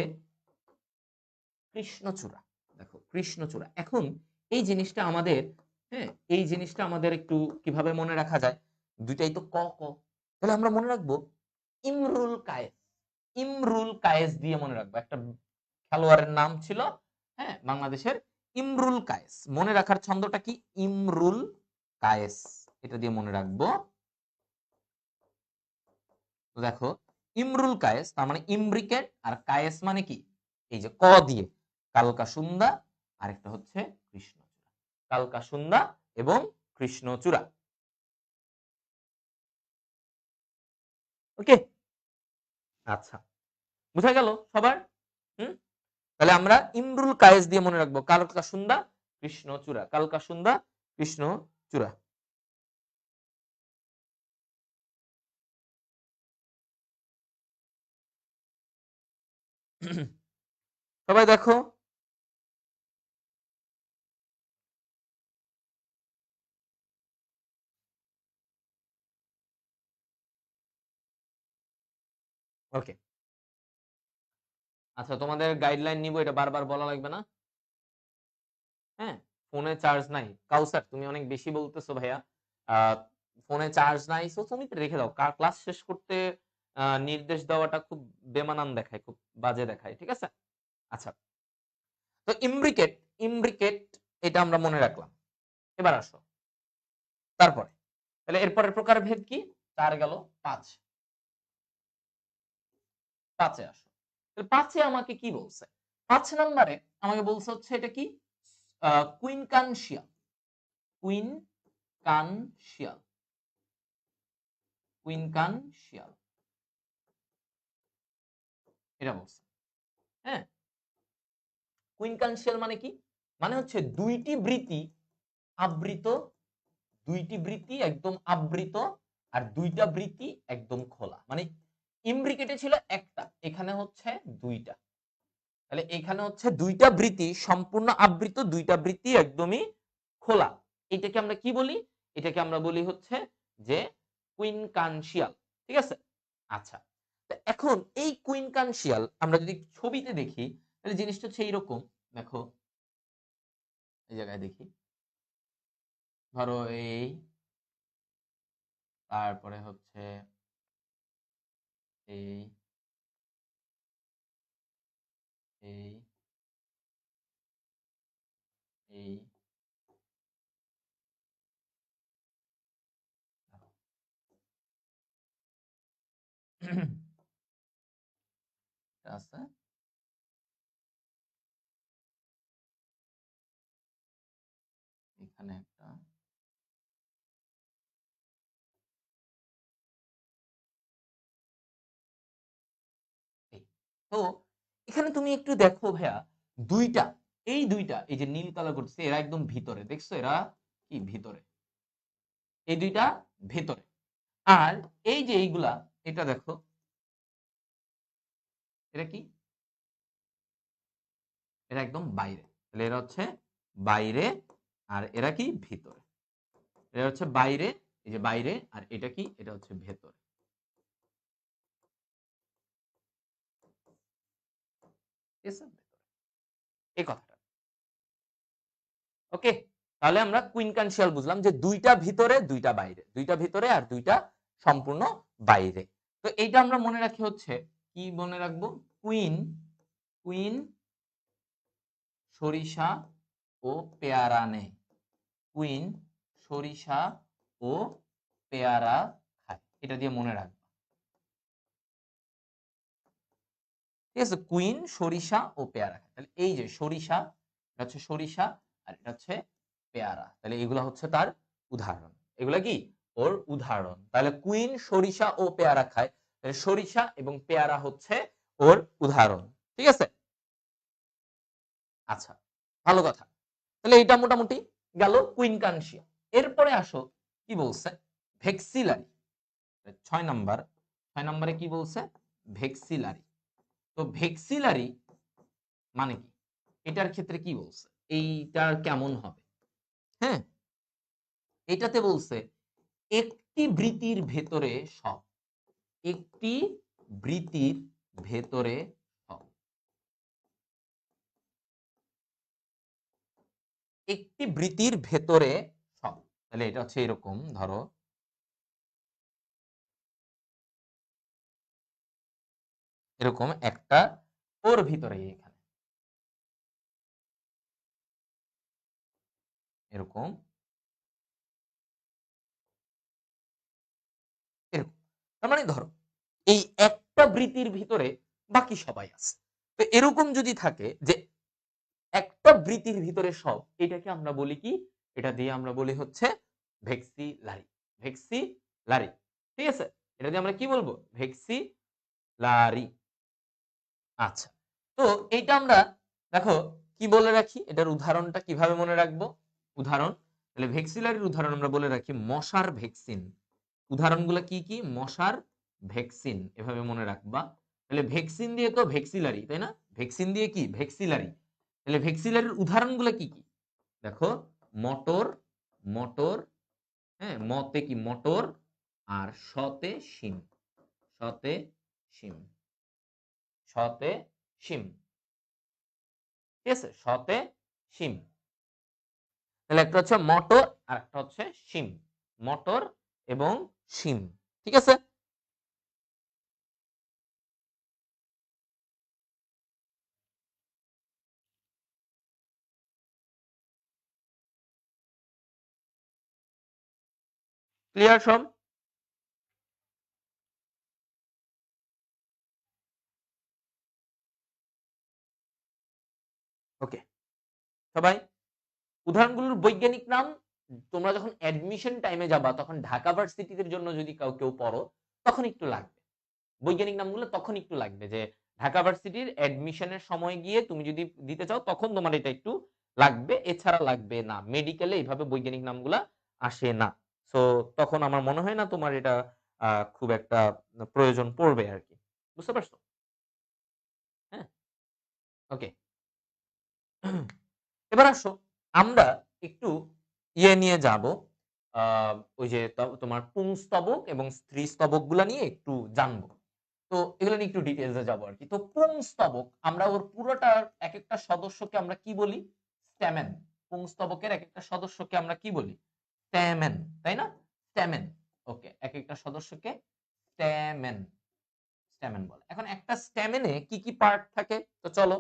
কৃষ্ণচূড়া। দেখো কৃষ্ণচূড়া। এখন এই জিনিসটা আমাদের, হ্যাঁ, এই জিনিসটা আমাদের একটু কিভাবে মনে রাখা যায়? দুইটাই তো ক ক। তাহলে আমরা মনে রাখবো ইমরুল কায়েস। ইমরুল কায়েস দিয়ে মনে রাখবো। একটা খেলোয়াড়ের নাম ছিল, হ্যাঁ, বাংলাদেশের ইমরুল কায়েস। মনে রাখার ছন্দটা কি? ইমরুল কায়েস। এটা দিয়ে মনে রাখবো। তো দেখো ইমরুল কায়েস তার মানে ইমব্রিকেট, আর কায়েস মানে কি? এই যে ক দিয়ে কালকাসুন্দা, আরেকটা হচ্ছে কৃষ্ণচূড়া। কালকাসুন্দা এবং কৃষ্ণচূড়া। ওকে, আচ্ছা, বুঝা গেল সবার? হুম, তাহলে আমরা ইমরুল কায়েস দিয়ে মনে রাখবো কালকাসুন্দা কৃষ্ণচূড়া, কালকাসুন্দা কৃষ্ণচূড়া। সবাই দেখো ওকে। আচ্ছা, তোমাদের গাইডলাইন নিব, এটা বারবার বলা লাগবে না। হ্যাঁ, ফোনে চার্জ নাই। কাউসার তুমি অনেক বেশি বলতেছো ভাইয়া। ফোনে চার্জ নাই, সো তুমি রেখে দাও। ক্লাস শেষ করতে নির্দেশ দেওয়াটা খুব বেমানান দেখায়, খুব বাজে দেখায়। ঠিক আছে? আচ্ছা, তো ইমব্রিকেট, ইমব্রিকেট এটা আমরা মনে রাখলাম। এবার আসো তারপরে, তাহলে এরপরের প্রকারভেদ কি? ৪ গেল, ৫। ৫ এ আসো। তাহলে ৫ এ আমাকে কি বলছে? ৫ নম্বরে আমাকে বলছে হচ্ছে এটা কি? কুইনকানশিয়াল। কুইনকানশিয়াল, কুইনকানশিয়াল এটা বলছে। হ্যাঁ, কুইনকানশিয়াল মানে কি? মানে হচ্ছে দুইটি বৃত্তি আবৃত, দুইটি বৃত্তি একদম আবৃত, আর দুইটা বৃত্তি একদম খোলা। মানে ইমব্রিকেটে ছিল একটা, এখানে হচ্ছে দুইটা। তাহলে এখানে হচ্ছে দুইটা বৃত্তি সম্পূর্ণ আবৃত, দুইটা বৃত্তি একদমই খোলা। এটাকে আমরা কি বলি? এটাকে আমরা বলি হচ্ছে যে কুইনকানশিয়াল। ঠিক আছে? আচ্ছা, তো এখন এই কুইনকানশিয়াল আমরা যদি ছবিতে দেখি তাহলে জিনিসটা হচ্ছে এইরকম। দেখো এই জায়গায় দেখি, ধরো এই, তারপরে হচ্ছে এই, এই, এই, আছে এখানে একটা, এই। তো এখানে তুমি একটু দেখো ভাইয়া, দুইটা, এই দুইটা, এই যে নীল কালার করতেছে, এরা একদম ভিতরে, দেখছো? এরা কি ভিতরে, এই দুইটা ভেতরে। আর এই যে এইগুলা, এটা দেখো, এটা কি? এরা একদম বাইরে। তাহলে এরা হচ্ছে বাইরে, আর এরা কি? ভিতরে। এরা হচ্ছে বাইরে, এই যে বাইরে, আর এটা কি? এটা হচ্ছে ভেতরে। ঠিক আছে? এই কথাটা। ওকে, তাহলে আমরা কুইনকানশিয়াল বুঝলাম যে দুইটা ভিতরে দুইটা বাইরে, দুইটা ভিতরে আর দুইটা সম্পূর্ণ বাইরে। তো এইটা আমরা মনে রাখি হচ্ছে কি মনে রাখবো? কুইন, কুইন সরিষা ও পেয়ারা নেয়। কুইন সরিষা ও পেয়ারা খায়। এটা দিয়ে মনে রাখবা, ঠিক আছে? কুইন সরিষা ও পেয়ারা খায়। তাহলে এই যে সরিষা, এটা হচ্ছে সরিষা আর এটা হচ্ছে পেয়ারা। তাহলে এগুলা হচ্ছে তার উদাহরণ। এগুলা কি ওর উদাহরণ। তাহলে কুইন সরিষা ও পেয়ারা খায়। তাহলে সরিষা এবং পেয়ারা হচ্ছে ওর উদাহরণ। ঠিক আছে? আচ্ছা, ভালো কথা। তাহলে এটা মোটামুটি গেল কুইনকানসিয়া। এরপরে আসো কি বলছে? ভেক্সিলারি। ৬ নাম্বার, ৬ নম্বরে কি বলছে? ভেক্সিলারি। তো ভেক্সিলারি মানে কি? এটার ক্ষেত্রে কি বলছে? এইটার কেমন হবে? হ্যাঁ? এটাতে বলছে একটি বৃত্তির ভেতরে সব। একটি বৃত্তির ভেতরে সব। একটি বৃত্তির ভেতরে সব। তাহলে এটা হচ্ছে এরকম, ধরো এরকম একটা ওর ভিতরে এখানে এরকম এরকম। তার মানে ধরো এই একটা বৃত্তির ভিতরে বাকি সবাই আছে। তো এরকম যদি থাকে যে একটা বৃত্তির ভিতরে সব, এটাকে আমরা বলি কি? এটা দিয়ে আমরা বলি হচ্ছে ভেক্সিলারি। ভেক্সিলারি। ঠিক আছে? এটা দিয়ে আমরা কি বলবো? ভেক্সিলারি। আচ্ছা। তো এইটা আমরা দেখো কি বলে রাখি? এটার উদাহরণটা কিভাবে মনে রাখবো? উদাহরণ, তাহলে ভেক্সিলারির উদাহরণ আমরা বলে রাখি মশার ভ্যাকসিন। উদাহরণগুলো কি কি? মশার ভ্যাকসিন, এভাবে মনে রাখবা। তাহলে ভ্যাকসিন দিয়ে তো ভ্যাক্সিলারি, তাই না? ভ্যাকসিন দিয়ে কি? ভ্যাক্সিলারি। তাহলে ভ্যাক্সিলারির উদাহরণগুলো কি কি? দেখো মটর, মটর, হ্যাঁ, মতে কি? মটর, আর শতে শিম, শতে শিম, শতে শিম। ঠিক আছে? শতে শিম। তাহলে একটা হচ্ছে মটর আর একটা হচ্ছে শিম। মটর এবং শিম। ঠিক আছে? ক্লিয়ার সব? ওকে। সবাই উদাহরণগুলোর বৈজ্ঞানিক নাম তোমরা যখন অ্যাডমিশন টাইমে যাবা তখন ঢাকা ভার্সিটির জন্য যদি কেউ পড়ো তখন একটু লাগবে। বৈজ্ঞানিক নামগুলো তখন একটু লাগবে যে ঢাকা ভার্সিটির অ্যাডমিশনের সময় গিয়ে তুমি যদি দিতে চাও তখন তোমার এটা একটু লাগবে, এছাড়া লাগবে না। মেডিকেলে এইভাবে বৈজ্ঞানিক নামগুলা আসে না। সো তখন আমার মনে হয় না তোমার এটা খুব একটা প্রয়োজন পড়বে আরকি। বুঝতে পারছো? হ্যাঁ? ওকে। এবার আসো আমরা একটু নিয়ে যাব। আ ওই যে তোমার পুংস্তবক এবং স্ত্রীস্তবক গুলা নিয়ে একটু জানবো। তো এগুলো নিয়ে একটু ডিটেইলস এ যাবো আরকি। তো পুংস্তবক আমরা ওর পুরোটার একেকটা সদস্যকে আমরা কি বলি? স্ট্যামেন। পুংস্তবকের একেকটা সদস্যকে আমরা কি বলি? স্ট্যামেন, তাই না? স্ট্যামেন। ওকে, একেকটা সদস্যকে স্ট্যামেন, স্ট্যামেন বলে। এখন একটা স্ট্যামেনে কি কি পার্ট থাকে? তো চলো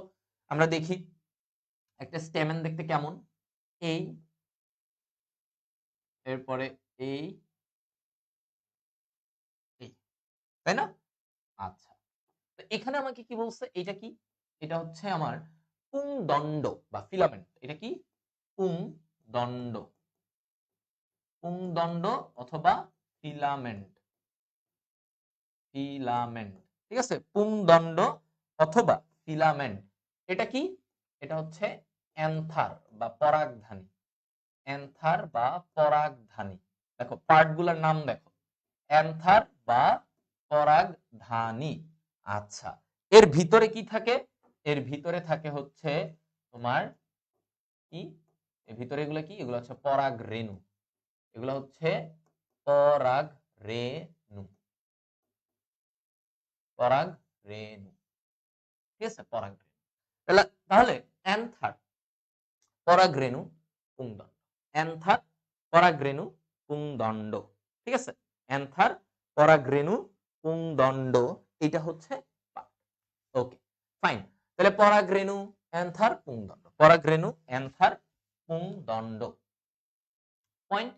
আমরা দেখি একটা স্ট্যামেন দেখতে কেমন। এই, এরপরে এই, এই, তাই না? আচ্ছা। তো এখানে আমাকে কি বলছে? এটা কি? এটা হচ্ছে আমার পুংদণ্ড বা ফিলামেন্ট। এটা কি? পুংদণ্ড, পুংদণ্ড অথবা ফিলামেন্ট, ফিলামেন্ট। ঠিক আছে? পুংদণ্ড অথবা ফিলামেন্ট। এটা কি? এটা হচ্ছে অ্যান্থার বা পরাগধানী। অ্যান্থার বা পরাগধানী। দেখো পার্ট গুলার নাম দেখো। অ্যান্থার বা পরাগধানী। আচ্ছা। এর ভিতরে কি থাকে? এর ভিতরে থাকে হচ্ছে তোমার কি? এর ভিতরে এগুলো কি? এগুলো হচ্ছে পরাগ রেণু। এগুলো হচ্ছে পরাগ রেণু, পরাগ রেণু। ঠিক আছে? পরাগ রেণু। তাহলে অ্যান্থার, পরাগরেণু, পুংদণ্ড। অ্যান্থার, পরাগরেণু, পুংদণ্ড। ঠিক আছে? অ্যান্থার, পরাগরেণু, পুংদণ্ড, এটা হচ্ছে পার্ট। ওকে, ফাইন। তাহলে পরাগরেণু, অ্যান্থার, পুংদণ্ড। পরাগরেণু, অ্যান্থার, পুংদণ্ড। পয়েন্ট?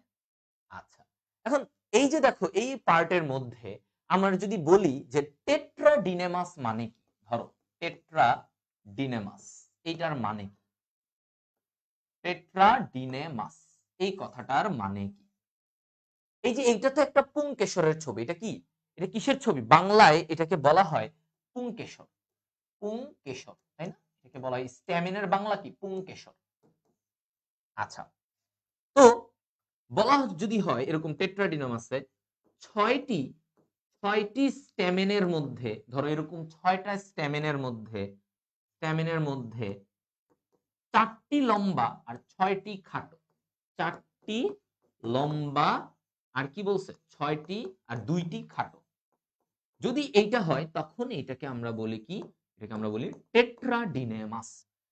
আচ্ছা। এখন এই যে দেখো এই পার্টের মধ্যে আমরা যদি বলি যে টেট্রাডিনেমাস মানে কি, ধরো টেট্রাডিনেমাস এইটার মানে কি, টেট্রাডিনেমাস এই কথাটার মানে কি? এই যে এইটা তো একটা পুংকেশরের ছবি, এটা কি, এটা কিসের ছবি? বাংলায় এটাকে বলা হয় পুংকেশর, পুংকেশর, তাই না? এটাকে বলা হয় স্ট্যামিনের বাংলা কি, পুংকেশর। আচ্ছা, তো বলা যদি হয় এরকম টেট্রাডিনামাসে ছয়টি ছয়টি স্ট্যামিনের মধ্যে, ধরো এরকম ছয়টা স্ট্যামিনের মধ্যে চারটি লম্বা আর ছয়টি খাটো, চারটি লম্বা আর কি বলছে, ছয়টি আর দুইটি খাটো। যদি এইটা হয় তখন এটাকে আমরা বলি কি, এটাকে আমরা বলি টেট্রাডিনেমাস।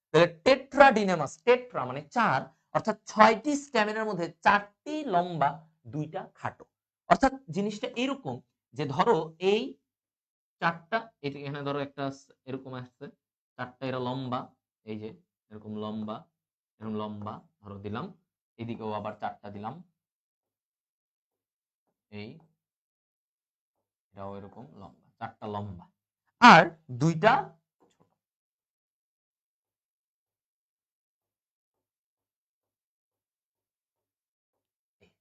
তাহলে টেট্রাডিনেমাস, টেট্রা মানে চার, অর্থাৎ ছয়টি স্ট্যামিনার মধ্যে চারটি লম্বা দুইটা খাটো। অর্থাৎ জিনিসটা এরকম যে ধরো এই চারটা, এটা এখানে ধরো একটা এরকম আসছে, চারটা এরা লম্বা, এই যে এরকম লম্বা, এরকম লম্বা ধরো দিলাম, এদিকেও আবার চারটা দিলাম, এই এটাও এরকম লম্বা, চারটা লম্বা আর দুইটা ছোট।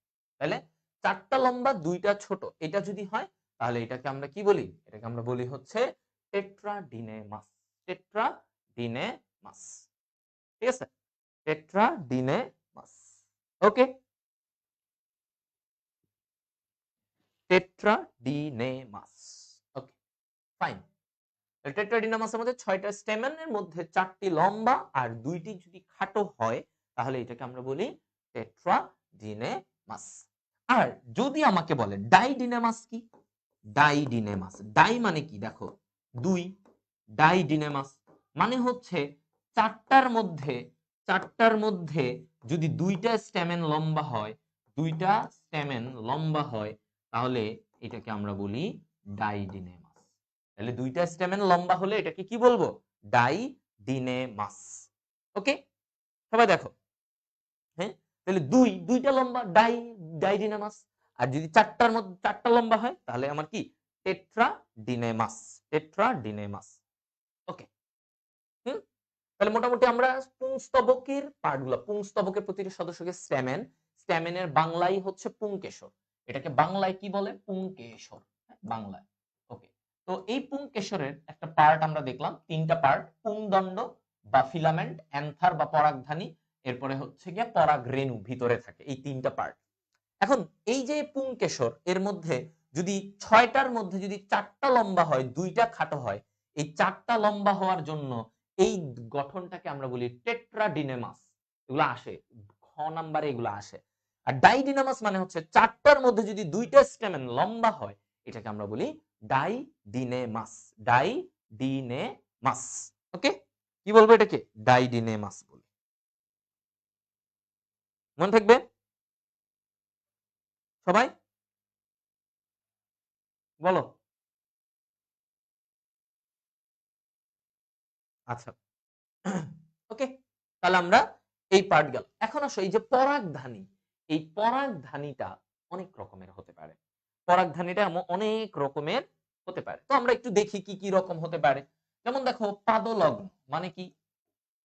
তাহলে চারটা লম্বা দুইটা ছোট, এটা যদি হয় তাহলে এটাকে আমরা কি বলি, এটাকে আমরা বলি হচ্ছে টেট্রাডিনেমাস, টেট্রাডিনেমাস। ঠিক আছে, টেট্রাডিনেমাস। ওকে, টেট্রাডিনেমাস। ওকে, ফাইন। টেট্রাডিনামাসের মধ্যে ছয়টা স্টেমেনের মধ্যে চারটি লম্বা আর দুইটি যদি খাটো হয় তাহলে এটাকে আমরা বলি টেট্রাডিনেমাস। আর যদি আমাকে বলে ডাইডিনেমাস কি, ডাইডিনেমাস, ডাই মানে কি দেখো দুই, ডাইডিনেমাস মানে হচ্ছে চারটার মধ্যে যদি দুইটা স্টেমেন লম্বা হয়, দুইটা স্টেমেন লম্বা হয় তাহলে এটাকে আমরা বলি ডাইডিনেমাস। তাহলে দুইটা স্টেমেন লম্বা হলে এটাকে কি বলবো, ডাইডিনেমাস। ওকে, সবাই দেখো, হ্যাঁ, তাহলে দুইটা লম্বা ডাইডিনামাস, আর যদি চারটার মধ্যে চারটা লম্বা হয় তাহলে আমার কি, টেট্রাডিনেমাস, টেট্রাডিনেমাস। ওকে, হুম, তাহলে মোটামুটি আমরা পুংস্তবকের পার্টগুলো, পুংস্তবকের প্রতিটি সদস্যকে স্ট্যামেন, স্ট্যামেনের বাংলায় হচ্ছে পুংকেশর, এটাকে বাংলায় কি বলে, পুংকেশর, বাংলায়। ওকে, তো এই পুংকেশরের একটা পার্ট আমরা দেখলাম, তিনটা পার্ট, পুংদণ্ড বা ফিলামেন্ট, অ্যান্থার বা পরাগধানী, এরপরে হচ্ছে গিয়ে পরাগ রেণু ভিতরে থাকে, এই তিনটা পার্ট। এখন এই যে পুংকেশর এর মধ্যে যদি ছয়টার মধ্যে যদি চারটা লম্বা হয় দুইটা খাটো হয়, এই চারটা লম্বা হওয়ার জন্য এই গঠনটাকে আমরা বলি টেট্রাডিনেমাস, এগুলো আসে খ নাম্বারে, এগুলো আসে। আর ডাইডিনামাস মানে হচ্ছে চারটার মধ্যে যদি দুইটা স্টেমেন লম্বা হয় এটাকে আমরা বলি ডাইডিনেমাস, ডাইডিনেমাস। ওকে, কি বলবো এটাকে, ডাইডিনেমাস বলি, মনে থাকবে সবাই, বলো। আচ্ছা, ওকে, তাহলে আমরা এই পার্ট গেল। এখন আসো এই যে পরাগধানী, এই পরাগধানীটা অনেক রকমের হতে পারে, পরাগধানীটা অনেক রকমের হতে পারে। তো আমরা একটু দেখি কি কি রকম হতে পারে। যেমন দেখো পাদলগ্ন মানে কি,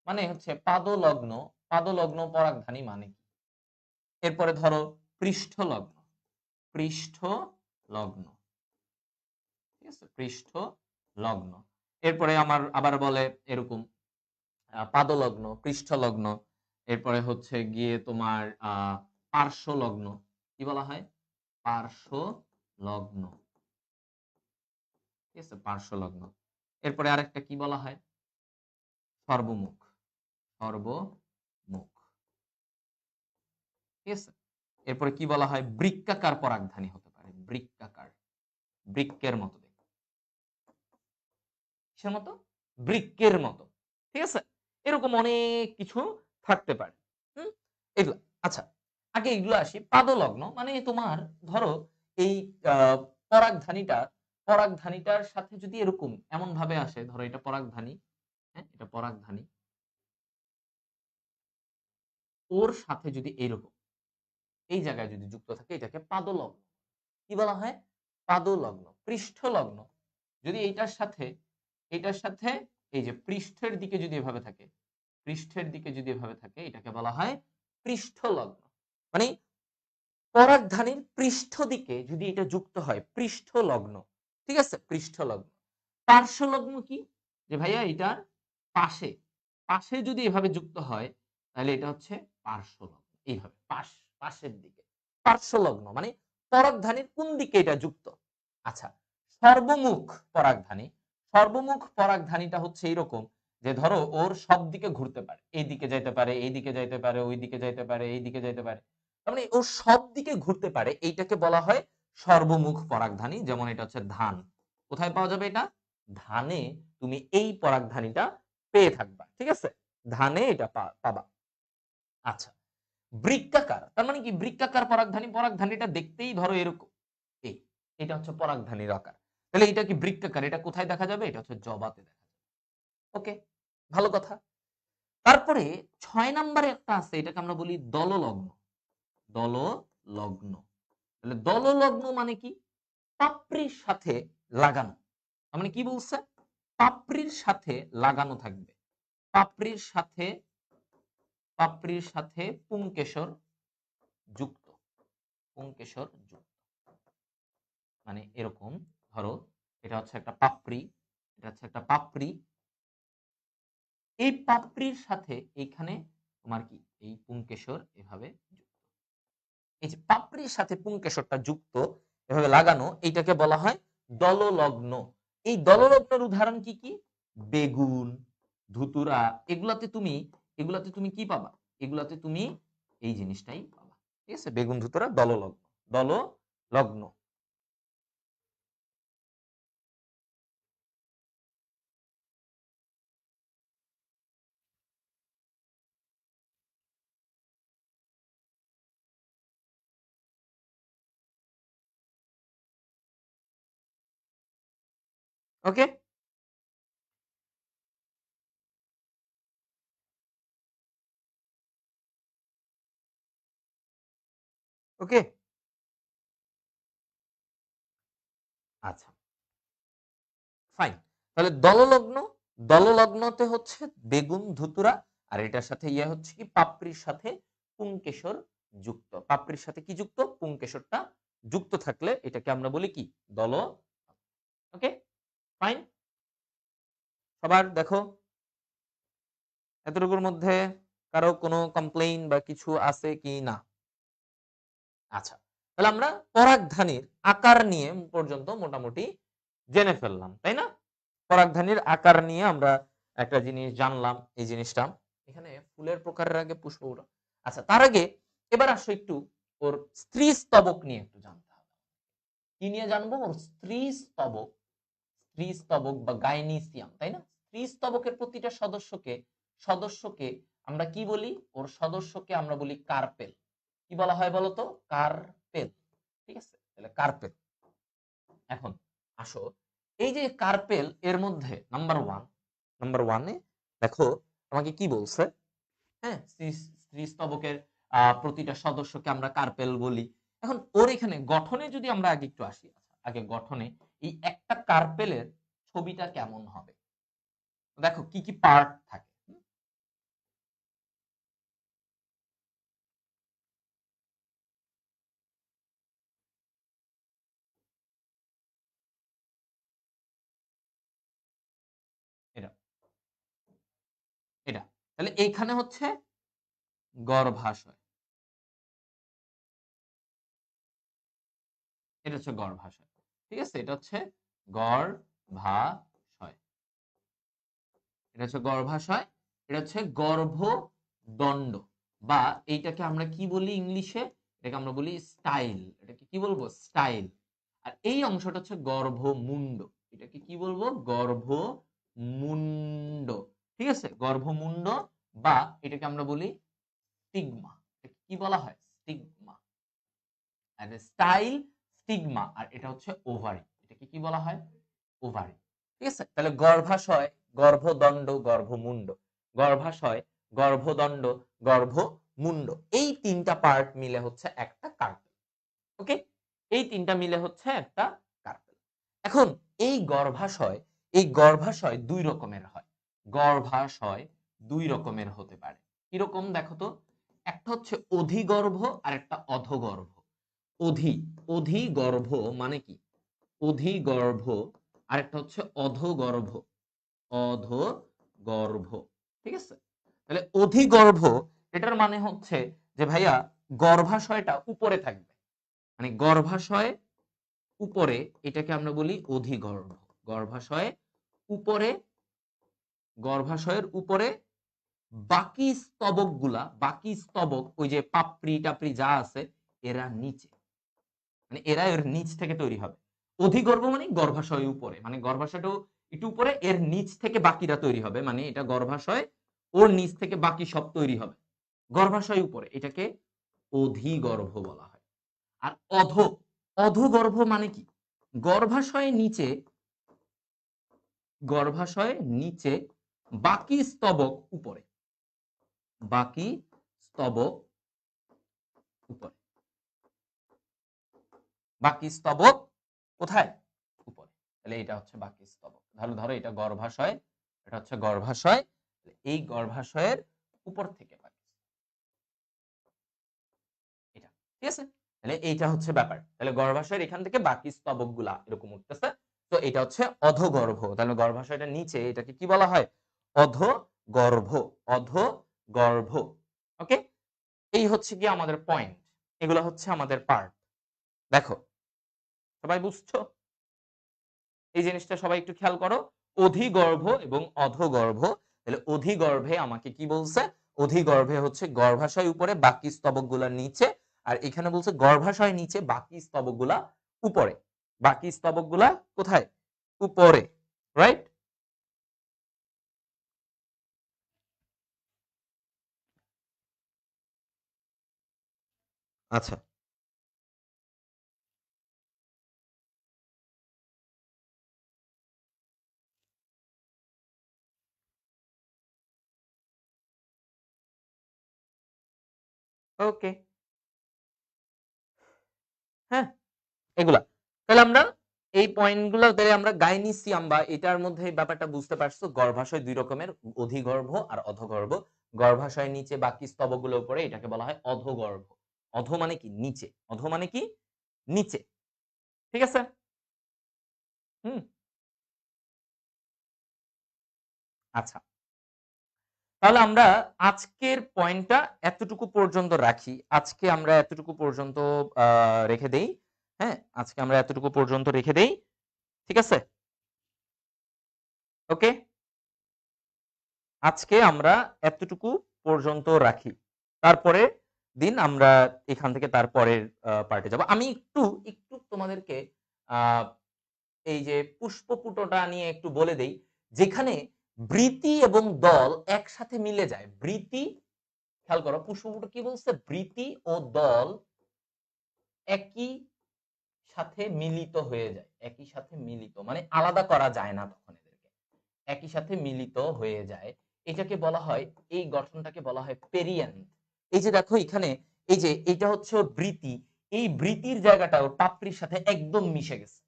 মানে হচ্ছে পাদলগ্ন, পাদলগ্ন পরাগধানী মানে কি। এরপরে ধরো পৃষ্ঠলগ্ন, পৃষ্ঠলগ্ন, ঠিক আছে, পৃষ্ঠলগ্ন। এরপরে আমার আবার বলে এরকম পাদলগ্ন, পৃষ্ঠলগ্ন, এরপরে হচ্ছে গিয়ে তোমার পার্শ্বলগ্ন, কি বলা হয়, পার্শ্বলগ্ন, ঠিক আছে, পার্শ্বলগ্ন। এরপরে আরেকটা কি বলা হয়, সর্বমুখ, সর্বমুখ, ঠিক আছে। এরপরে কি বলা হয়, বৃক্কাকার পরাগধানী হতে পারে, বৃক্কাকার, বৃক্কের মতো দেখতে, কিসের মতো, বৃক্কের মতো, ঠিক আছে। এরকম অনেক কিছু থাকতে পারে, হুম, এগুলো। আচ্ছা, আগে এগুলো আসি, পাদলগ্ন মানে তোমার ধরো এই পরাগধানীটা, পরাগধানীটার সাথে যদি এরকম এমন ভাবে আসে, ধরো এটা পরাগধানী, হ্যাঁ এটা পরাগধানী, ওর সাথে যদি এরকম এই জায়গায় যদি যুক্ত থাকে এটাকে পাদলগ্ন, কি বলা হয়? পাদলগ্ন, পৃষ্ঠলগ্ন। যদি এটার সাথে এই যে পৃষ্ঠের দিকে যদি এভাবে থাকে, পৃষ্ঠের দিকে যদি এভাবে থাকে, এটাকে বলা হয় পৃষ্ঠলগ্ন। মানে পরাগধানীর পৃষ্ঠ দিকে যদি এটা যুক্ত হয়, পৃষ্ঠলগ্ন। ঠিক আছে? পৃষ্ঠলগ্ন। পার্শ্বলগ্ন কি? যে ভাইয়া এটার পাশে, পাশে যদি এভাবে যুক্ত হয়, তাহলে এটা হচ্ছে পার্শ্বলগ্ন। এইভাবে পাশের দিকে। পার্শ্বলগ্ন মানে পরাগধানীর কোন দিকে এটা যুক্ত? আচ্ছা, সর্বমুখ পরাগধানী। সর্বমুখ পরাগধানীটা হচ্ছে এরকম যে ধরো ওর সব দিকে ঘুরতে পারে। এইদিকে যাইতে পারে, এইদিকে যাইতে পারে, ওইদিকে যাইতে পারে, এইদিকে যাইতে পারে। তার মানে ও সব দিকে ঘুরতে পারে। এইটাকে বলা হয় সর্বমুখ পরাগধানী। যেমন এটা হচ্ছে ধান। কোথায় পাওয়া যাবে এটা? ধানে তুমি এই পরাগধানীটা পেয়ে থাকবা। ঠিক আছে? ধানে এটা পাবা। আচ্ছা, বৃক্কাকার। তার মানে কি? বৃক্কাকার পরাগধানী। পরাগধানীটা দেখতেই ধরো এরকম। এই, এটা হচ্ছে পরাগধানীর আকার। তাহলে এটা কি বৃক্কাকার? এটা কোথায় দেখা যাবে? এটা হচ্ছে জবাতে দেখা যাবে। ওকে, ভালো কথা। তারপরে ৬ নাম্বারে একটা আছে, এটাকে আমরা বলি দললগ্ন। দললগ্ন। তাহলে দললগ্ন মানে কি? পাপড়ির সাথে লাগানো। তার মানে কি বলছে? পাপড়ির সাথে লাগানো থাকবে। পাপড়ির সাথে পুংকেশর যুক্ত। পুংকেশর যুক্ত। মানে এরকম ধরো এটা হচ্ছে একটা পাপড়ি, এটা হচ্ছে একটা পাপড়ি। এই পাপড়ির সাথে এইখানে তোমার কি এই পুংকেশর এভাবে যুক্ত। এই যে পাপড়ির সাথে পুংকেশরটা যুক্ত, এভাবে লাগানো, এইটাকে বলা হয় দললগ্ন। এই দললগ্নের উদাহরণ কি কি? বেগুন, ধুতুরা। এগুলাতে তুমি কি পাবা? এগুলাতে তুমি এই জিনিসটাই পাবা। ঠিক আছে? বেগুন, ধুতুরা দললগ্ন। দললগ্ন। ওকে? ওকে? আচ্ছা, ফাইন। তাহলে দললগ্ন, দললগ্নতে হচ্ছে বেগুন, ধুতুরা, আর এটার সাথে ইয়া হচ্ছে কি পাপড়ির সাথে পুংকেশর যুক্ত। পাপড়ির সাথে কি যুক্ত? পুংকেশরটা যুক্ত থাকলে এটাকে আমরা বলি কি? দল। ওকে, ফাইন। সবার দেখো এতটুকুর মধ্যে কারো কোনো কমপ্লেইন বা কিছু আছে কি না? আচ্ছা, তাহলে আমরা পরাগধানীর আকার নিয়ে পর্যন্ত মোটামুটি জেনে ফেললাম, তাই না? পরাগধানীর আকার নিয়ে আমরা একটা জিনিস জানলাম। এই জিনিসটা এখানে ফুলের প্রকারের আগে পুষ্পগুলো। আচ্ছা, তার আগে এবার আসো একটু ওর স্ত্রী স্তবক নিয়ে একটু জানতে হবে। কি নিয়ে জানবো? ওর স্ত্রী স্তবক। স্ত্রী স্তবক বা গাইনিসিয়াম, তাই না? স্ত্রী স্তবকের প্রতিটা সদস্যকে আমরা কি বলি? ওর সদস্যকে আমরা বলি কার্পেল। কি বলা হয় বলতো? কার্পেল। ঠিক আছে? তাহলে কার্পেল। এখন আসো, এই যে কার্পেল এর মধ্যে নাম্বার ওয়ানে দেখো আমাকে কি বলছে? হ্যাঁ, স্ত্রী স্তবকের প্রতিটা সদস্যকে আমরা কার্পেল বলি। এখন ওর এখানে গঠনে যদি আমরা আগে একটু আসি। আগে গঠনে এই একটা কার্পেলের ছবিটা কেমন হবে? দেখো কি কি পার্ট থাকে। এটা এটা তাহলে এইখানে হচ্ছে গর্ভাশয়। এটা হচ্ছে গর্ভাশয়। ঠিক আছে? এটা হচ্ছে গর্ভাশয়। এটা হচ্ছে গর্ভাশয়। এটা হচ্ছে গর্ভদণ্ড, বা এইটাকে আমরা কি বলি ইংলিশে? এটাকে আমরা বলি স্টাইল। এটাকে কি বলবো? স্টাইল। আর এই অংশটা হচ্ছে গর্ভমুণ্ড। এটাকে কি বলবো? গর্ভমুণ্ড। ঠিক আছে? গর্ভমুণ্ড, বা এটাকে আমরা বলি স্টিগমা। এটাকে কি বলা হয়? স্টিগমা। আর স্টাইল, স্টিগমা, আর এটা হচ্ছে ওভারি। এটাকে কি বলা হয়? ওভারি। ঠিক আছে? তাহলে গর্ভাশয়, গর্ভদণ্ড, গর্ভমুণ্ড। গর্ভাশয়, গর্ভদণ্ড, গর্ভমুণ্ড। এই তিনটা পার্ট মিলে হচ্ছে একটা কার্পেল। ওকে? এই তিনটা মিলে হচ্ছে একটা কার্পেল। এখন এই গর্ভাশয় দুই রকমের হয়। গর্ভাশয় দুই রকমের হতে পারে। কিরকম দেখো তো? একটা হচ্ছে অধিগর্ভ আর একটা অধগর্ভ। অধিগর্ভ মানে কি? অধিগর্ভ আর একটা হচ্ছে অধগর্ভ। অধগর্ভ, ঠিক আছে? তাহলে অধিগর্ভ এটার মানে হচ্ছে যে ভাইয়া গর্ভাশয়টা উপরে থাকবে, মানে গর্ভাশয় উপরে, এটাকে আমরা বলি অধিগর্ভ। গর্ভাশয়ে উপরে, গর্ভাশয়ের উপরে বাকি স্তবক ওই যে পাপড়ি টাপড়ি যা আছে এরা নিচে, মানে এরা এর নিচ থেকে তৈরি হবে। অধিগর্ভ মানে গর্ভাশয় উপরে, মানে গর্ভাশয়টাও একটু উপরে, এর নিচ থেকে বাকিরা তৈরি হবে, মানে এটা গর্ভাশয়, ওর নিচ থেকে বাকি সব তৈরি হবে। গর্ভাশয় উপরে, এটাকে অধিগর্ভ বলা হয়। আর অধগর্ভ মানে কি? গর্ভাশয়ের নিচে বাকি স্তবক উপরে, বাকি স্তবক উপরে, বাকি স্তবক কোথায়? উপরে। তাহলে এটা হচ্ছে বাকি স্তবক। ধরো এটা গর্ভাশয়, এটা হচ্ছে গর্ভাশয়, এই গর্ভাশয়ের উপর থেকে বাকি এটা, ঠিক আছে? তাহলে এইটা হচ্ছে ব্যাপার। তাহলে গর্ভাশয়ের এখান থেকে বাকি স্তবকগুলা এরকম উঠতেছে। তো এটা হচ্ছে অধগর্ভ। তাহলে গর্ভাশয়টা নিচে, এটাকে কি বলা হয়? অধগর্ভ। অধগর্ভ। ওকে? এই হচ্ছে কি আমাদের পয়েন্ট। এগুলো হচ্ছে আমাদের পার্ট। দেখো, সবাই বুঝছো? এই জিনিসটা সবাই একটু খেয়াল করো। অধিগর্ভ এবং অধগর্ভ। তাহলে অধিগর্ভে আমাকে কি বলছে? অধিগর্ভে হচ্ছে গর্ভাশয় উপরে, বাকি স্তবকগুলা নিচে। আর এখানে বলছে গর্ভাশয় নিচে, বাকি স্তবকগুলা উপরে। বাকি স্তবকগুলা কোথায়? উপরে। রাইট? আচ্ছা, ওকে। হ্যাঁ, এগুলা। তাহলে আমরা এই পয়েন্টগুলো তাহলে আমরা গাইনিসিয়াম বা এটার মধ্যে এই ব্যাপারটা বুঝতে পারছো। গর্ভাশয় দুই রকমের, অধিগর্ভ আর অধগর্ভ। গর্ভাশয় নিচে, বাকি স্তবকগুলো উপরে, এটাকে বলা হয় অধগর্ভ। অধ মানে কি? নিচে। অধ মানে কি? নিচে। ঠিক আছে? হুম, আচ্ছা। তাহলে আমরা আজকের পয়েন্টটা এতটুকু পর্যন্ত রাখি। আজকে আমরা এতটুকু পর্যন্ত রেখে দেই। হ্যাঁ, আজকে আমরা এতটুকু পর্যন্ত রেখে দেই। ঠিক আছে? ওকে? আজকে আমরা এতটুকু পর্যন্ত রাখি। তারপরে দিন আমরা এখান থেকে তারপরের পার্টে যাব। আমি একটু তোমাদেরকে আ এই যে পুষ্পপুটটা নিয়ে একটু বলে দেই। যেখানে বৃতি এবং দল একসাথে মিলে যায়। বৃতি, খেয়াল করো পুষ্পপুট কি বলছে? বৃতি ও দল একই সাথে মিলিত হয়ে যায়। একই সাথে মিলিত মানে আলাদা করা যায় না তখন এদেরকে। একই সাথে মিলিত হয়ে যায়। এটাকে বলা হয়, এই গঠনটাকে বলা হয় পেরিয়ান্থ। এই যে দেখো এখানে, এই যে এটা হচ্ছে ওর বৃতি, এই বৃতির জায়গাটা ওর পাপড়ির সাথে একদম মিশে গেছে।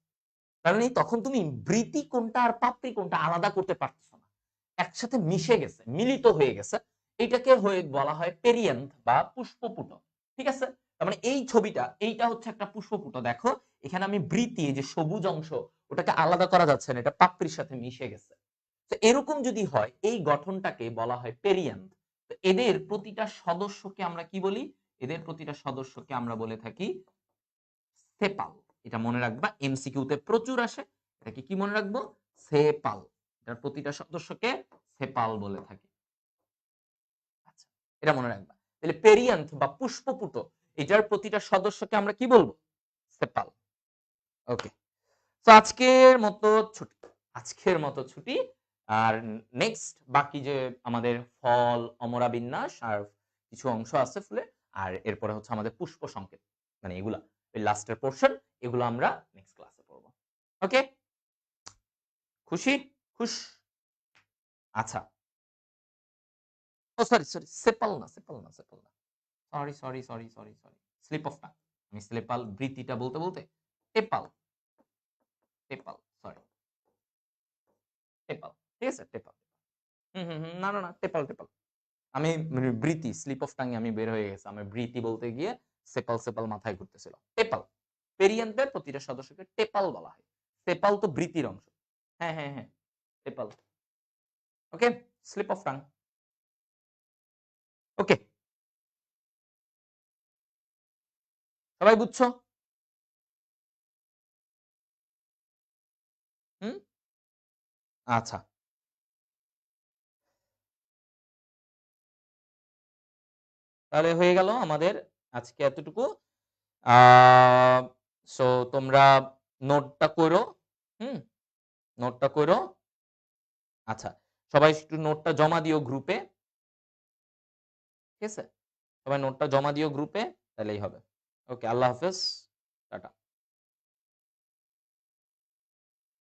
কারণ এই তখন তুমি বৃতি কোনটা আর পাপড়ি কোনটা আলাদা করতে পারছো না। একসাথে মিশে গেছে, মিলিত হয়ে গেছে। এটাকে হয়ে বলা হয় পেরিয়ান্থ বা পুষ্পপুট। ঠিক আছে? তার মানে এই ছবিটা, এইটা হচ্ছে একটা পুষ্পপুট। দেখো এখানে আমি বৃতি, যে সবুজ অংশ, ওটাকে আলাদা করা যাচ্ছে না, এটা পাপড়ির সাথে মিশে গেছে। তো এরকম যদি হয়, এই গঠনটাকে বলা হয় পেরিয়ান্থ। তো এদের প্রতিটা সদস্যকে আমরা কি বলি? এদের প্রতিটা সদস্যকে আমরা বলে থাকি সেপাল। এটা মনে রাখবা, এমসিকিউতে প্রচুর আসে। এটাকে কি মনে রাখবো? সেপাল। এটার প্রতিটা সদস্যকে সেপাল বলে থাকি। আচ্ছা, এটা মনে রাখবা। তাহলে পেরিয়ান্থ বা পুষ্পপুট, এটার প্রতিটা সদস্যকে আমরা কি বলবো? সেপাল। ওকে। তো আজকের মতো ছুটি। আর নেক্সট বাকি যে আমাদের ফল, অমরা বিন্যাস আর কিছু অংশ আছে ফুলে, আর এরপরে হচ্ছে আমাদের পুষ্প সংকেত, মানে এগুলা এই লাস্টের পোর্শন, এগুলো আমরা নেক্সট ক্লাসে পড়বো। ওকে? খুশি? খুশ? আচ্ছা। ও সরি, সেপাল না। সরি। Slip of tongue. আমি স্লেপাল বৃত্তিটা বলতে টেপাল, টেপাল, সরি, টেপাল। ঠিক আছে? টেপাল। না, না, না, টেপাল, টেপাল। আমি ব্রিতি, স্লিপ অফ টাং এ আমি বের হয়ে গেছে। আমি ব্রিতি বলতে গিয়ে সেপাল, সেপাল মাথায় ঘুরতেছিল। টেপাল। পেরিয়ান্তের প্রতিটা সদস্যকে টেপাল বলা হয়। সেপাল তো বৃতির অংশ। হ্যাঁ, হ্যাঁ, হ্যাঁ। Tepal. Okay? Slip of tongue. Okay. সবাই বুঝছো? হুম? আচ্ছা। তাহলে হয়ে গেল আমাদের আজকে এতটুকু। আ সো তোমরা নোটটা করো। হুম? নোটটা করো। আচ্ছা। সবাই একটু নোটটা জমা দিও গ্রুপে। ঠিক আছে? সবাই নোটটা জমা দিও গ্রুপে। তাইলেই হবে। ওকে, আল্লাহ হাফেজ। টাটা।